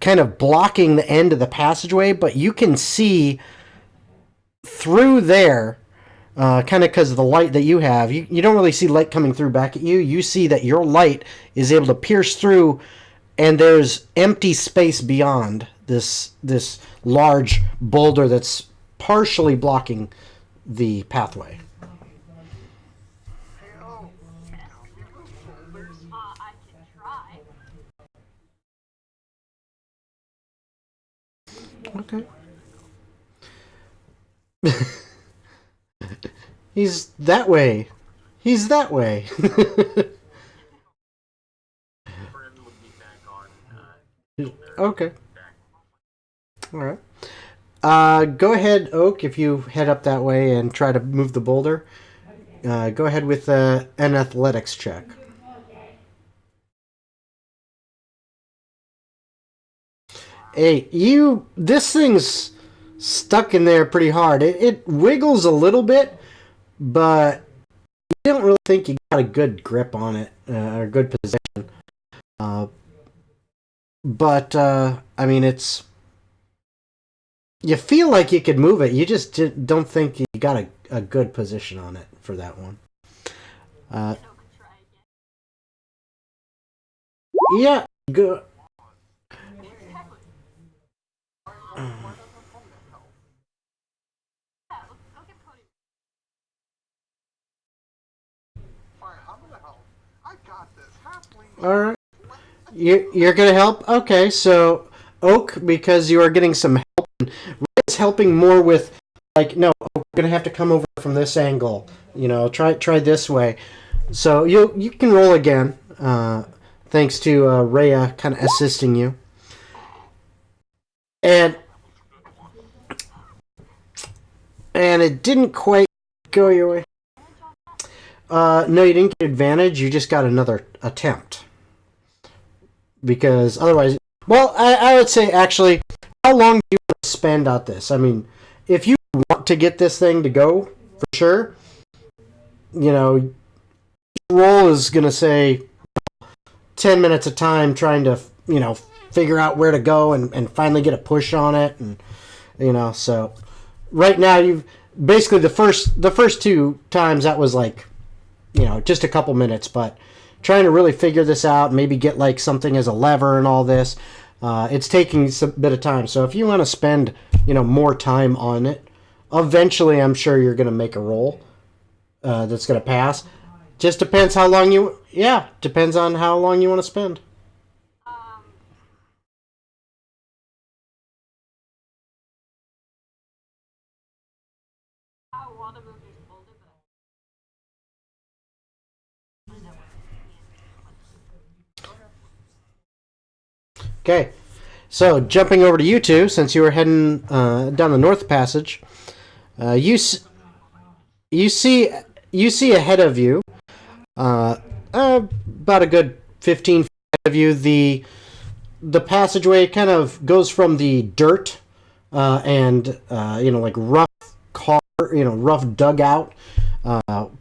kind of blocking the end of the passageway, but you can see through there, kind of because of the light that you have. You don't really see light coming through back at you. You see that your light is able to pierce through, and there's empty space beyond this large boulder that's partially blocking the pathway. Hey, oh, can you move boulders? I can try. Okay. He's that way. He's that way. Friend would be back on. Okay. Back. All right. Go ahead, Oak, if you head up that way and try to move the boulder. Go ahead with an athletics check. Hey, this thing's stuck in there pretty hard. It wiggles a little bit, but you don't really think you got a good grip on it, or a good position. but I mean, it's you feel like you could move it. You just don't think you got a good position on it for that one. Uh, Oak could try again. yeah, good. Exactly. Why doesn't Conan help? Yeah, look at Cody. Fine, I'm gonna help. I got this. Halfling. All right, you're gonna help. Okay, so Oak, because you are getting some help. It's helping more with like no, we're gonna have to come over from this angle. You know, try this way. So you can roll again. Thanks to Rhea kind of assisting you. And it didn't quite go your way. No, you didn't get advantage. You just got another attempt because otherwise, well, I would say actually, how long do you want to spend on this? I mean, if you want to get this thing to go for sure, you know, roll is gonna say 10 minutes of time trying to figure out where to go and finally get a push on it and so right now you've basically the first two times that was like just a couple minutes, but trying to really figure this out, maybe get like something as a lever and all this, it's taking a bit of time. So if you want to spend more time on it, eventually I'm sure you're going to make a roll that's going to pass. Just depends how long depends on how long you want to spend. Um, I want to move just hold it, but Okay, so jumping over to you two, since you were heading down the north passage, uh, you you see you see ahead of you, uh, about a good 15 feet ahead of you, the passageway kind of goes from the dirt and like rough car, rough dugout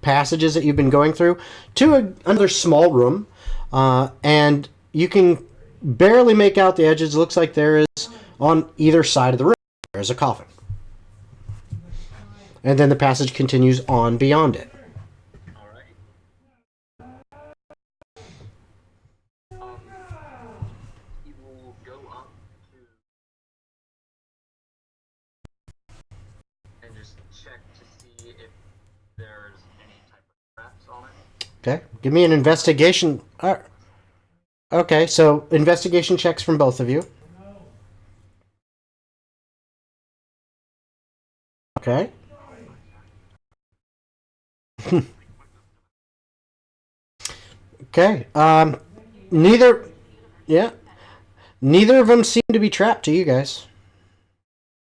passages that you've been going through to another small room, and you can barely make out the edges. Looks like there is on either side of the room there's a coffin, and then the passage continues on beyond it. Alright. He will go up to and just check to see if there's any type of traps on it. Okay, give me an investigation. Okay, so investigation checks from both of you. Okay. Okay. Neither. Yeah. Neither of them seem to be trapped to you guys.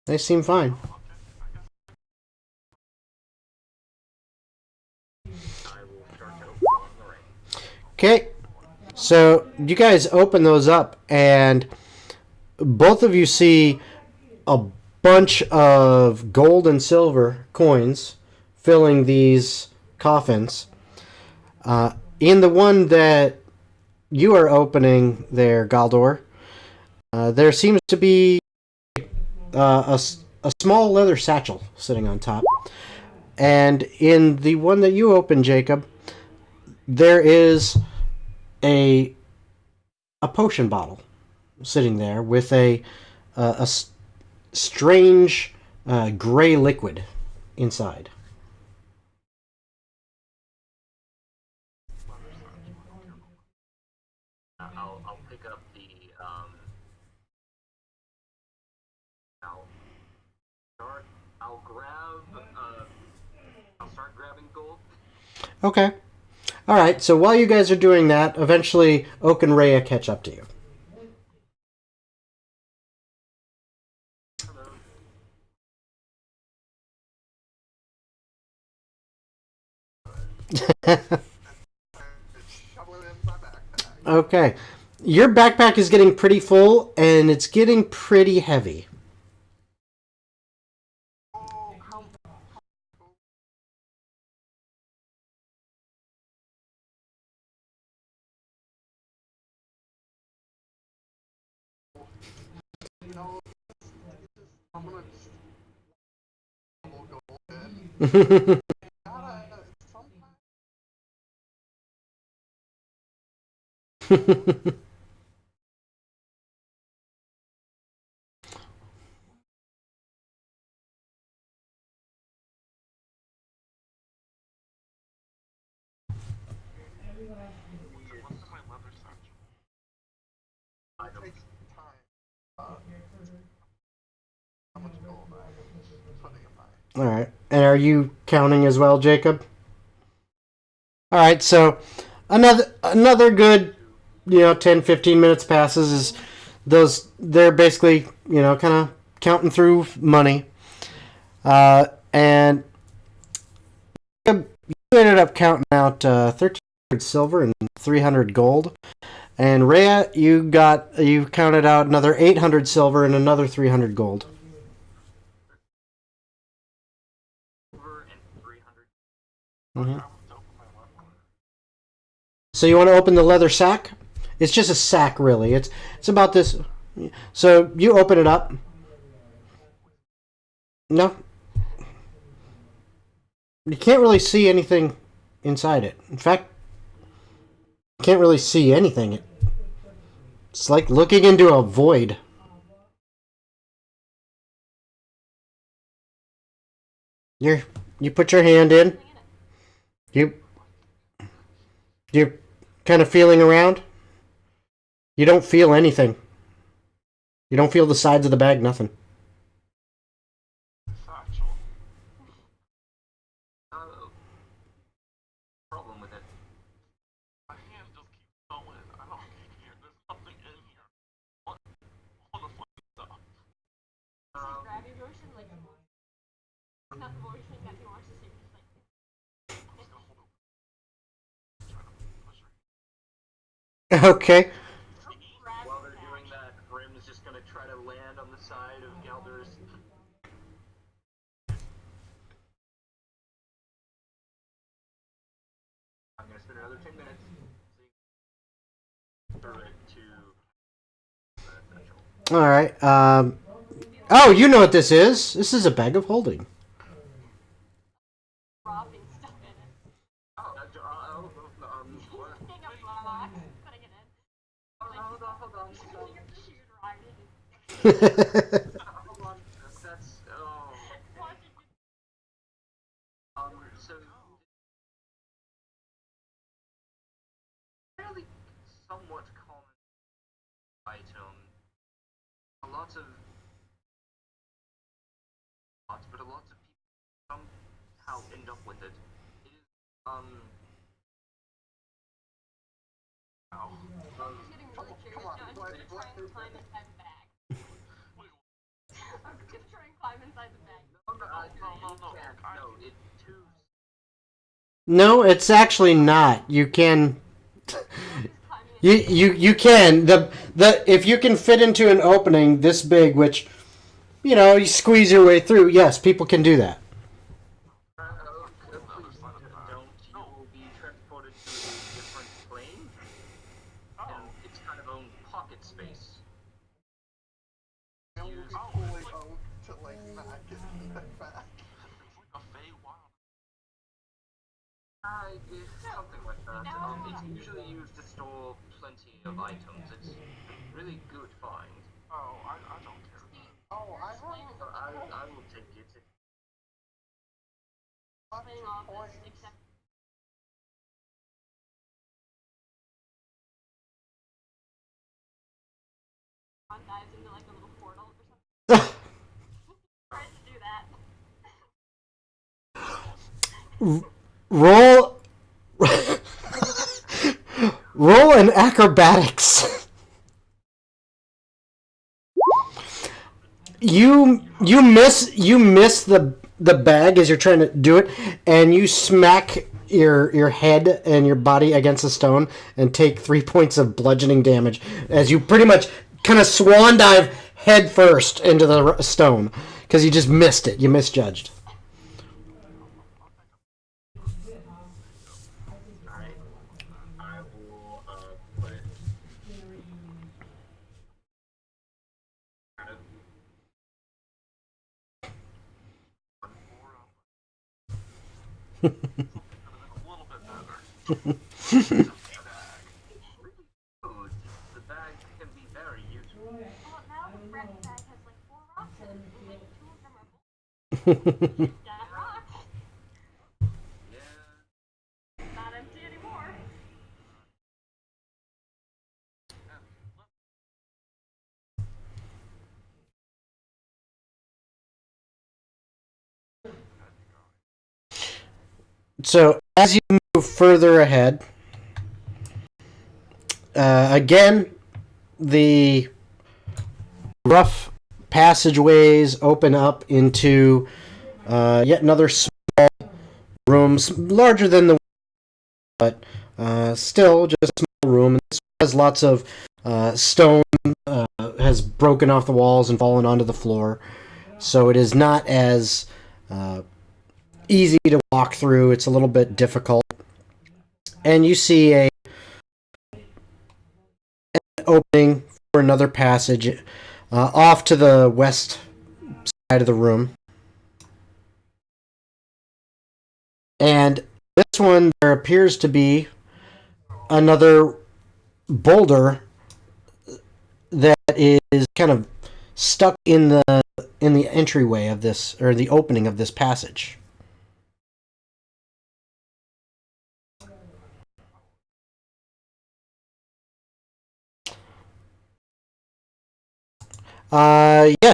They seem fine. I will start to open on the right. Okay. So you guys open those up, and both of you see a bunch of gold and silver coins filling these coffins. In the one that you are opening there, Galdor, there seems to be a small leather satchel sitting on top. And in the one that you open, Jacob, there is a a potion bottle sitting there with a strange gray liquid inside. I'll pick up the I'll start I'll grab I'll start grabbing gold. Okay. All right. So while you guys are doing that, eventually Oak and Rhea catch up to you. Hello. Shoveling it in my backpack. Okay. Your backpack is getting pretty full, and it's getting pretty heavy. Oh, how know, I'm gonna just we'll go ahead. Gotta sometimes. What's in my leather satchel? It takes time. How much gold I'm putting in my. All right. And are you counting as well, Jacob? All right. So another good, 10, 15 minutes passes. Is they're basically kind of counting through money, and you ended up counting out 1,300 silver and 300 gold. And Rhea, you counted out another 800 silver and another 300 gold. Silver and 300. Mm-hmm. I want to open my leather. So you want to open the leather sack? It's just a sack, really. It's about this. So you open it up. No, you can't really see anything inside it. In fact, you can't really see anything. It's like looking into a void. You put your hand in. You you're kind of feeling around. You don't feel anything. You don't feel the sides of the bag. Nothing. Satchel. Problem with it. My hand just keeps going. I don't keep here. There's nothing in here. What? I want to find stuff. Grab your motion, like, it's not the motion that he wants to see. Just like, I'm just gonna hold it. Try to push her. Okay. grab While the they're bag. doing that, Grim's just gonna try to land on the side of Galder's. I'm gonna spend another 10 minutes. Through it to the satchel. All right. Oh, you know what this is. This is a bag of holding. Dropping stuff in it. What? Taking a block, putting it in. Hold on. Shoot right in. Hold on. That's. Oh. Watch it. So. Fairly somewhat common item. A lot of people somehow end up with it. It is Ow. I'm just getting really curious now. I'm just gonna try and climb inside the bag. I'm just gonna try and climb inside the bag. It's too. No, it's actually not. You can. Just climbing it. You can the if you can fit into an opening this big, which you squeeze your way through. Yes, people can do that. Please don't. You will be transported to a different plane, and its kind of own pocket space. I will be fully owned to like not get in that back. It's like a Fey Wild. Something like that. It's usually used to store plenty of items. It's a really good find. Oh, I don't care. Oh, I have I will take it. lots Playing of all of points. this except Ron dives into like a little portal or something. Tries to do that. Roll. Roll an acrobatics. You miss the bag as you're trying to do it, and you smack your head and your body against a stone and take 3 points of bludgeoning damage as you pretty much kind of swan dive head first into the stone because you just missed it. You misjudged. Alright. I will put it kind of Something could have been a little bit better. Food. The bag can be very useful. Well, now the bread bag has like 4 rocks in it. Like 2 of them are full. Got rocks. Yeah. Not empty anymore. So as you move further ahead, again, the rough passageways open up into yet another small room, larger than the, but still just a small room. And this has lots of stone, has broken off the walls and fallen onto the floor, so it is not as easy to walk through. It's a little bit difficult. And you see an opening for another passage off to the west side of the room. And this one, there appears to be another boulder that is kind of stuck in the entryway of this, or the opening of this passage. Yes.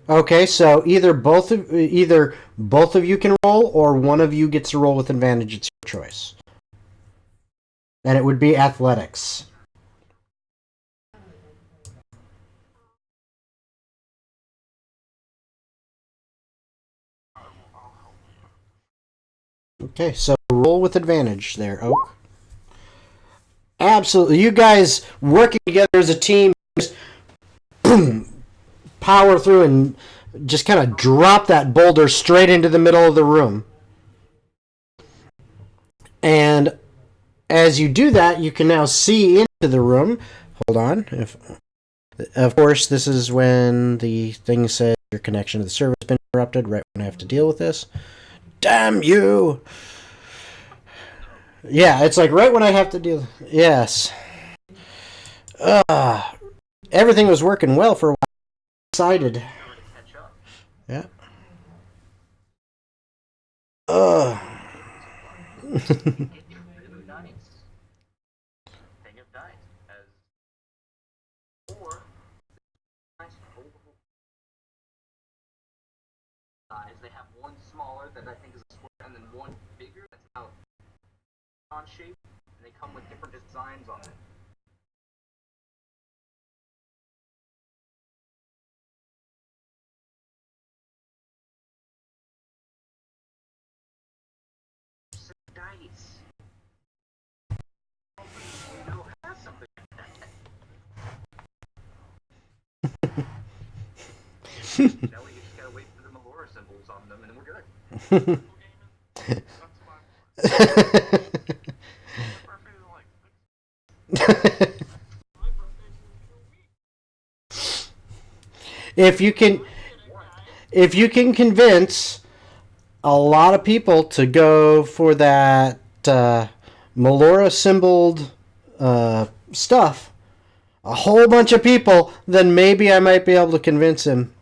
Okay. So either both of you can roll, or one of you gets to roll with advantage. It's your choice, and it would be athletics. Okay. So roll with advantage there, Oak. Absolutely. You guys working together as a team, just boom, power through and just kind of drop that boulder straight into the middle of the room. And as you do that, you can now see into the room. Hold on. Of course, this is when the thing says your connection to the server has been interrupted, right when I have to deal with this. Damn you! Yeah, it's like right when I have to deal. Yes. Everything was working well for a while. Excited. Catch up. Yeah. Really nice. Thing of dice as or nice foldable size. They have one smaller that I think is a square, and then one bigger that's about on shape, and they come with different designs on it. Dice. You know, has something like that. Now we just gotta wait for the Melora symbols on them, and then we're good. That's fine. if you can convince a lot of people to go for that Melora symboled stuff, a whole bunch of people, then maybe I might be able to convince him.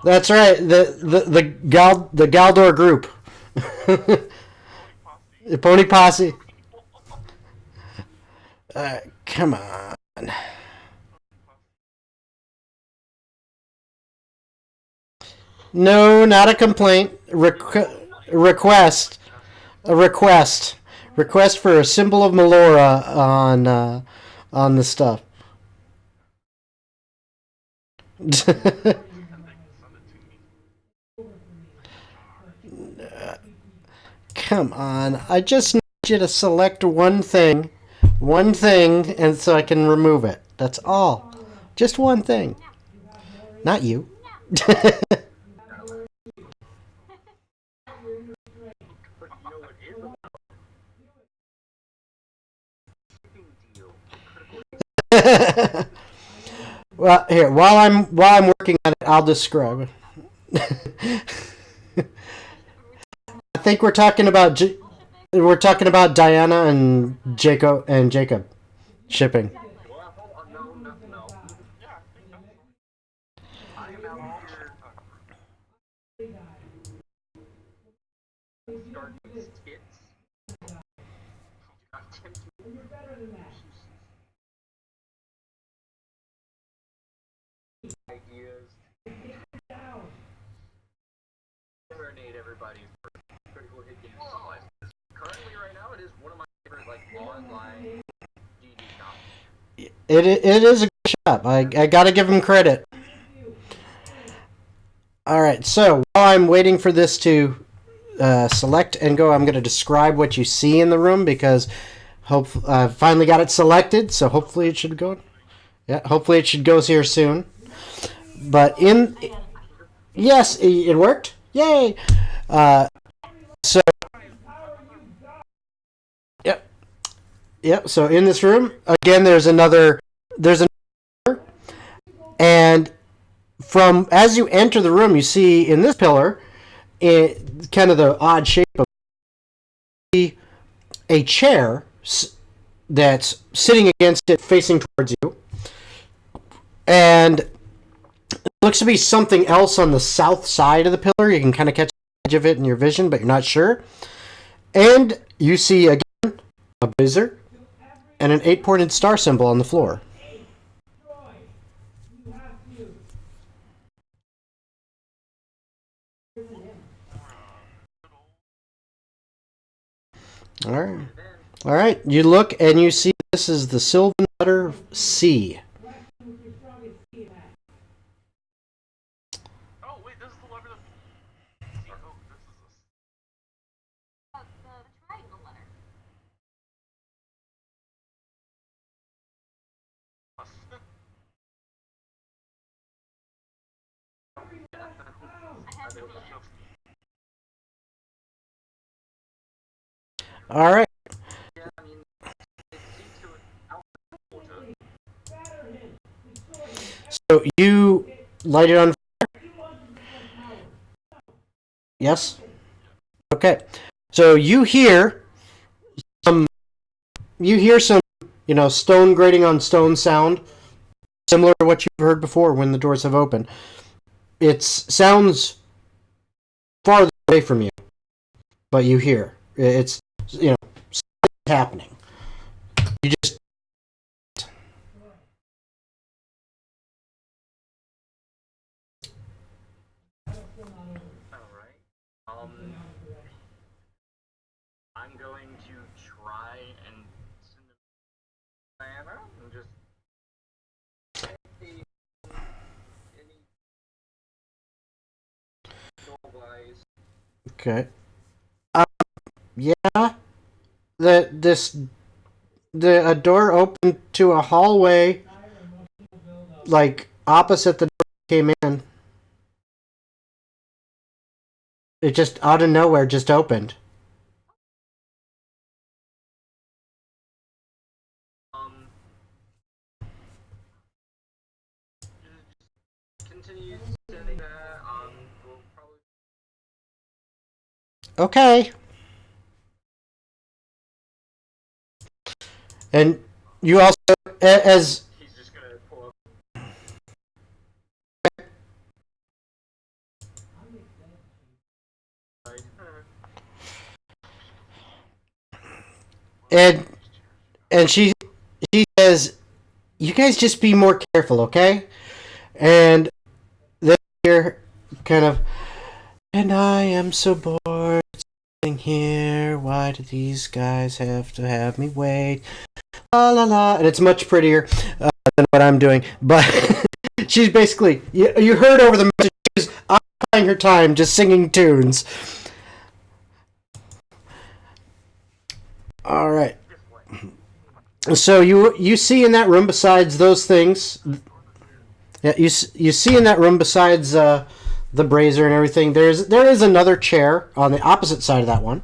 That's right. The Galdor group. The Pony Posse. Come on. No, not a complaint. Request. A request. Request for a symbol of Melora on the stuff. Come on. I just need you to select one thing, and so I can remove it. That's all. Just one thing. Not you. Well, here, while I'm working on it, I'll describe it. I think we're talking about we're talking about Diana and Jacob shipping. Well, hold on, no. Yeah, I think that's I am out here starting skits. Ideas. Serenade everybody for critical hit game supplies. Currently, right now, it is one of my favorite like online DD shops. It is a good shop. I gotta give him credit. All right, so while I'm waiting for this to select and go, I'm going to describe what you see in the room because I finally got it selected. So hopefully it should go. Yeah, hopefully it should go here soon. But yes, it worked. Yay! So yep. So in this room again, there's another and from as you enter the room, you see in this pillar, kind of the odd shape of a chair that's sitting against it, facing towards you, and it looks to be something else on the south side of the pillar. You can kind of catch the edge of it in your vision, but you're not sure. And you see again a brazier and an 8-pointed star symbol on the floor. All right. You look and you see this is the Sylvan letter C. Oh, wait, this is the lever that... Oh, this is The triangle letter. a... I have to be All right. Yeah, I mean, it seems to So you light it on fire? Yes? Okay. So you hear some stone grating on stone sound, similar to what you've heard before when the doors have opened. It sounds farther away from you, but you hear. It's, something's happening. You just... Alright. I'm going to try and send them Diana and just any wise. Okay. Yeah. A door opened to a hallway, like opposite the door came in. It just out of nowhere just opened. Continue sending that. We'll probably. Okay. And you also, as He's just gonna pull up. and she says, "You guys just be more careful, okay?" And then you're kind of, and I am so bored sitting here. Why do these guys have to have me wait? La la la. And it's much prettier than what I'm doing, but she's basically you heard over the message. She's occupying her time just singing tunes. All right. So you see in that room besides those things, yeah, you see in that room besides the brazier and everything. There is another chair on the opposite side of that one,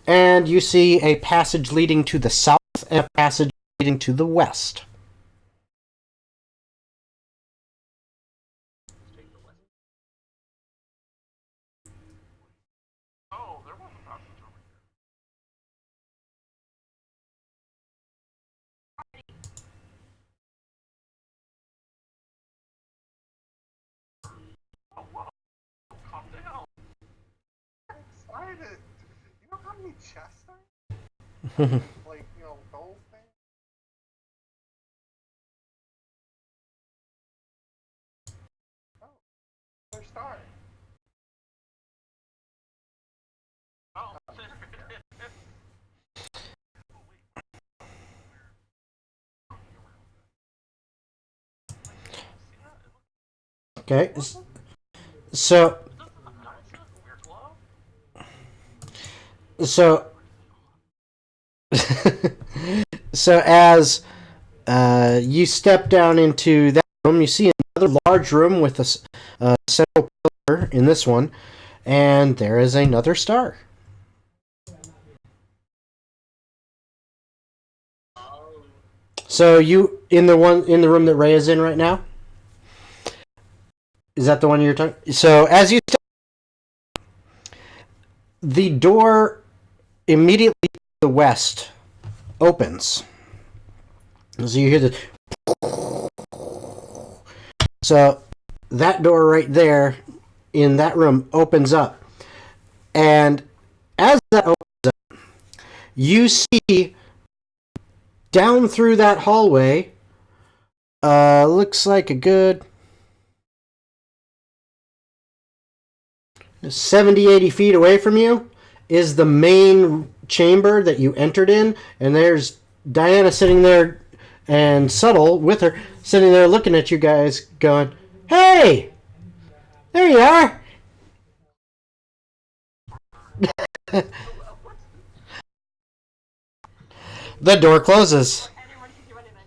and you see a passage leading to the south and a passage leading to the west. why did you know how many chests are? Like, you know, gold thing? Oh, another star. Oh, Okay. So weird glow. so so as you step down into that room, you see another large room with a central pillar in this one, and there is another star. So you in the room that Ray is in right now? Is that the one you're talking? So as you step, the door immediately to the west opens. So you hear the. So that door right there in that room opens up, and as that opens up, you see down through that hallway. Looks like a good 70, 80 feet away from you is the main chamber that you entered in, and there's Diana sitting there, and Subtle with her sitting there looking at you guys, going, "Hey, there you are." The door closes. Anyone can do anything.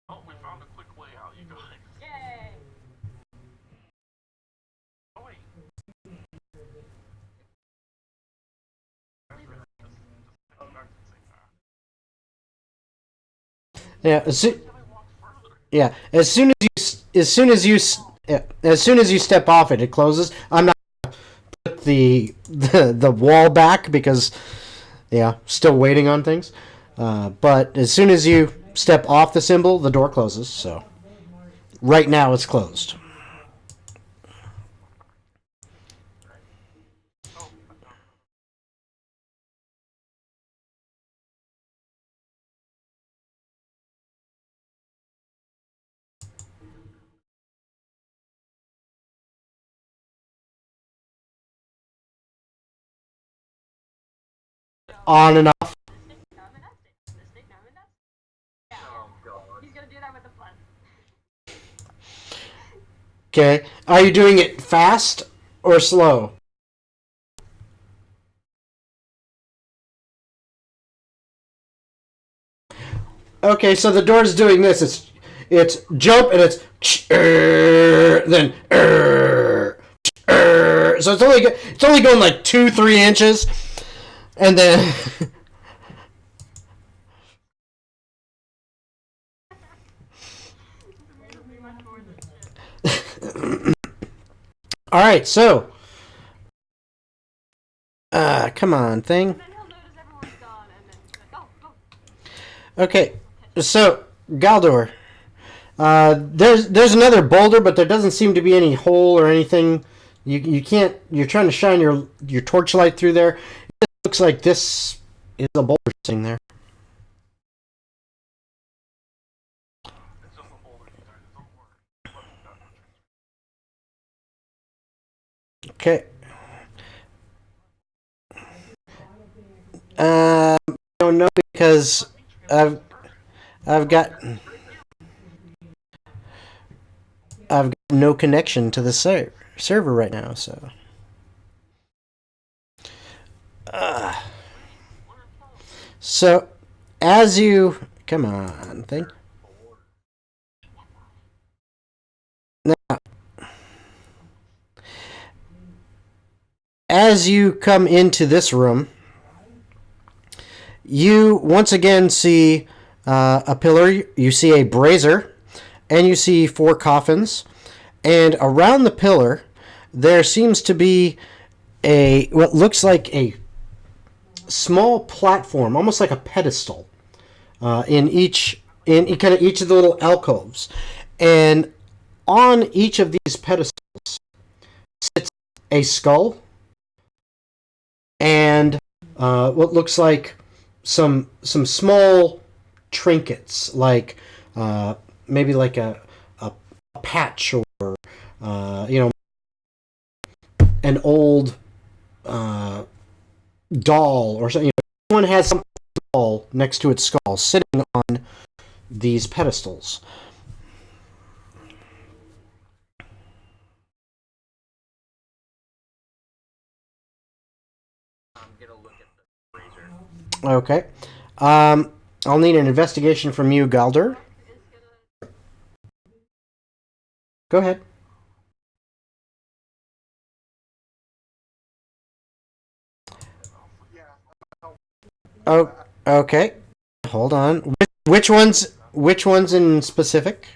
Oh, we found a quick way out, you guys. Yay! Oh wait. Oh, back to the same path. Yeah, yeah. As soon as you step off it, it closes. I'm not gonna put the wall back because, yeah, still waiting on things. But as soon as you step off the symbol, the door closes. So right now it's closed. On and off. No, I'm in that state. This state, no, I'm in that state. Oh god. He's gonna do that with the fun. Okay. Are you doing it fast or slow? Okay, so the door's doing this. It's jump and it's then so it's only going like 2-3 inches, and then all right. So come on, thing. And then he'll notice everyone's gone, and then he's like, oh. Okay, so Galdor, there's another boulder, but there doesn't seem to be any hole or anything. You can't. You're trying to shine your torchlight through there. It looks like this is a boulder sitting there. It's just a boulder, you guys. Don't worry. Okay. I don't know because I've got no connection to the server right now, so. So, as you come on, thing. Now, as you come into this room, you once again see a pillar. You see a brazier, and you see 4 coffins. And around the pillar, there seems to be what looks like a small platform, almost like a pedestal, in kind of each of the little alcoves. And on each of these pedestals sits a skull and what looks like some small trinkets, like maybe like a patch or an old doll or something. Someone has some doll next to its skull sitting on these pedestals. I'm gonna look at the razor. Okay. I'll need an investigation from you, Galder. Go ahead. Oh, okay. Hold on. Which ones? Which ones in specific?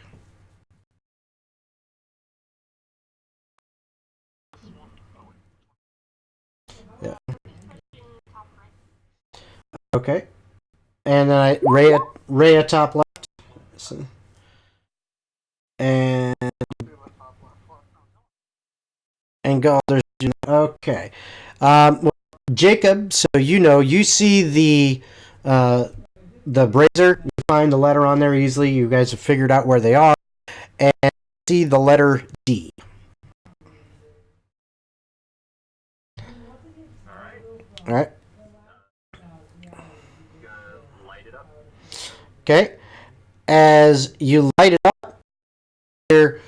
Yeah. Okay. And then Rhea top left. So- and Galder's. Okay. Well, Jacob. So you see the brazier. You find the letter on there easily. You guys have figured out where they are, and see the letter D. All right. Light it up. Okay. As you light it up, here,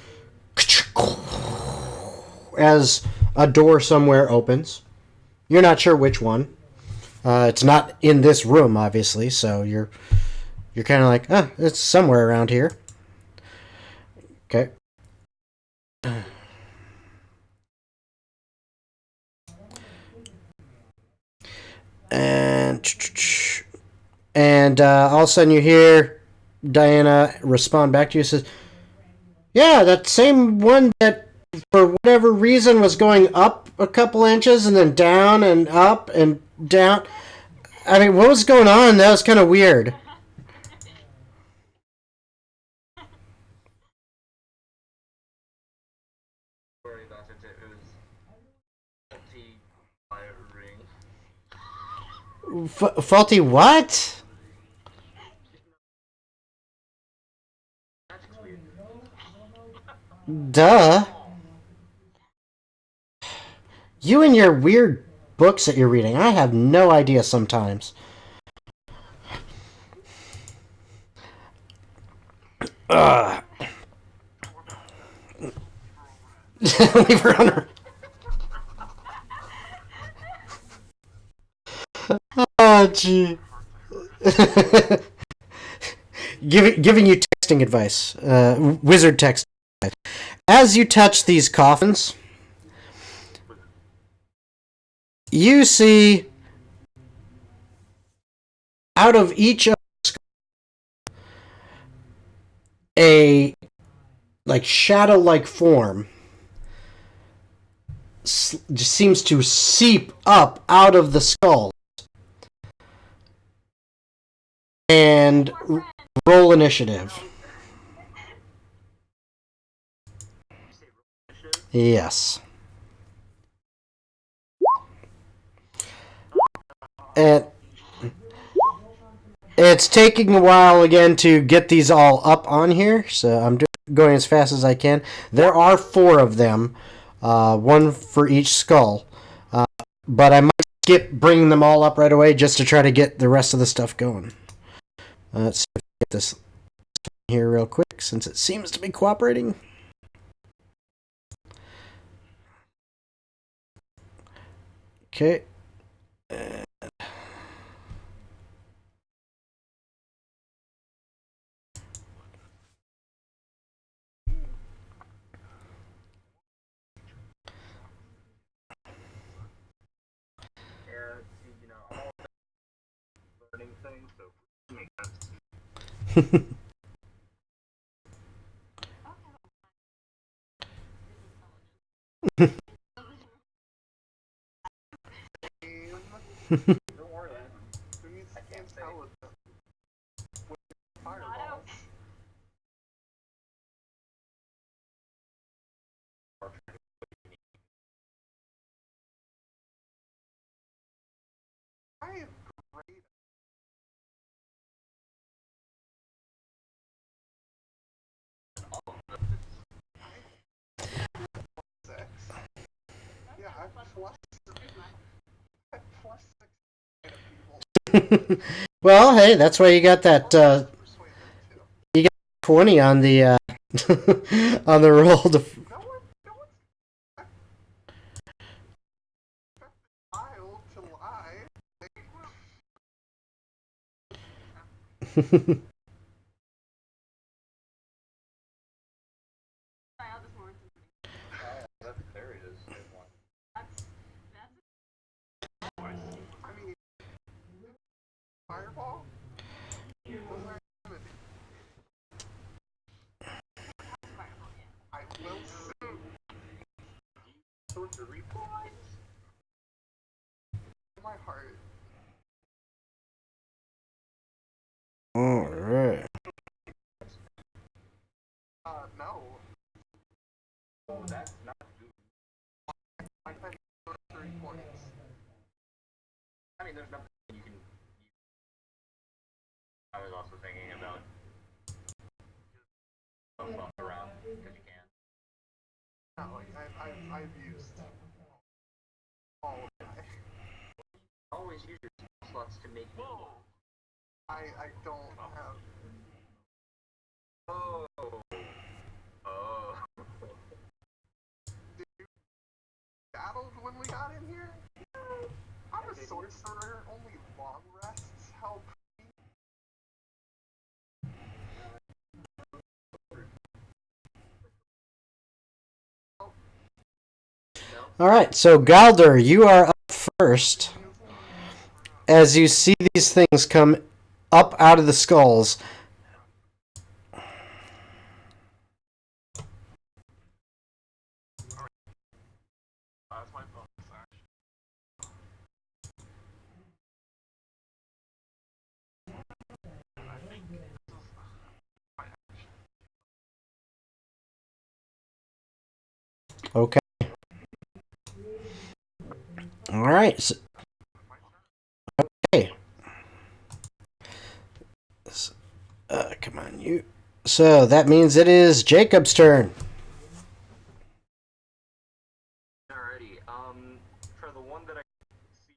as a door somewhere opens. You're not sure which one. It's not in this room, obviously, so you're kind of like, it's somewhere around here. Okay. And all of a sudden you hear Diana respond back to you. Says, "Yeah, that same one that for whatever reason was going up a couple inches and then down and up and down. I mean, what was going on? That was kind of weird." Sorry about it. It was faulty wiring. Faulty what? That's weird. Duh. You and your weird books that you're reading. I have no idea sometimes. Ugh. Leave her on her. Oh, gee. Giving you texting advice. Wizard text advice. As you touch these coffins, you see out of each of a like shadow-like form just seems to seep up out of the skull and roll initiative. Yes. And it's taking a while again to get these all up on here, so I'm going as fast as I can. There are 4 of them, one for each skull, but I might skip bringing them all up right away just to try to get the rest of the stuff going. Let's see if I get this here real quick since it seems to be cooperating. Okay. Yeah, see, I'm all about learning things, so it makes sense. Don't worry, Who needs I to can't say. intelligence with fireballs? am great. Six. Yeah, I plus six people. Well, hey, that's why you got that Persuade them too. 20 on the on the roll to. No one's child to lie. Out this morning. That's there it is. That's I mean, fireball. Those are remedy. fireball, yeah. I will soon. Sorcery points. My heart. All right. No. Oh, that's not good. I had 3 points. I mean, there's nothing you can. I was also thinking about bump around because you can. No, like, I've used all of my. Always use your slots to make. I don't have. Oh. Battled when we got in here? I'm a sorcerer, only long rests help. All right. So Galder, you are up first. As you see these things come up out of the skulls. That's my bonus action. I think this is my action. Okay. All right. So, okay. Come on, you. So that means it is Jacob's turn. Alrighty. For the one that I see,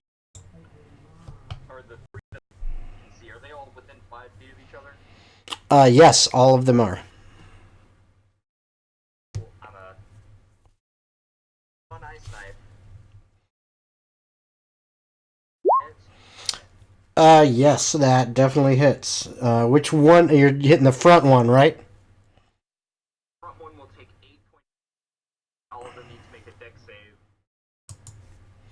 or the 3 that I can see, are they all within 5 feet of each other? Yes, all of them are. Cool. I'm a one ice knife. Yes, that definitely hits. Which one? You're hitting the front one, right? Front one will take 8 points. All of them need to make a dex save.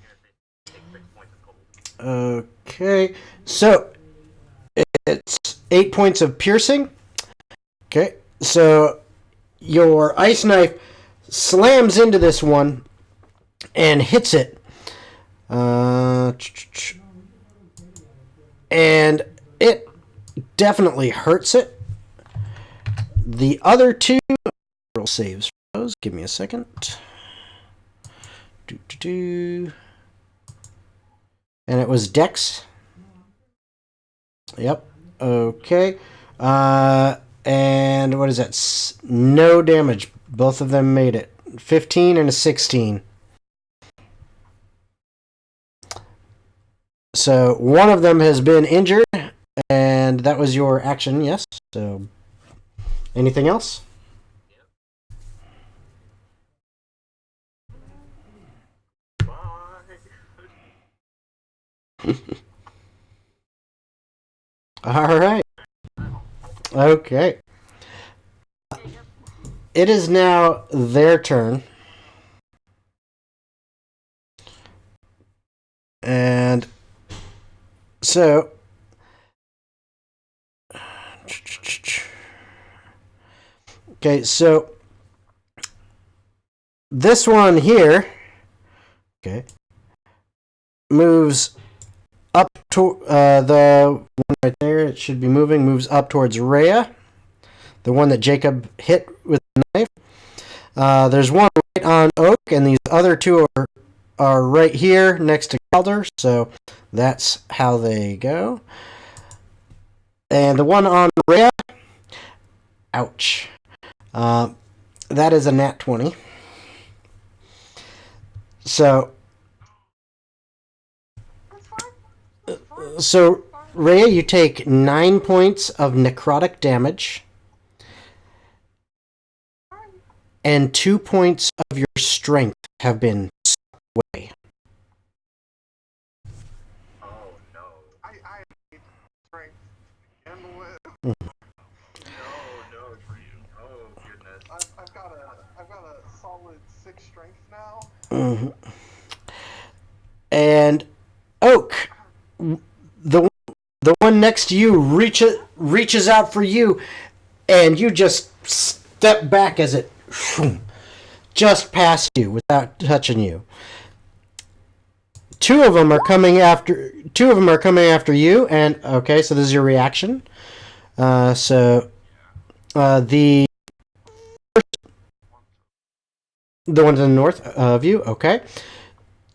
And they take 6 points of cold. Okay. So it's 8 points of piercing. Okay. So your ice knife slams into this one and hits it. And it definitely hurts it. The other 2 roll saves for those. Give me a second. And it was Dex. Yep. Okay. And what is that? No damage. Both of them made it. 15 and a 16. So one of them has been injured, and that was your action, yes? So anything else? All right. Okay. It is now their turn. And so okay, so this one here, okay, moves up to the one right there. It should be moving. Moves up towards Rhea, the one that Jacob hit with the knife. There's one right on Oak, and these other 2 are right here next to Galdor, so that's how they go. And the one on Rhea, ouch. That is a nat 20. So, Rhea, you take 9 points of necrotic damage and 2 points of your strength have been sucked away. Oh no. I need strength to begin with. No, for you. Oh goodness. I've got a solid 6 strength now. Mm-hmm. And Oak, the one next to you reaches out for you, and you just step back as it just past you without touching you. Two of them are coming after you, and okay, so this is your reaction. The one to the north of you, okay.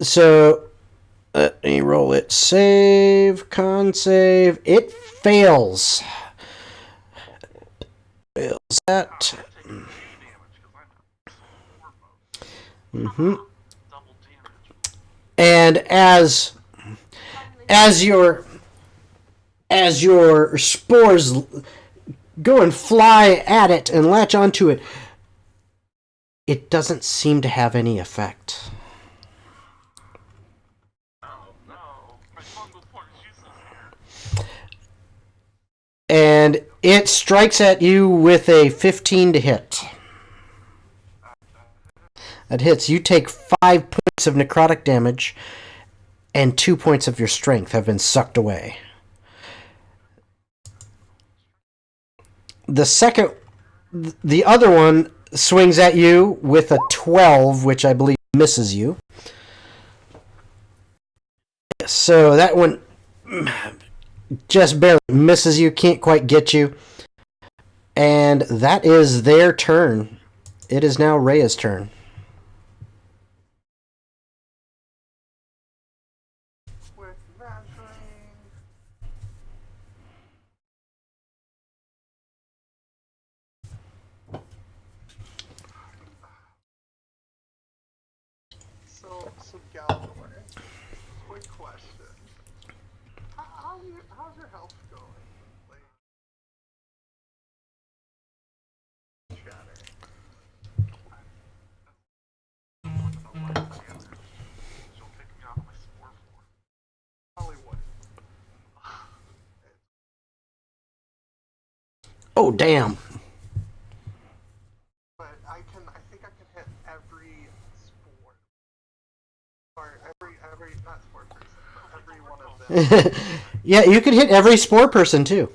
So let me roll it. Con save. It fails. Fails that. Mm-hmm. And as your spores go and fly at it and latch onto it, it doesn't seem to have any effect. And it strikes at you with a 15 to hit. That hits. You take 5 points of necrotic damage, and 2 points of your strength have been sucked away. The other one swings at you with a 12, which I believe misses you. So that one just barely misses you, can't quite get you. And that is their turn. It is now Rhea's turn. With measuring. So Galdor, quick question. How's your health going? Like, chatter. Probably wouldn't. Oh, damn. But I think I can hit every sport. Or every not sport person, but every one of them. Yeah, you could hit every spore person, too.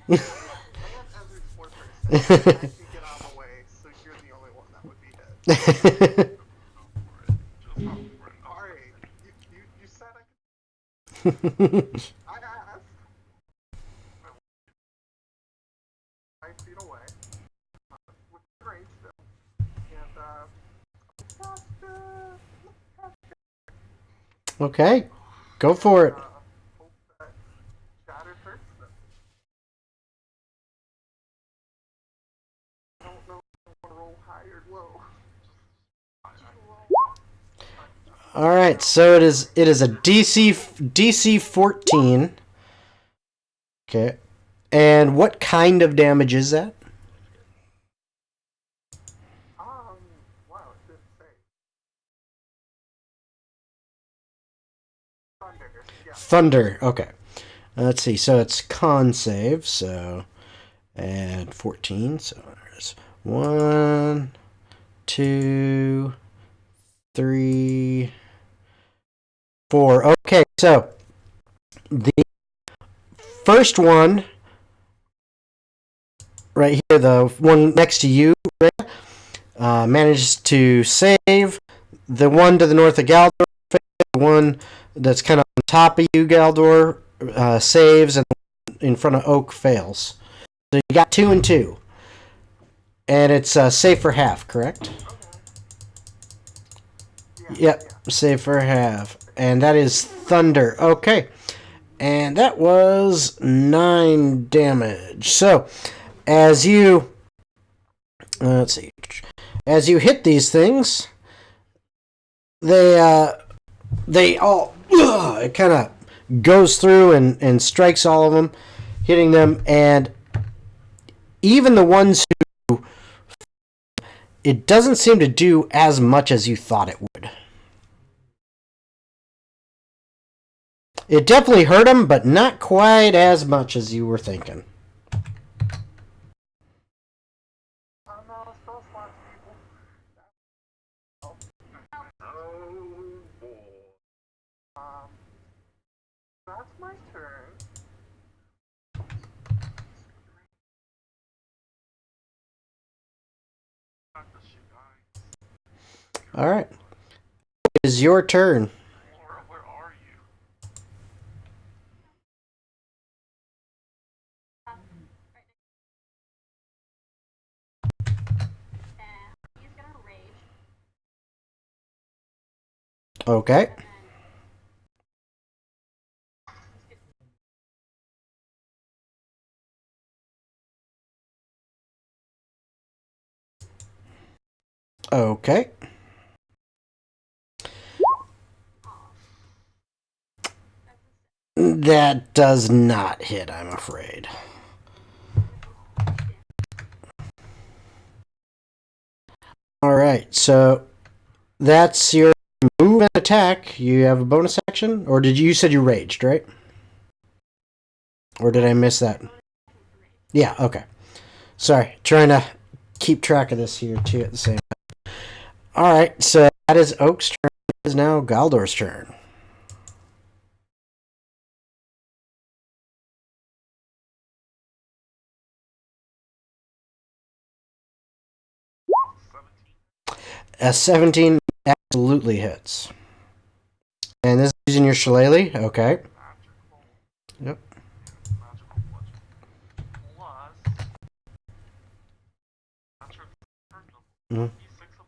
I hit every sport person. I can get out of the way, so you're the only one that would be hit. Alright, you said I could. I asked. 5 feet away. With the range still. And, Okay, go for it. hope that Shatter hurts them. I don't know if I want to roll high or low. All right, so it is a DC 14. Okay, and what kind of damage is that? Wow, it didn't say. Thunder, yeah. Thunder. Okay, let's see. So it's con save. So and 14. So there's 1, 2, 3, 4. Okay, so the first one right here, the one next to you, manages to save. The one to the north of Galdor, the one that's kind of on top of you, Galdor, saves, and in front of Oak fails. So you got 2 and 2. And it's safe for half, correct? Okay. Yep, save for have. And that is Thunder. Okay. And that was 9 damage. So, as you... let's see. As you hit these things, they all... it kind of goes through and strikes all of them, hitting them. And even the ones who... It doesn't seem to do as much as you thought it would. It definitely hurt him, but not quite as much as you were thinking. Oh no, spell slots, people. Oh boy. Um, that's my turn. Not the shit guy. All right. It is your turn. Where are you? And he's gonna rage. Okay. And then Okay. That does not hit, I'm afraid. All right, so that's your move and attack. You have a bonus action, or you said you raged, right? Or did I miss that? Yeah. Okay. Sorry, trying to keep track of this here too at the same time. All right, so that is Oak's turn. It is now Galdor's turn. A 17 absolutely hits. And this is using your shillelagh? Okay. Yep. Magical bludgeon. Plus. Not sure if it's hurt Mhm. D6 of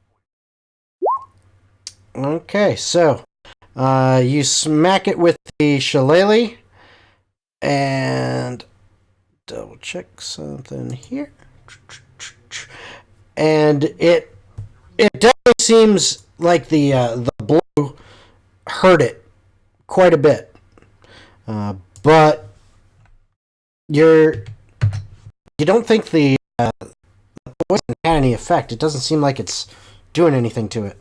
poison. Okay, so you smack it with the shillelagh, and double check something here. And it definitely seems like the blow hurt it quite a bit, but you don't think the poison had any effect. It doesn't seem like it's doing anything to it.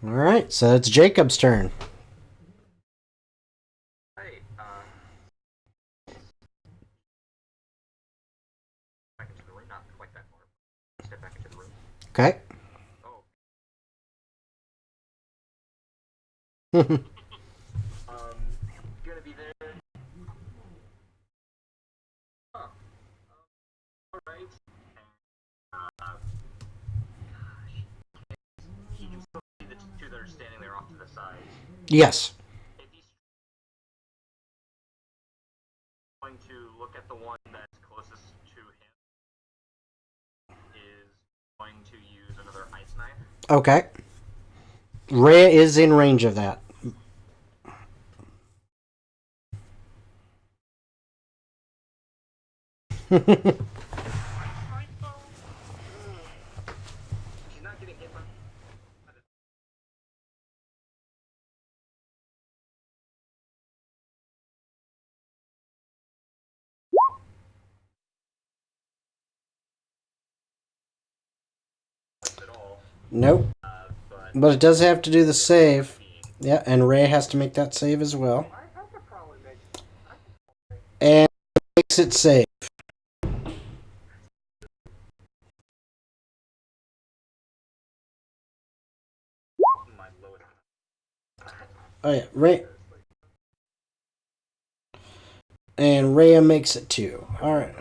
All right, so it's Jacob's turn. Hey, back into the room, not quite that far. Step back into the room. Okay. Oh, Okay. gonna be there. Huh. Alright. Gosh. He can still see the two that are standing there off to the side. Yes. If he's going to look at the one that's closest to him, is going to use another ice knife. Okay. Rhea is in range of that. She's not getting hit by. At all. Nope. But it does have to do the save. Yeah, and Ray has to make that save as well. I could probably make it. And makes it save. My lowest. Oh yeah, Ray. And Rhea makes it too. Alright.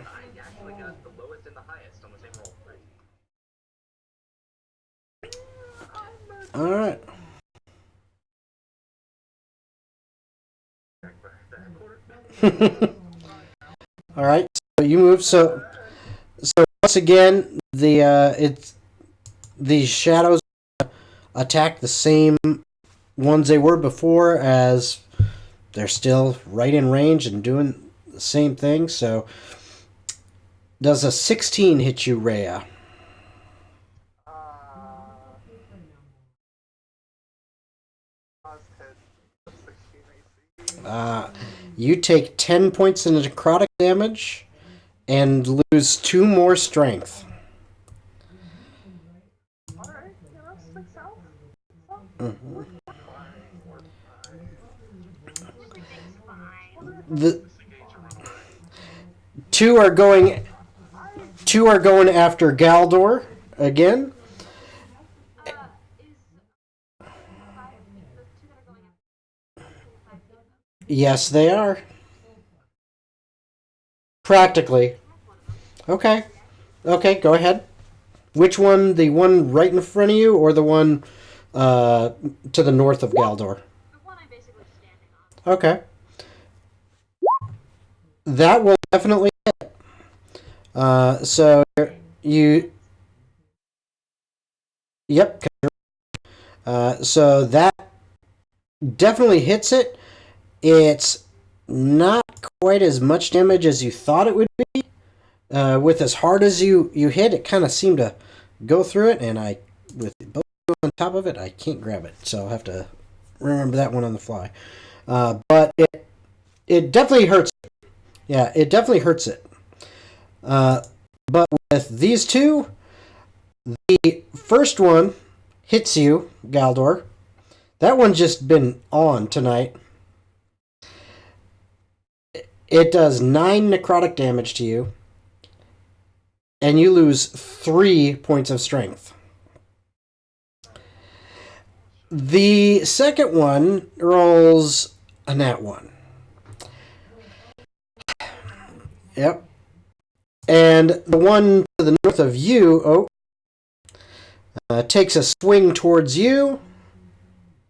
All right. All right. So you move. So once again, it's these shadows attack the same ones they were before, as they're still right in range and doing the same thing. So does a 16 hit you, Rhea? Last hit. 16 AC. You take 10 points of necrotic damage and lose 2 more strength. Alright, yeah, that sticks out. Mhm. Everything's fine. The two are going after Galdor again. Is 5 the two that are going after 5 feet? Yes, they are. Practically. Okay. Okay, go ahead. Which one? The one right in front of you, or the one to the north of Galdor? The one I'm basically standing on. Okay. That will definitely hit. So you. Yep. So that definitely hits it. It's not quite as much damage as you thought it would be. With as hard as you hit, it kind of seemed to go through it, and with both on top of it, I can't grab it, so I'll have to remember that one on the fly. But it definitely hurts. Yeah, it definitely hurts it. But with these two, the first one hits you, Galdor. That one's just been on tonight. It does 9 necrotic damage to you, and you lose 3 points of strength. The second one rolls a nat 1. Yep. And the one to the north of you, takes a swing towards you.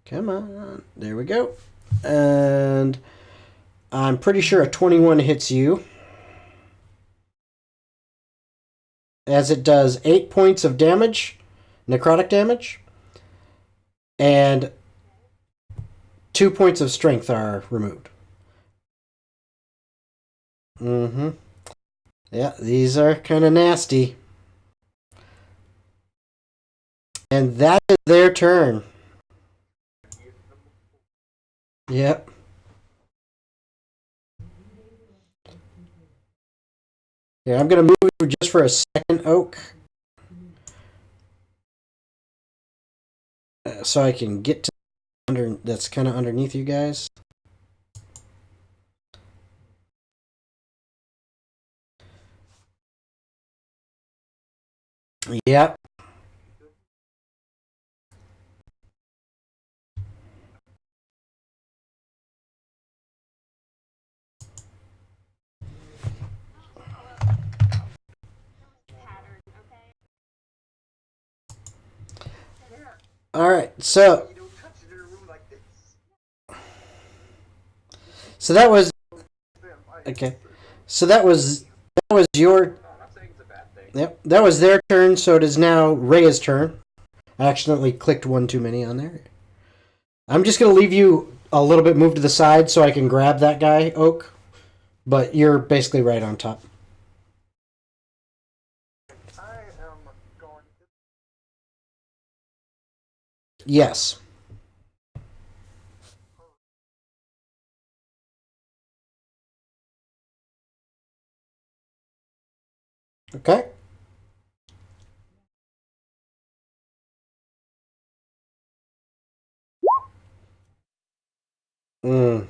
Come on. There we go. And I'm pretty sure a 21 hits you, as it does 8 points of damage, necrotic damage, and 2 points of strength are removed. Mm-hmm. Yeah, these are kind of nasty. And that is their turn. Yep. Yeah, I'm going to move you just for a second, Oak. So I can get to that's kind of underneath you guys. Yep. Pattern, okay? All right. So You don't touch it in a room like this. that was Stand by. okay. So that was your I'm not saying it's a bad thing. yep. That was their turn. So it is now Rhea's turn. I accidentally clicked one too many on there. I'm just gonna leave you a little bit moved to the side so I can grab that guy, Oak. But you're basically right on top. I am going to. Yes. Okay. Mm.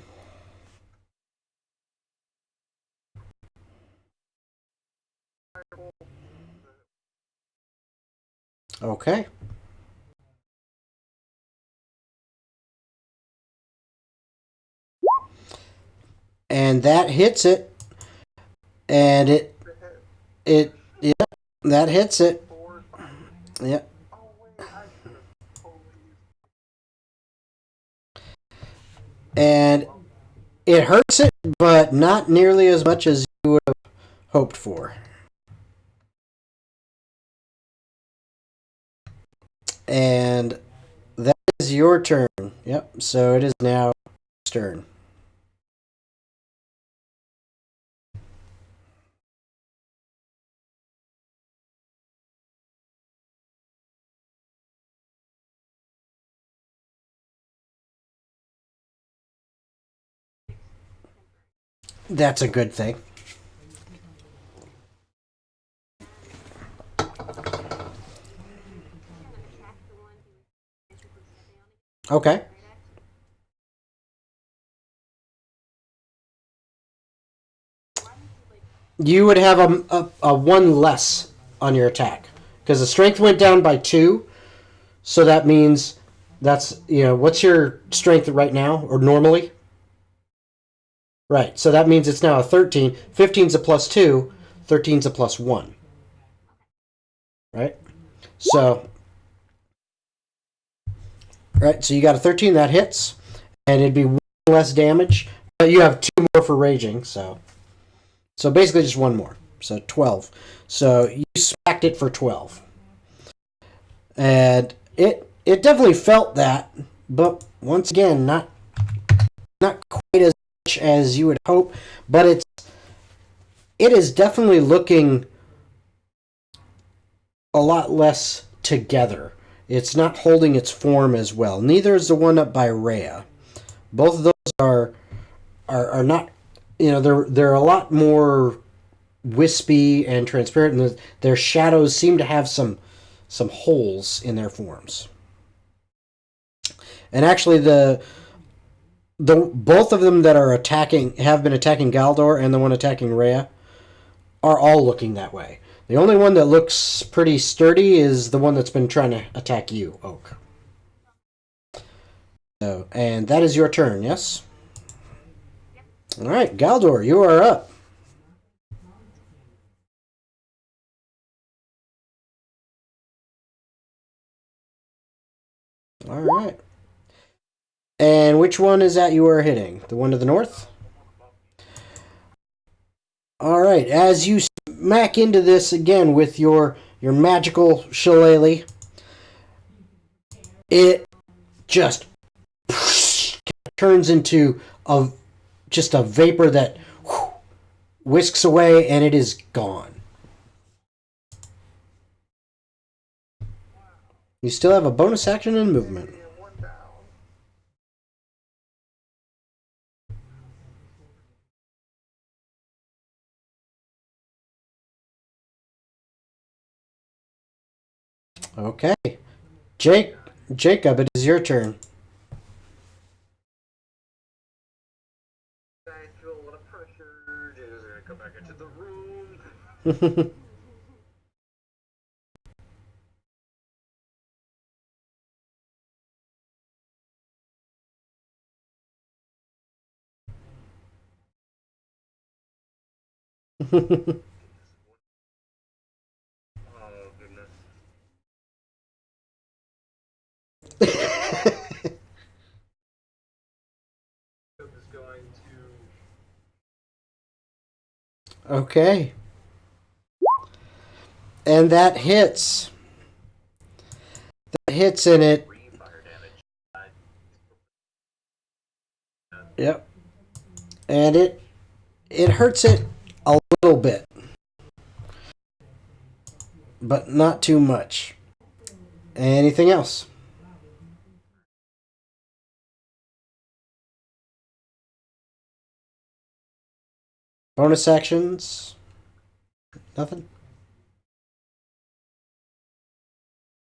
Okay. And that hits it. And yeah, that hits it. 4. Yeah. Oh wait, I should have totally used And it hurts it, but not nearly as much as you would have hoped for. And that is your turn. Yep, so it is now its turn. That's a good thing. Okay. You would have a one less on your attack because the strength went down by 2. So that means that's, what's your strength right now or normally? Right. So that means it's now a 13. 15's a plus 2. 13's a plus 1. Right? So, right. So you got a 13 that hits, and it'd be 1 less damage. But you have 2 more for raging. So basically just 1 more. So 12. So you smacked it for 12. And it definitely felt that, but once again, not quite as much as you would hope. But it is definitely looking a lot less together. It's not holding its form as well. Neither is the one up by Rhea. Both of those are not. They're a lot more wispy and transparent, and their shadows seem to have some holes in their forms. And actually, the both of them that are have been attacking Galdor, and the one attacking Rhea are all looking that way. The only one that looks pretty sturdy is the one that's been trying to attack you, Oak. So, and that is your turn, yes? All right, Galdor, you are up. All right. And which one is that you are hitting? The one to the north? All right. As you smack into this again with your magical shillelagh, it just turns into just a vapor that whisks away, and it is gone. You still have a bonus action and movement. Okay. Jacob, it is your turn. I feel a lot of pressure. Jay's gonna come back into the room. Oh goodness. Is going to. Okay. And that hits. That hits in it. Fire damage. Yep. And it hurts it a little bit. But not too much. Anything else? Bonus actions? Nothing?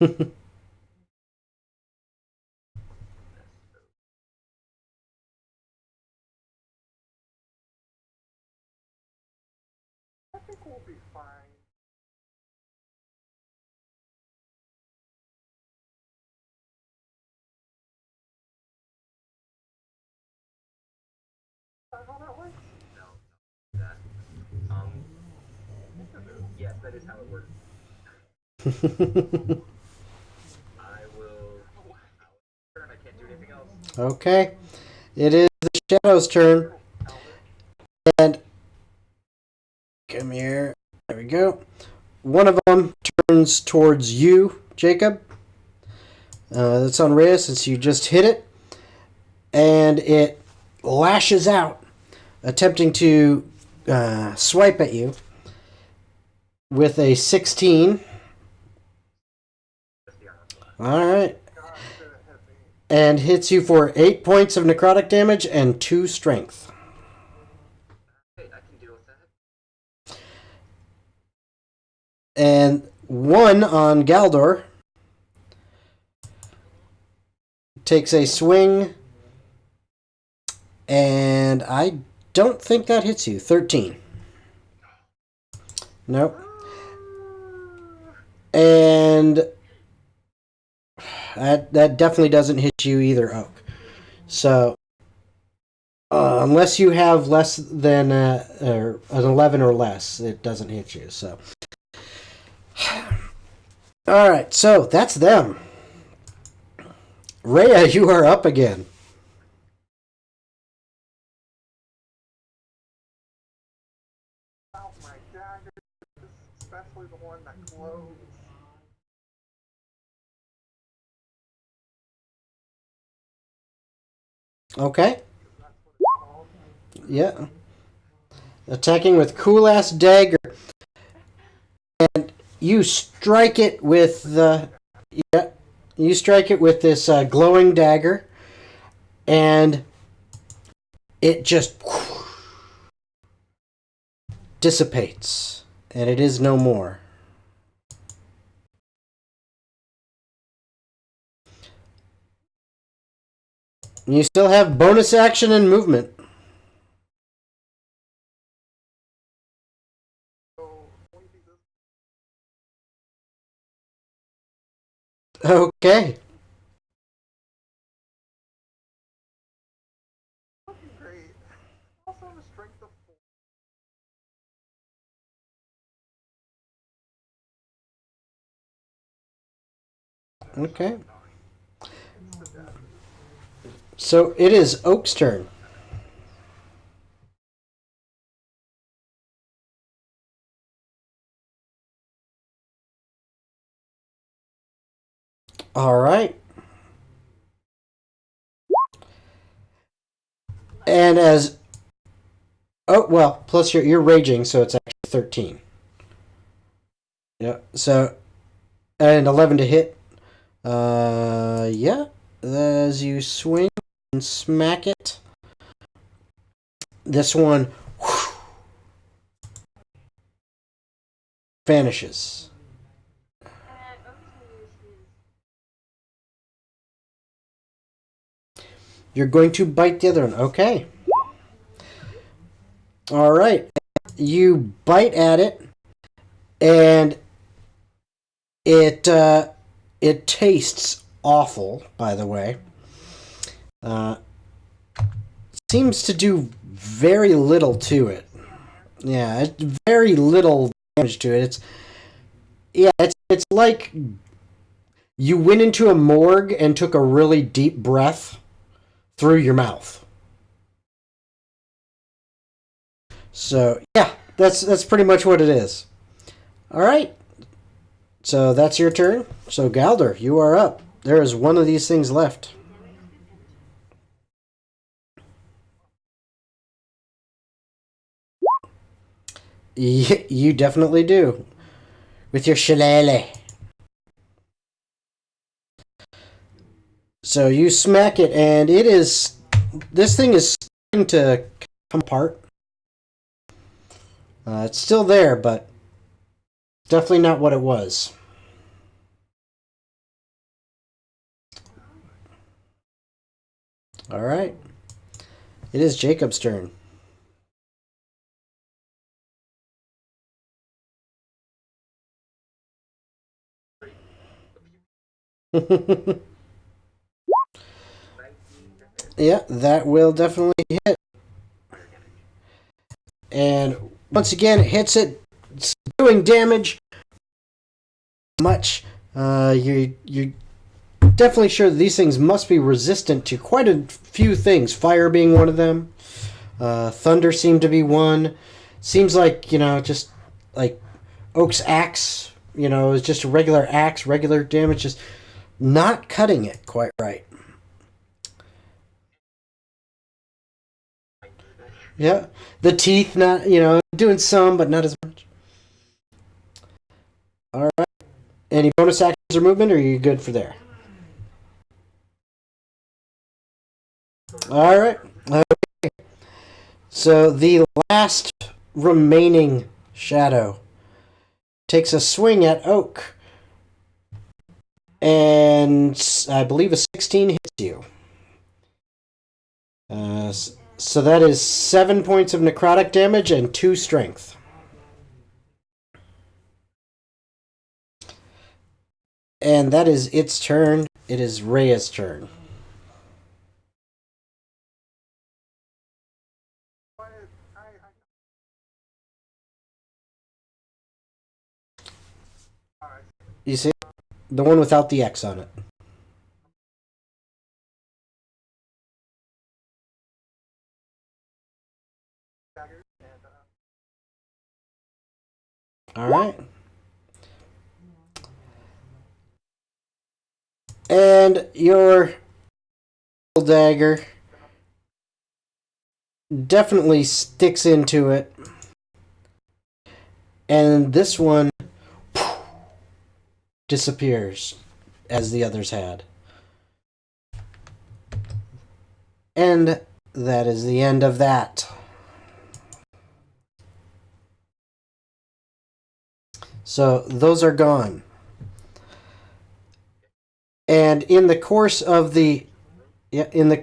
I think we'll be fine. Is that how that works? No, that. Yes, that is how it works. I will turn. I can't do anything else. Okay. It is the Shadow's turn. And come here. There we go. One of them turns towards you, Jacob. That's on Rhea since you just hit it. And it lashes out, attempting to swipe at you with a 16. All right. And hits you for 8 points of necrotic damage and 2 strength. Okay, I can deal with that. And 1 on Galdor takes a swing, and I don't think that hits you. 13. Nope. And that definitely doesn't hit you either, Oak. So, unless you have less than an 11 or less, it doesn't hit you. So, all right. So that's them. Rhea, you are up again. Out my daggers, especially the one that glows. Okay. That's what it's called. Yeah. Attacking with cool ass dagger. And you strike it with the you strike it with this glowing dagger, and it just dissipates, and it is no more. You still have bonus action and movement. So, 20 pieces. Okay. Fucking great. Also, the strength of 4. Okay. It's the death. So it is Oak's turn. All right. And as plus you're raging, so it's actually 13. Yeah. So and 11 to hit. Yeah. As you swing and smack it, this one vanishes. Oak's gonna use his. You're going to bite the other one. Okay. All right. You bite at it, and it tastes awful. By the way, seems to do very little to it. Yeah, it's very little damage to it. It's like you went into a morgue and took a really deep breath through your mouth. So yeah, that's pretty much what it is. All right. So that's your turn. So Galder, you are up. There is one of these things left. You definitely do. With your shillelagh. So you smack it, and this thing is starting to come apart. It's still there, but definitely not what it was. All right. It is Jacob's turn. Yeah, that will definitely hit. And once again, it hits it. It's doing damage. Much. You definitely sure that these things must be resistant to quite a few things. Fire being one of them. Thunder seemed to be one. Seems like, just like Oak's axe, is just a regular axe, regular damage, just not cutting it quite right. Yeah. The teeth, not, doing some, but not as much. All right. Any bonus actions or movement, or are you good for there? All right. Okay. So the last remaining shadow takes a swing at Oak, and I believe a 16 hits you. So that is 7 points of necrotic damage and 2 strength. And that is its turn. It is Rhea's turn. But alright. You see? The one without the X on it. Dagger and All right. And your dagger definitely sticks into it. And this one disappears as the others had. And that is the end of that. So those are gone. And in the course of the in the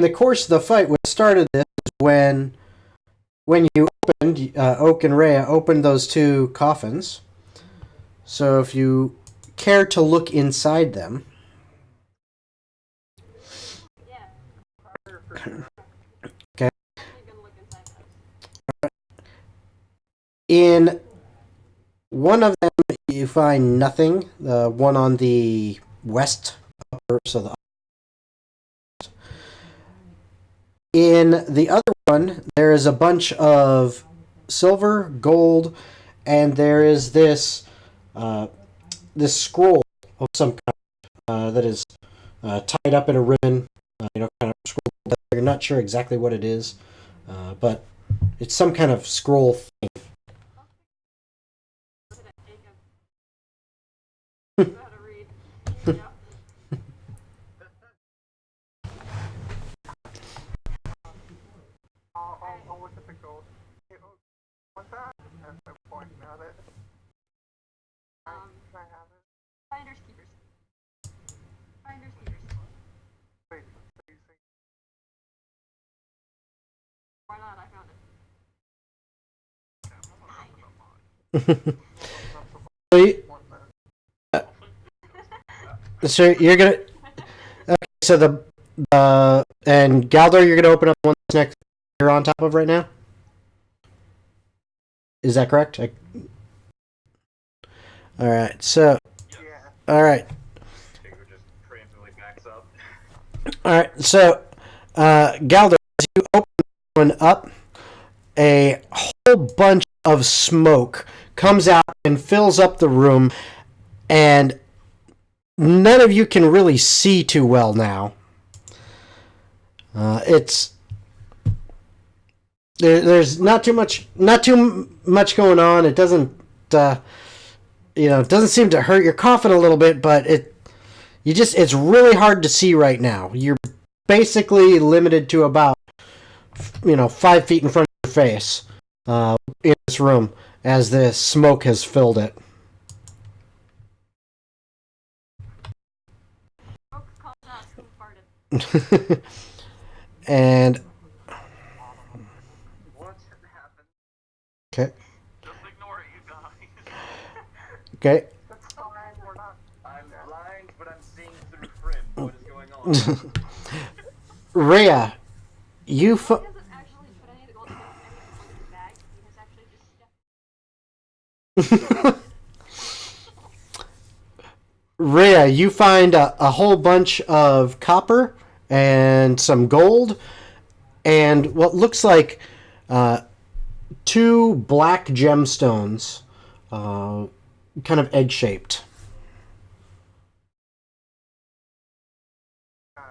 course of the fight, what started this was when you opened Oak and Rhea opened those two coffins. So if you care to look inside them, Yeah. okay. I'm gonna look inside those. In one of them, you find nothing. The one on the west upper, so the in the other one, there is a bunch of silver, gold, and there is this scroll of some kind that is tied up in a ribbon. Kind of scroll. You're not sure exactly what it is, but it's some kind of scroll thing. Look at that Jacob. I know how to read. Yeah. I'll look at the gold. Hey, oh, what's that? And I'm pointing at it. Can I have it? Finders keepers. Finders keepers. Wait, so you say Why not? I found it. So, one minute? so you're gonna. Okay, so the and Galdor, you're gonna open up one that's next. You're on top of right now. Is that correct? All right. So, Yeah. all right. Digger just preemptively backs up. All right. So, Galdor, as you open one up, a whole bunch of smoke comes out and fills up the room, and none of you can really see too well now. There's not too much going on. It doesn't it doesn't seem to hurt. You're coughing a little bit, but it's really hard to see right now. You're basically limited to about 5 feet in front of your face in this room as the smoke has filled it. Oak calls out who farted. And What happened? okay, Just ignore it, you guys. okay. That's fine, we're not. I'm blind, but I'm seeing through Prim. What is going on? Rhea, you He doesn't actually put any of the gold in any of the bag. He has actually just stepped. Rhea, you find a whole bunch of copper and some gold and what looks like two black gemstones, kind of egg shaped. I'm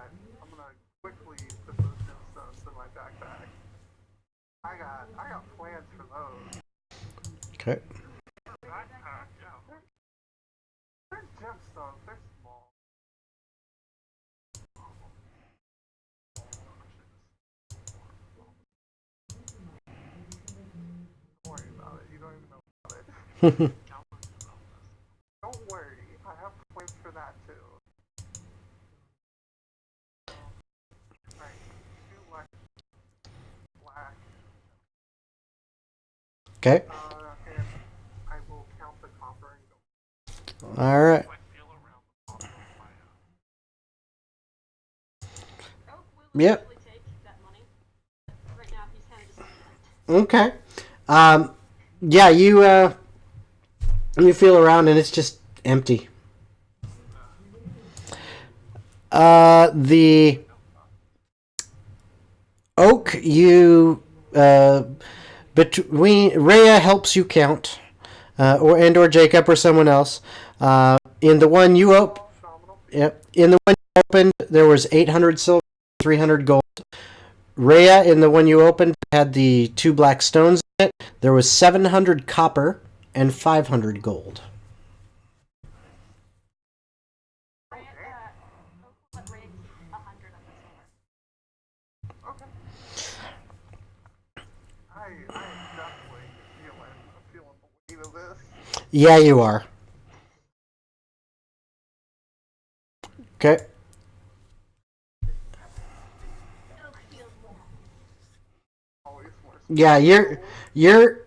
gonna quickly put those gemstones in my backpack. I got plans for those. Okay. Backpack, yeah. They're gemstones. They're small. Don't worry about it. You don't even know about it. Don't worry. I have plans for that too. Right. Two black. Okay. And I will count the copper and go. All right. I feel around the bottom of my Oak will Yep. eventually take that money. But right now, he's kind of just Okay. Yeah, you feel around and it's just empty. The oak between Rhea helps you count, or Jacob or someone else. In the one you yep. In the one you opened, there was 800 silver, 300 gold. Rhea, in the one you opened, had the two black stones in it. There was 700 copper and 500 gold. Oak will let Ray keep 100 of the silver. Okay. I am definitely feeling the weight of this. Yeah, you are. Okay. Oak feels more. Always more. Yeah, you're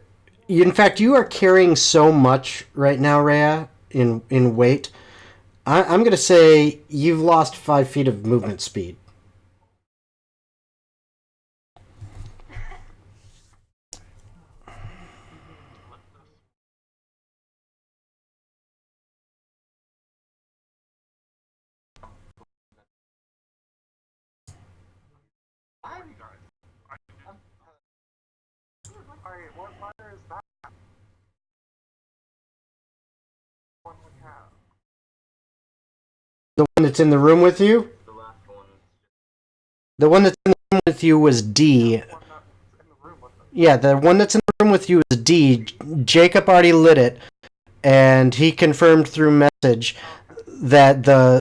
in fact you are carrying so much right now, Rhea, in weight. I'm gonna say you've lost 5 feet of movement speed. Alright, what letter is that? One we have. The one that's in the room with you. The last one. The one that's in the room with you was D. One that's in the room with us. Yeah, the one that's in the room with you is D. Jacob already lit it, and he confirmed through message that the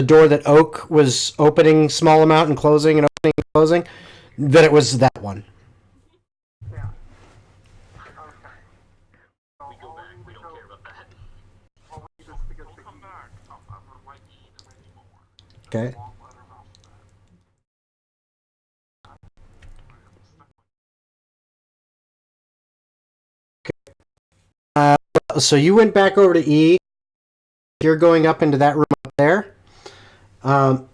door that Oak was opening small amount and closing and opening and closing, that it was that one. Yeah. Okay. So We go all back. we need We to don't go, care about that. all we need is to get We'll the come E. back. I'm gonna write E to many more. Okay. Long letter alphabet. So you went back over to E. You're going up into that room up there. I'm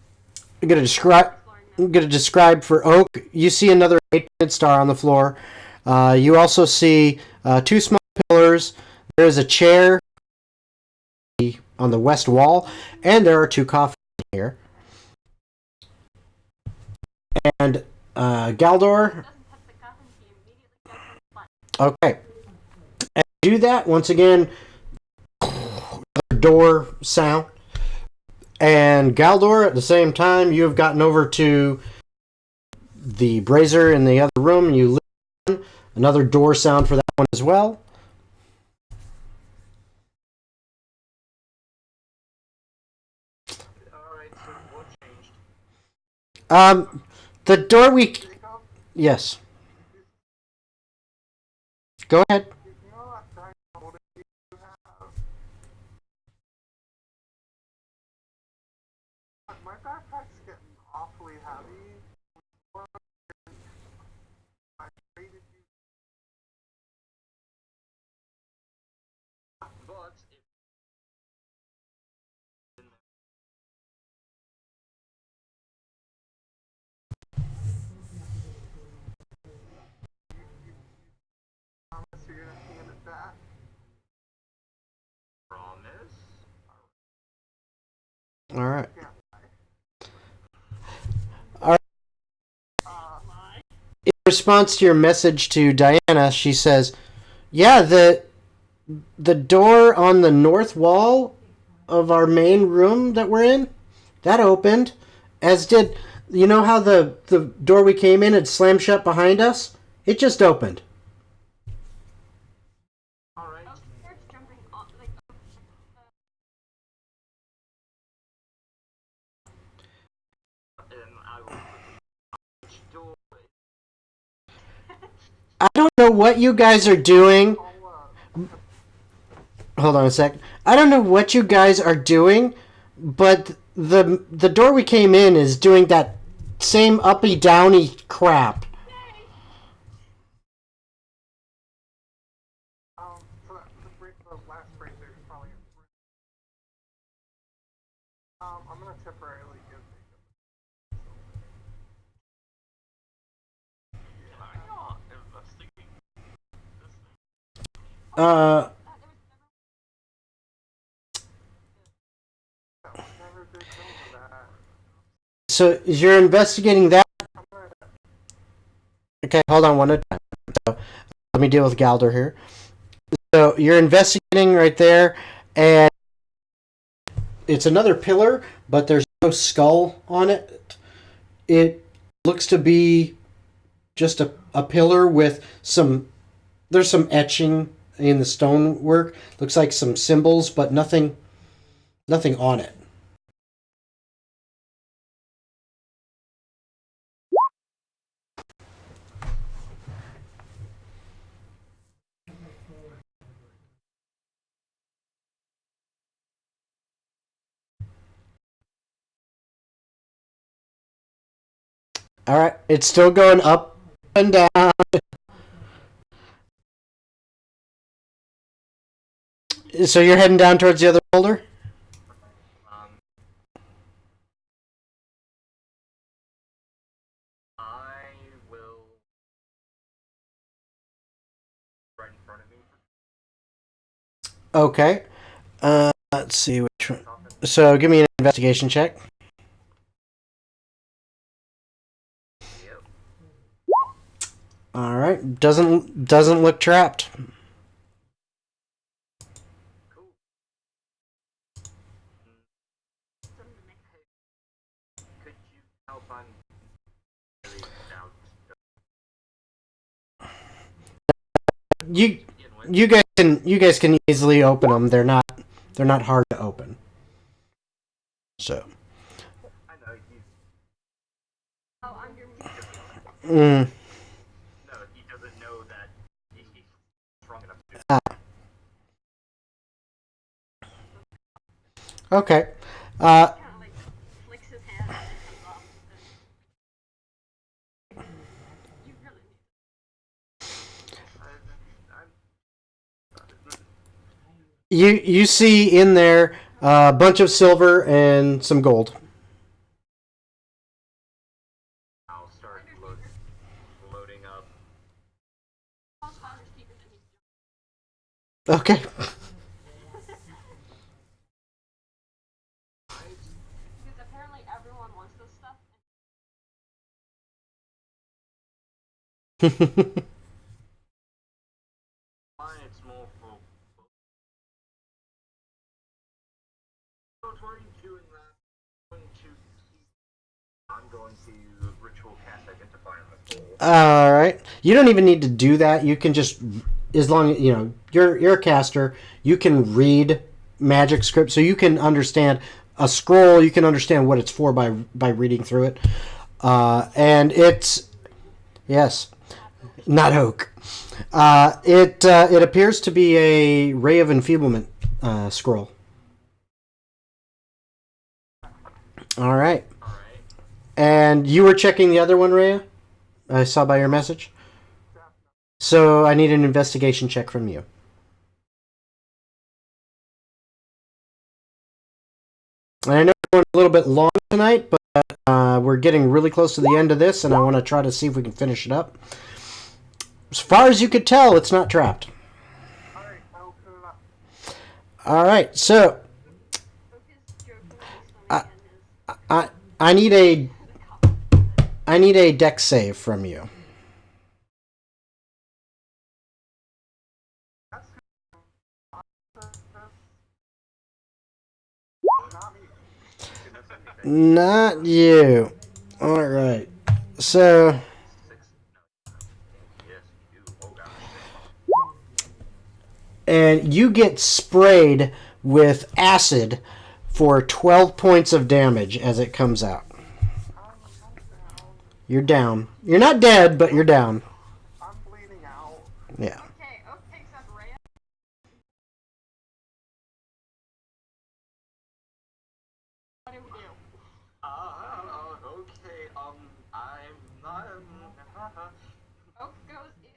gonna describe. I'm gonna describe for Oak. You see another 8-pointed star on the floor. You also see two small pillars. There is a chair on the west wall, and there are two coffins here. And Galdor. Doesn't touch the coffin, he immediately goes to the button. Okay. And do that once again. Door sound. And Galdor, at the same time, you have gotten over to the brazier in the other room, and you listen. Another door sound for that one as well. Alright, so what changed? The door we. Jacob, Yes. Go ahead. you know that giant golden key you have? My backpack's getting awfully heavy. I traded you. But if Promise you're gonna hand it back. promise, All right. Yeah. All right. In response to your message to Diana, she says, "Yeah, the door on the north wall of our main room that we're in, that opened, as did, you know how the door we came in had slammed shut behind us? It just opened." Alright. Oak starts jumping on, And I will quickly door. I don't know what you guys are doing. I'll, Hold on a sec. I don't know what you guys are doing, but the door we came in is doing that same uppy downy crap. so the last break there is probably. I'm gonna temporarily give I'm not investigating this thing. Uh, never did go for that. so you're investigating that? Okay, hold on one at a time. So let me deal with Galder here. So you're investigating right there, and it's another pillar, but there's no skull on it. It looks to be just a pillar with there's some etching in the stonework. Looks like some symbols, but nothing on it. All right, it's still going up and down. So you're heading down towards the other boulder? Um, I will right in front of me. Okay. Let's see which one. So give me an investigation check. Yep. All right. Doesn't look trapped. Cool. Could you help on really doubt You begin with? you guys can easily open them. They're not hard to open. So. I know he's oh, I'm your Mm, no, he doesn't know that he's strong enough to do okay. kind of flicks his hand and it comes off. You really need You see in there a bunch of silver and some gold. I'll start loading up. Okay. because apparently everyone wants this stuff. Fine, it's more for. While you're doing that, I'm going to ritual cast identify on the pole. All right. You don't even need to do that. You can just, as long as you know you're a caster, you can read magic script, so you can understand a scroll. You can understand what it's for by reading through it. And it's yes, not oak. It appears to be a ray of enfeeblement scroll. All right. Alright. And you were checking the other one, Rhea? I saw by your message. So I need an investigation check from you. And I know we're going a little bit long tonight, but we're getting really close to the end of this, and I want to try to see if we can finish it up. As far as you could tell, it's not trapped. Alright, I'll put it up. All right, so Oak is jokingly swimming I I need a deck save from you. That's not me. Not you. All right. So, Yes, you. Oh gosh. and you get sprayed with acid for 12 points of damage as it comes out. You're down. You're not dead, but you're down. I'm bleeding out. Yeah. Okay, Oak takes up Rhea. What do we do? Okay, I'm not, Oak goes in.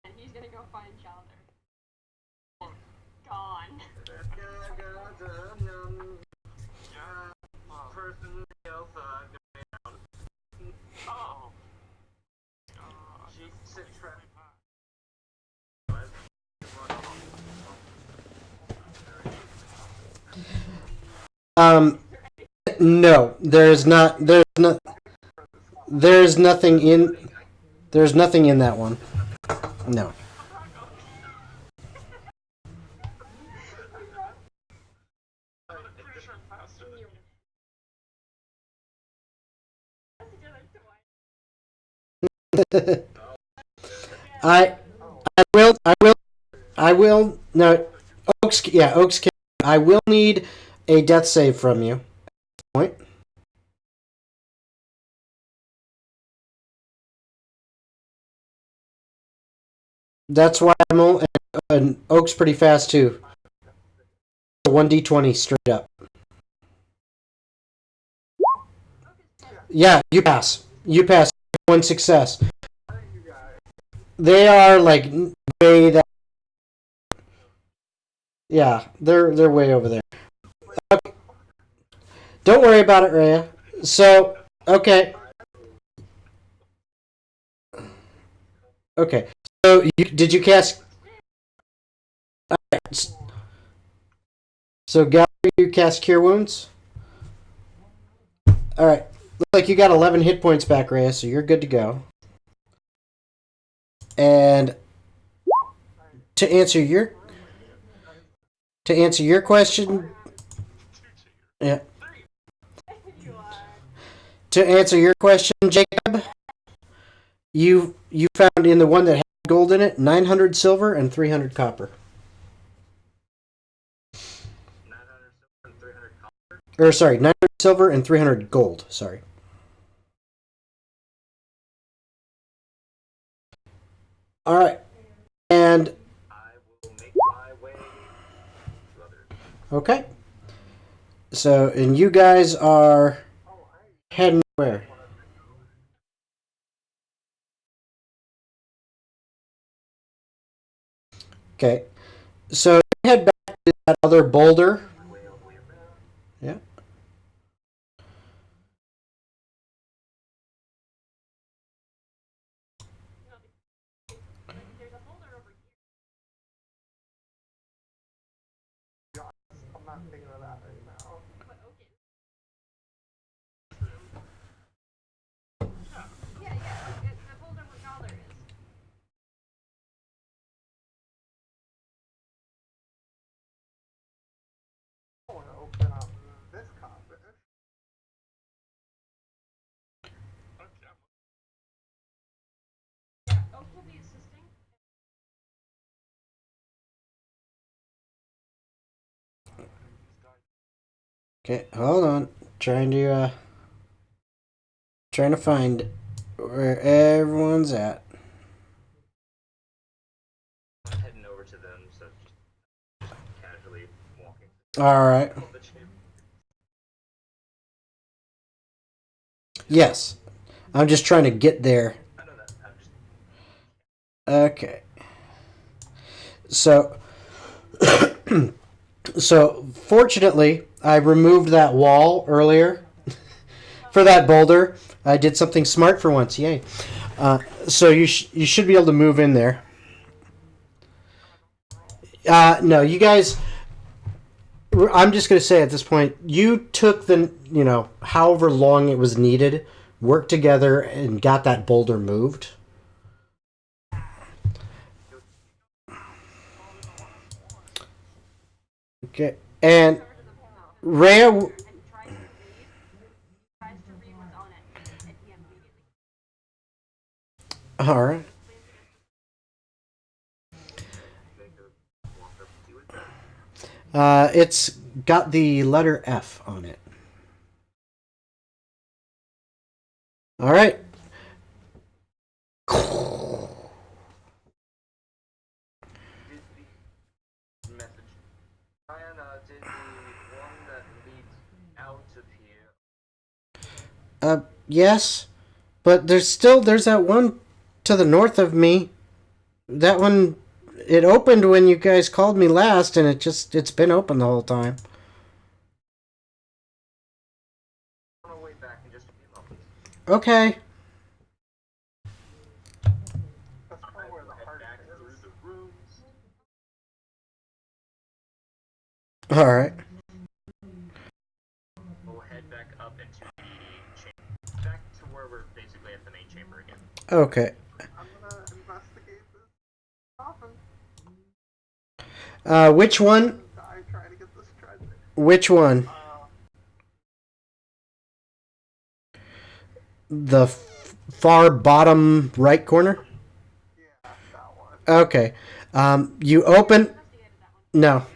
And he's gonna go find Challenger. Gone. person else, Oh. she said trap. No, there's not. There's nothing in. There's nothing in that one. No. I'm pretty sure I'm faster than you. I will. No, Oaks. Yeah, Oaks. I will need a death save from you. Point. That's why I'm only. And Oak's pretty fast too. 1d20 straight up. Yeah, you pass. You pass. One success. They are like way that. Yeah, they're way over there. Okay. Don't worry about it, Rhea. So, okay. Okay. So, did you cast? Alright. So, Gal, you cast Cure Wounds? Alright. Looks like you got 11 hit points back, Rhea, so you're good to go. And to answer your question, yeah. To answer your question, Jacob, you found in the one that had gold in it 900 silver and 300 copper. 900 silver and 300 copper. Or sorry, 900 silver and 300 gold. Sorry. All right, and I will make my way to others. okay. So, and you guys are heading where? Okay. So head back to that other boulder. Yeah. There's a folder over here. I'm not thinking of that right now. But Oak is. Yeah, it's the folder where Dollar is. I want to open up this copy. Okay, Yeah, Oak will be assisting. Okay, hold on. Trying to find where everyone's at. I'm heading over to them, so just casually walking. All right. The chamber. Yes. I'm just trying to get there. I know that. I'm just Okay. So so fortunately, I removed that wall earlier for that boulder. I did something smart for once. Yay. So you should be able to move in there. No, you guys I'm just going to say at this point, you took the, however long it was needed, worked together, and got that boulder moved. Okay. And Rhea, And tries to read what's on it, and he immediately all right. It's got the letter F on it. All right. Message. Diana, did the one that leads out of here? Yes, but there's that one to the north of me. That one, it opened when you guys called me last, and it's been open the whole time. On our way back in just a few moments. Okay. That's probably where the Head heart back is. through the rooms. All right. We'll head back up into the chamber. Back to where we're basically at the main chamber again. Okay. I'm gonna investigate this coffin. Which one? Die trying to get this treasure. Which one? The far bottom right corner? Yeah, that one. Okay. You open. investigated that one.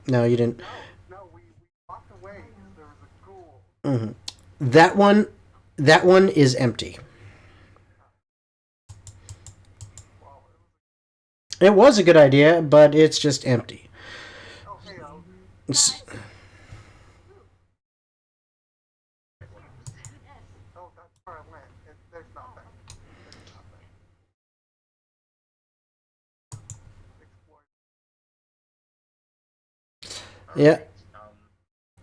No, you didn't. No, we walked away because there was a ghoul. Mm-hmm. That one is empty. Well, It was a good idea, but it's just empty. oh, hey, It's, oh, that's where I went. There's nothing. Explore. yeah.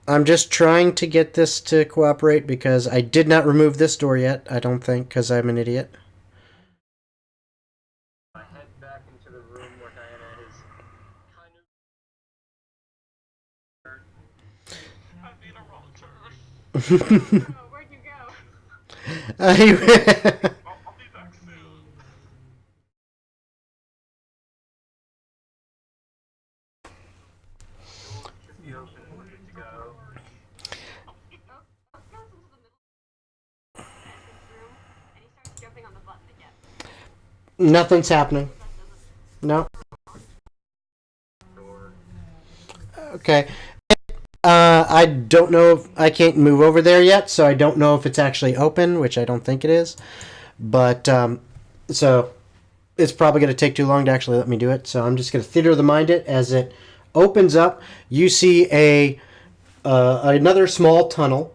I'm just trying to get this to cooperate because I did not remove this door yet, I don't think, because I'm an idiot. I head back into the room where Diana is kind of. I made a wrong turn. Oh, where'd you go? I'll be back soon. Door should be open, we're good to go. Oak goes into the middle entrance room, and he starts jumping on the button again. Nothing's happening. That doesn't. No. Door. Okay. I don't know if I can't move over there yet, so I don't know if it's actually open, which I don't think it is. But so it's probably going to take too long to actually let me do it. So I'm just going to theater of the mind it as it opens up. You see another small tunnel,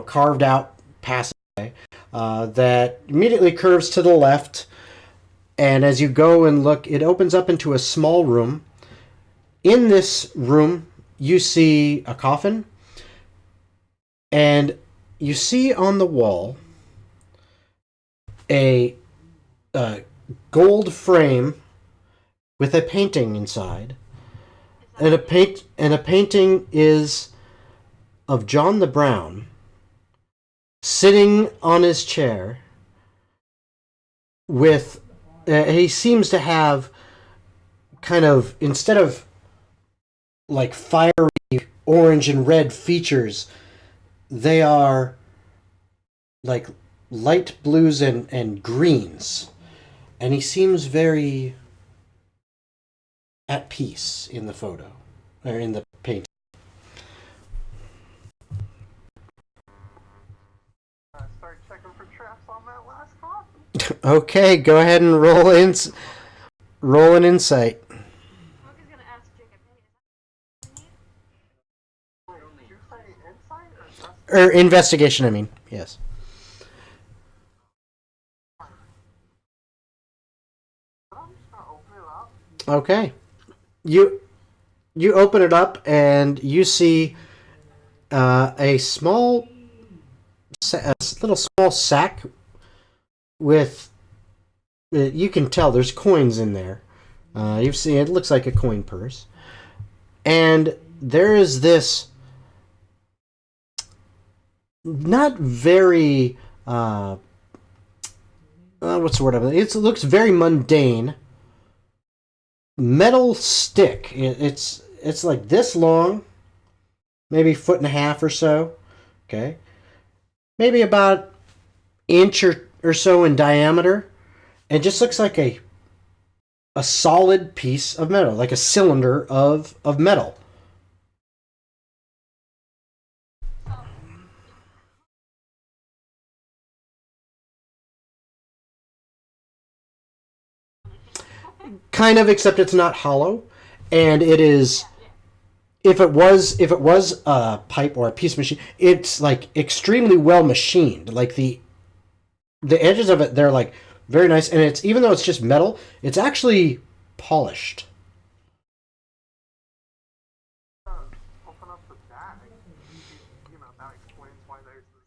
carved out passageway that immediately curves to the left. And as you go and look, it opens up into a small room. In this room, you see a coffin, and you see on the wall a gold frame with a painting inside, and a painting is of John the Brown sitting on his chair with he seems to have kind of, instead of like fiery orange and red features, they are like light blues and greens. And he seems very at peace in the photo, or in the painting. Start checking for traps on that last coffin. Okay, go ahead and roll an insight. Oak is gonna ask Jacob, hey, is that what we need? Wait, did you say insight or just? Or investigation, I mean. Yes. I'm just gonna open it up. Okay. You open it up and you see a little small sack with, you can tell there's coins in there. You see, it looks like a coin purse, and there is this not very what's the word of it? It looks very mundane metal stick. It's like this long, maybe foot and a half or so. Okay, maybe about inch or so in diameter. It just looks like a solid piece of metal, like a cylinder of metal. So, Kind of, except it's not hollow, and it is. yeah. If it was a pipe or a piece of machine, it's like extremely well machined. Like the edges of it, they're like very nice, and it's even though it's just metal, it's actually polished. Open up the bag. You know, that explains why there's this.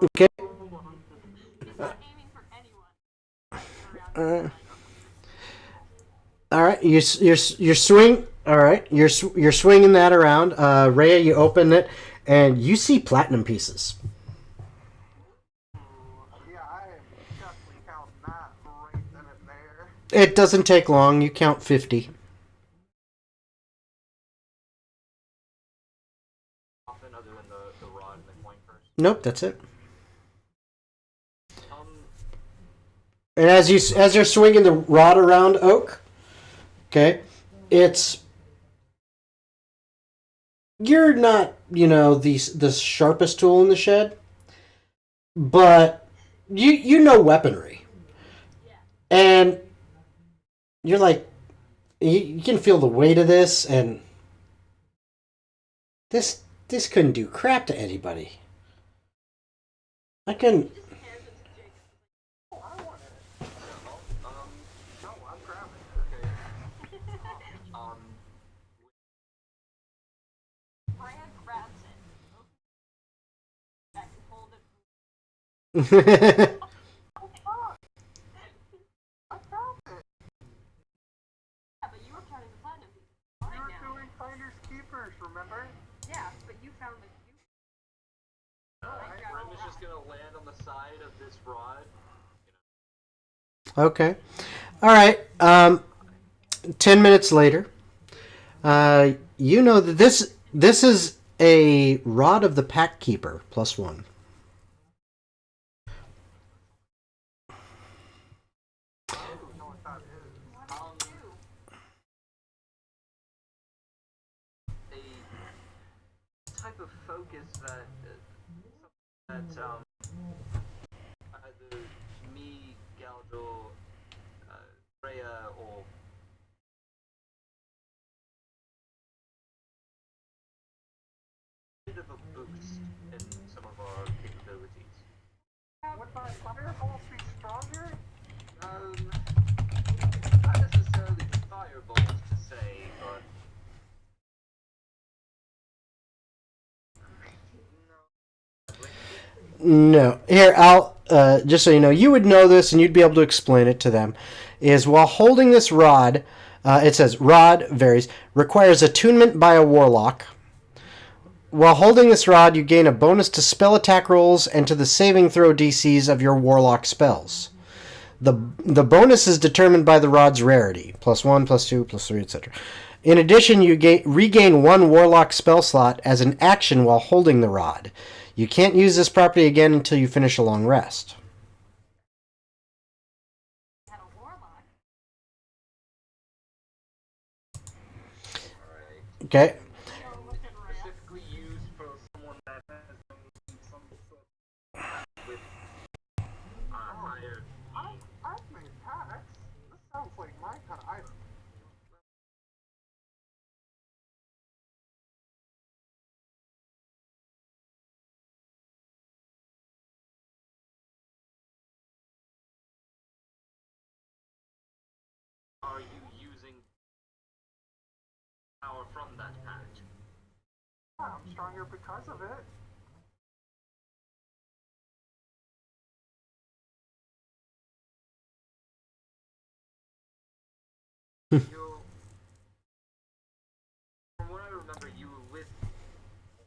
Okay. He's not aiming for anyone. Uh, all right, you're swing. All right, you're swinging that around. Rhea, you open it, and you see platinum pieces. Yeah, I am definitely counting that right then and there. It doesn't take long. You count 50. Often other than the rod and the coin purse. Nope, that's it. Um, And as you're swinging the rod around, Oak, okay, it's you're not the sharpest tool in the shed, but you know weaponry, and you're like you can feel the weight of this, and this couldn't do crap to anybody. I couldn't. Just hands it to Jacob. Oh, I want it. um, No, I'm grabbing it. okay. Um, Brad grabs it. Back and hold it. Oh, fuck! I found it! Yeah, but you were counting the platinum pieces. Fine We were now. doing finders keepers, remember? Yeah, but you found the. Brim is just gonna land on the side of this rod. Okay, all right. 10 minutes later, you know that this is a rod of the pack keeper +1. I don't know what that is. A type of focus that either me, Galdo, Rhea, or a bit of a boost in some of our capabilities. Would my fireballs be stronger? Not necessarily fireballs to say, but No, here I'll just so you know, you would know this and you'd be able to explain it to them. Is while holding this rod, it says rod varies requires attunement by a warlock. While holding this rod, you gain a bonus to spell attack rolls and to the saving throw DCs of your warlock spells. The bonus is determined by the rod's rarity, +1, +2, +3, etc. In addition, you regain 1 warlock spell slot as an action while holding the rod. You can't use this property again until you finish a long rest. Had a warlock. alright. Okay. Specifically used for someone that has some sort of with higher. I've made packs. This sounds like my kind of item. Are you using power from that pack? Yeah, I'm stronger because of it. You, from what I remember, you were with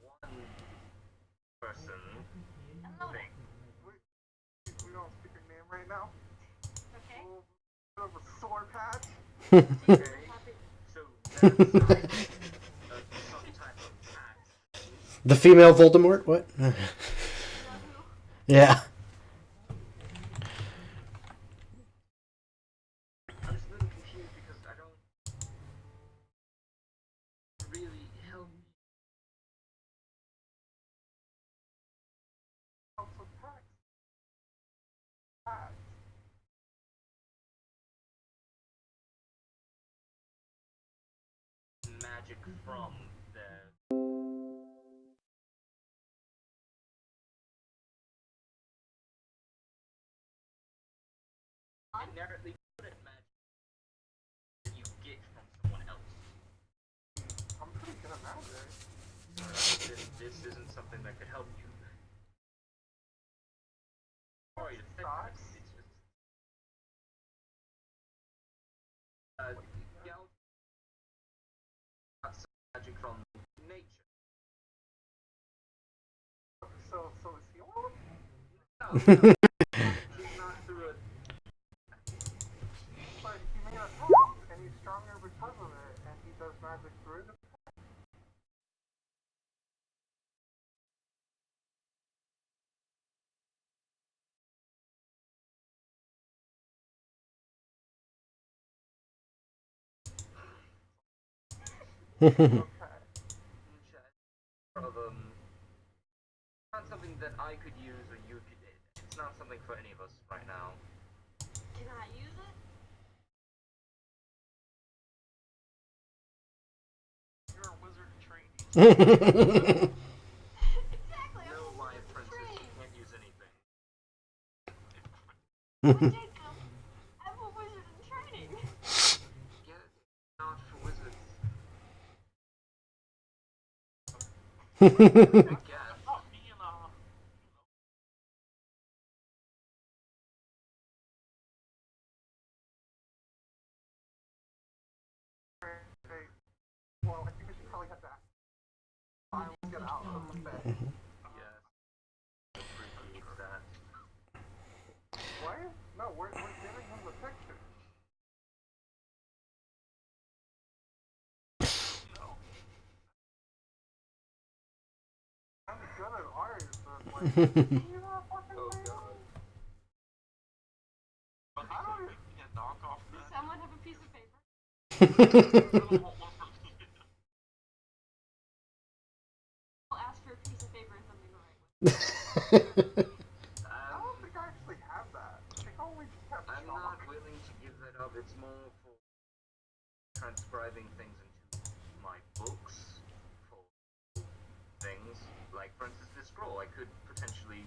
one person. Hello. Thing. We don't speak your name right now. Okay. Bit of a sore patch. Okay. So that's some type of pact. The female Voldemort? What? You know who? Yeah. I'm just a little confused because I don't really help. Also patch. Patch. Magic from the. Inherently good at magic that you get from someone else. I'm pretty good at magic. This isn't something that could help you. Sorry to think that. It's just. Gal got some magic from nature. So is he on? No, no. He's not through a. But he made a pact, and he's stronger because of it, and he does magic through the okay. Of not something that I could use or you could. It's not something for any of us right now. Can I use it? You're a wizard in training. Exactly. No, I'm my a apprentice, you trained. can't use anything. Jacob, I'm a wizard in training. Get not for wizards. I guess. Not being Hey, well, I think we should probably head back. Let's get out of the bed. Yes. Appreciate that. What? No, we're giving him the picture. no. I'm good at ours, but like, you know, fucking Oh thing? god. But I don't we can't knock off Does that. someone have a piece of paper? I don't want one for me. I'll ask for a piece of paper and something to write with. I don't think I actually have that. I think I only just have I'm chalk. not willing to give that up. It's more for transcribing things into my books for things. Like, for instance, this scroll, I could potentially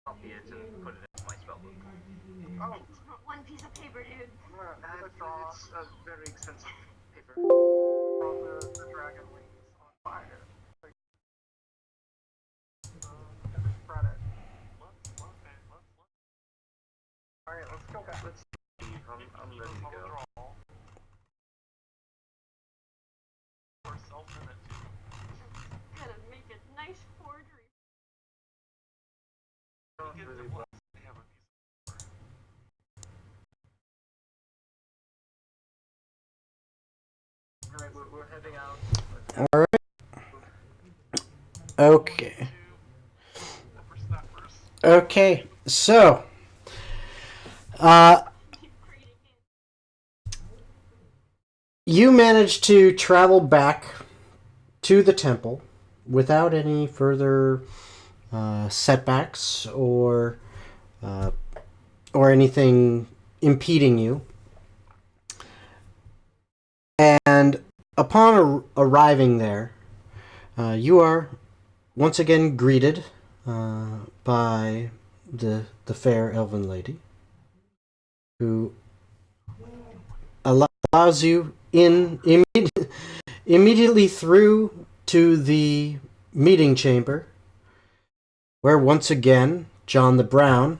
copy it and put it into my spellbook. Oh, Just put one piece of paper, dude. I'm gonna draw It's a very expensive paper. the dragon wings on fire. Like, spread it. Alright, let's go back. Let's leave. I'm ready to go. Yourself in it too. Gotta make a nice forgery. Don't Get really the want. ones they have a piece Alright, we're heading out. All right. Okay. of whippersnappers. Okay. So, uh, Keep creating it. you managed to travel back to the temple without any further setbacks or anything impeding you. And upon arriving there, you are once again greeted by the fair elven lady, who allows you in immediately through to the meeting chamber, where once again John the Brown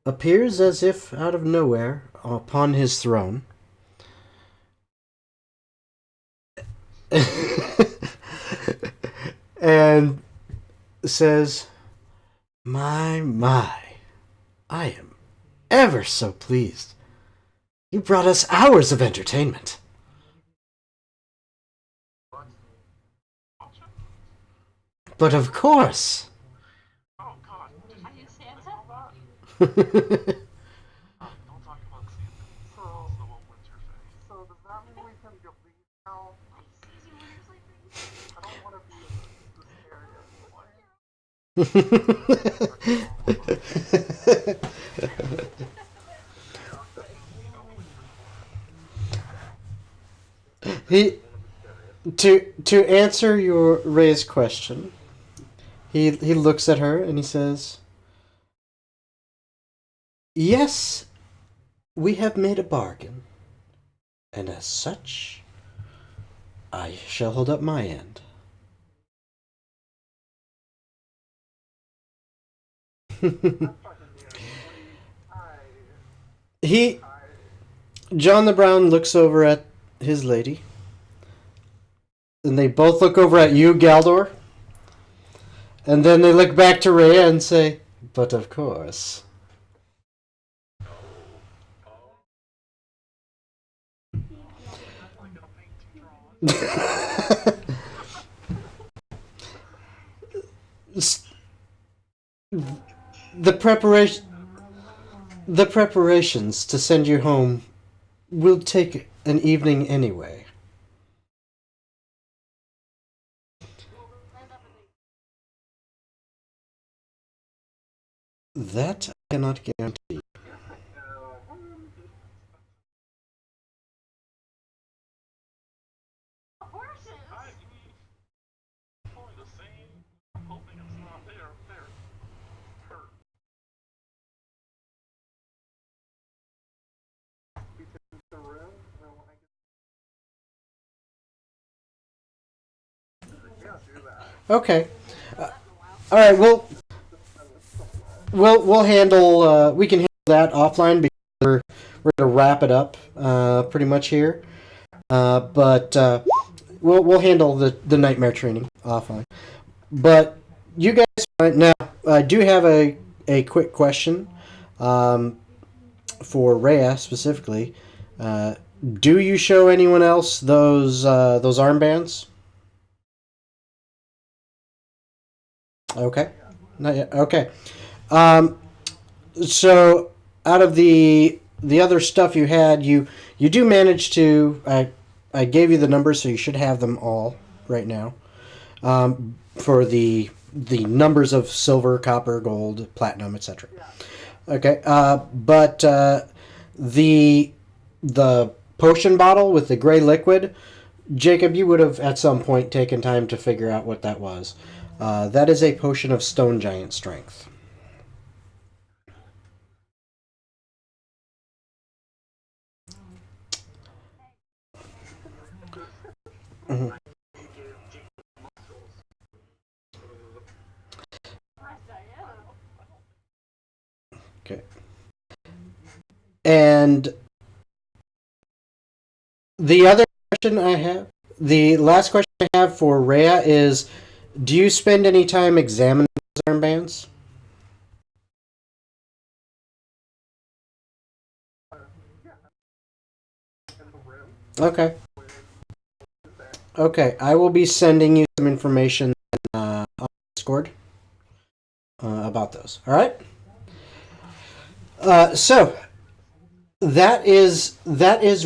appears as if out of nowhere upon his throne. and says, My, I am ever so pleased. You brought us hours of entertainment. But of course. Oh God, Are you Santa? don't talk about Santa. So, Also a winter face. so does that mean we can go leave now? Are you season winners like these? I don't want to be in this area anymore. he to answer your raised question, he looks at her and he says, "Yes, we have made a bargain, and as such, I shall hold up my end." he John the Brown looks over at his lady, and they both look over at you, Galdor, and then they look back to Rhea and say, "But of course." the preparation the preparations to send you home will take an evening anyway. That I cannot guarantee. Horses! Probably the same. I'm hoping it's not there. Hurt. The room, or when I get... Yeah, do that. Okay. All right. We'll handle. We can handle that offline because we're gonna wrap it up pretty much here. But we'll handle the nightmare training offline. But you guys now, I do have a quick question for Rhea specifically. Do you show anyone else those armbands? Okay, not yet. Okay. So out of the other stuff you had, you do manage to. I gave you the numbers, so you should have them all right now. For the numbers of silver, copper, gold, platinum, etc. Okay, but the potion bottle with the gray liquid, Jacob, you would have at some point taken time to figure out what that was. That is a potion of stone giant strength. Mhm. Okay. And the other question I have, the last question I have for Rhea is, do you spend any time examining those armbands? Okay. Okay, I will be sending you some information on Discord about those. All right. So that is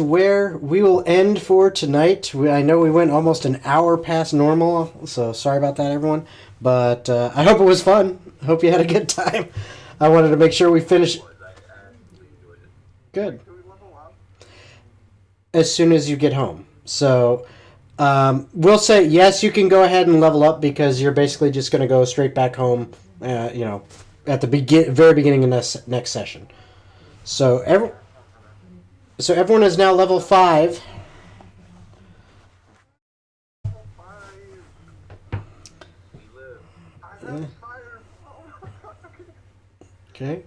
where we will end for tonight. I know we went almost an hour past normal, so sorry about that, everyone. But I hope it was fun. I hope you had a good time. I wanted to make sure we finished. Good. As soon as you get home. So we'll say yes, you can go ahead and level up because you're basically just going to go straight back home. At the very beginning of next session. So everyone is now level 5. Yeah. Okay.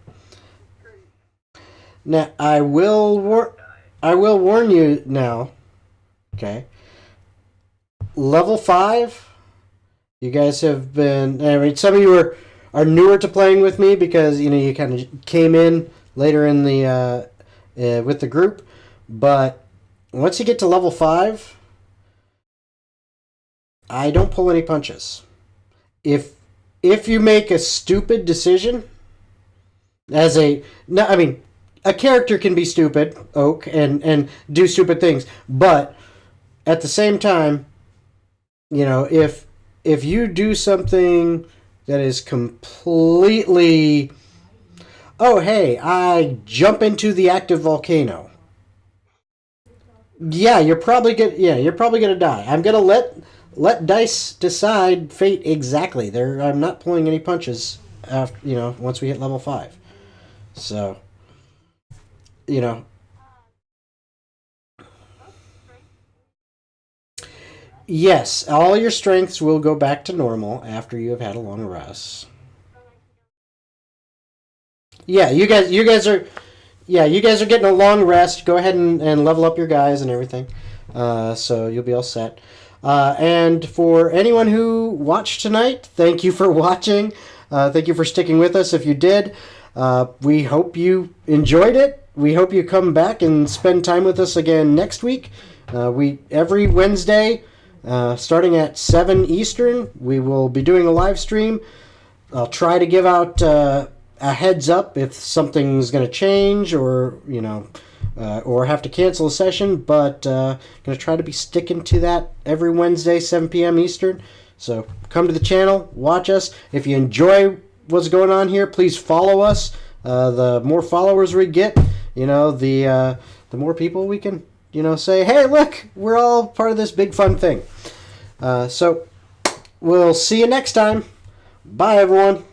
Now I will warn you now. Okay. level 5. You guys have been. I mean, some of you are newer to playing with me because you kind of came in later in the with the group. But once you get to level 5, I don't pull any punches. If you make a stupid decision, a character can be stupid, Oak, and do stupid things, but at the same time, if you do something that is completely, oh hey, I jump into the active volcano. Yeah, you're probably gonna die. I'm gonna let dice decide fate exactly. I'm not pulling any punches after, once we hit level 5. So, yes, all your strengths will go back to normal after you have had a long rest. Yeah, you guys are getting a long rest. Go ahead and level up your guys and everything. So you'll be all set. And for anyone who watched tonight, thank you for watching. Thank you for sticking with us. If you did, we hope you enjoyed it. We hope you come back and spend time with us again next week. Every Wednesday, starting at 7 Eastern, we will be doing a live stream. I'll try to give out a heads up if something's going to change or have to cancel a session, but going to try to be sticking to that every Wednesday, 7 p.m. Eastern. So come to the channel, watch us. If you enjoy what's going on here, please follow us. The more followers we get, the more people we can, say, hey, look, we're all part of this big fun thing. So we'll see you next time. Bye, everyone.